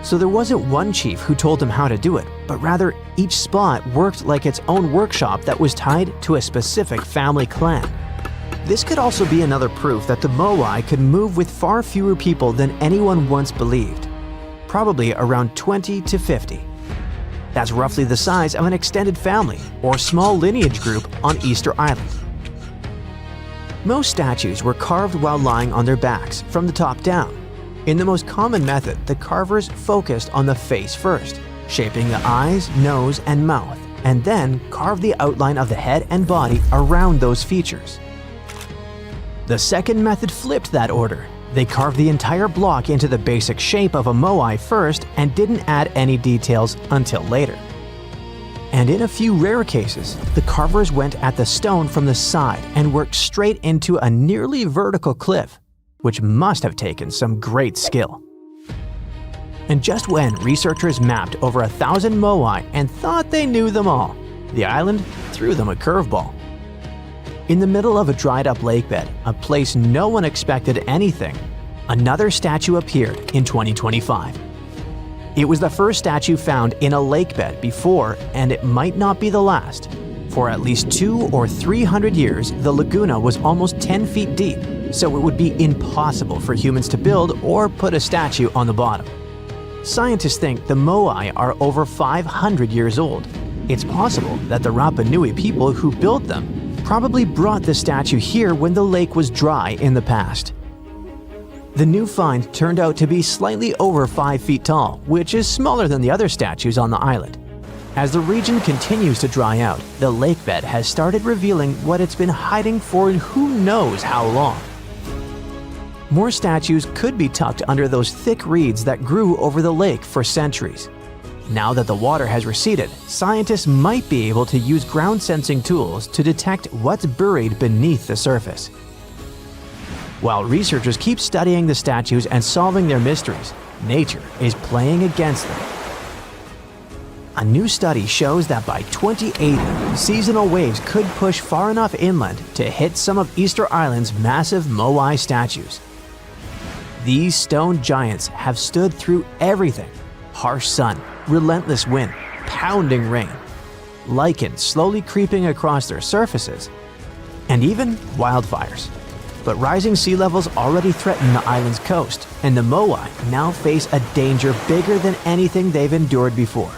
So there wasn't one chief who told them how to do it, but rather each spot worked like its own workshop that was tied to a specific family clan. This could also be another proof that the Moai could move with far fewer people than anyone once believed, probably around 20 to 50. That's roughly the size of an extended family or small lineage group on Easter Island. Most statues were carved while lying on their backs from the top down. In the most common method, the carvers focused on the face first, shaping the eyes, nose, and mouth, and then carved the outline of the head and body around those features. The second method flipped that order. They carved the entire block into the basic shape of a Moai first and didn't add any details until later. And in a few rare cases, the carvers went at the stone from the side and worked straight into a nearly vertical cliff, which must have taken some great skill. And just when researchers mapped over 1,000 Moai and thought they knew them all, the island threw them a curveball. In the middle of a dried-up lakebed, a place no one expected anything, another statue appeared in 2025. It was the first statue found in a lakebed before, and it might not be the last. For at least 200 or 300 years, the laguna was almost 10 feet deep, so it would be impossible for humans to build or put a statue on the bottom. Scientists think the Moai are over 500 years old. It's possible that the Rapa Nui people who built them probably brought the statue here when the lake was dry in the past. The new find turned out to be slightly over 5 feet tall, which is smaller than the other statues on the island. As the region continues to dry out, the lakebed has started revealing what it's been hiding for who knows how long. More statues could be tucked under those thick reeds that grew over the lake for centuries. Now that the water has receded, scientists might be able to use ground-sensing tools to detect what's buried beneath the surface. While researchers keep studying the statues and solving their mysteries, nature is playing against them. A new study shows that by 2080, seasonal waves could push far enough inland to hit some of Easter Island's massive Moai statues. These stone giants have stood through everything: harsh sun, relentless wind, pounding rain, lichen slowly creeping across their surfaces, and even wildfires. But rising sea levels already threaten the island's coast, and the Moai now face a danger bigger than anything they've endured before.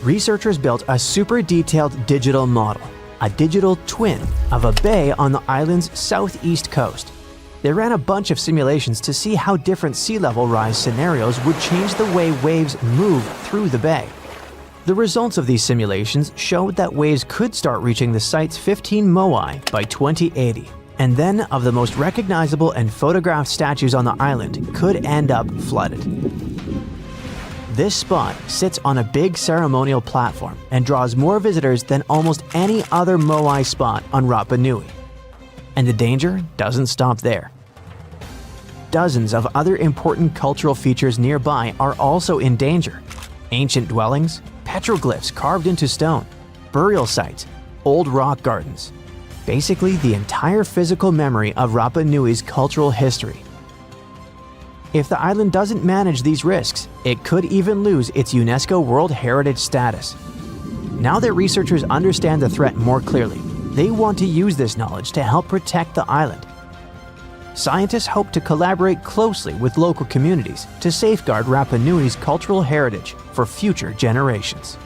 Researchers built a super detailed digital model, a digital twin of a bay on the island's southeast coast. They ran a bunch of simulations to see how different sea level rise scenarios would change the way waves move through the bay. The results of these simulations showed that waves could start reaching the site's 15 Moai by 2080, and then of the most recognizable and photographed statues on the island could end up flooded. This spot sits on a big ceremonial platform and draws more visitors than almost any other Moai spot on Rapa Nui. And the danger doesn't stop there. Dozens of other important cultural features nearby are also in danger. Ancient dwellings, petroglyphs carved into stone, burial sites, old rock gardens. Basically, the entire physical memory of Rapa Nui's cultural history. If the island doesn't manage these risks, it could even lose its UNESCO World Heritage status. Now that researchers understand the threat more clearly, they want to use this knowledge to help protect the island. Scientists hope to collaborate closely with local communities to safeguard Rapa Nui's cultural heritage for future generations.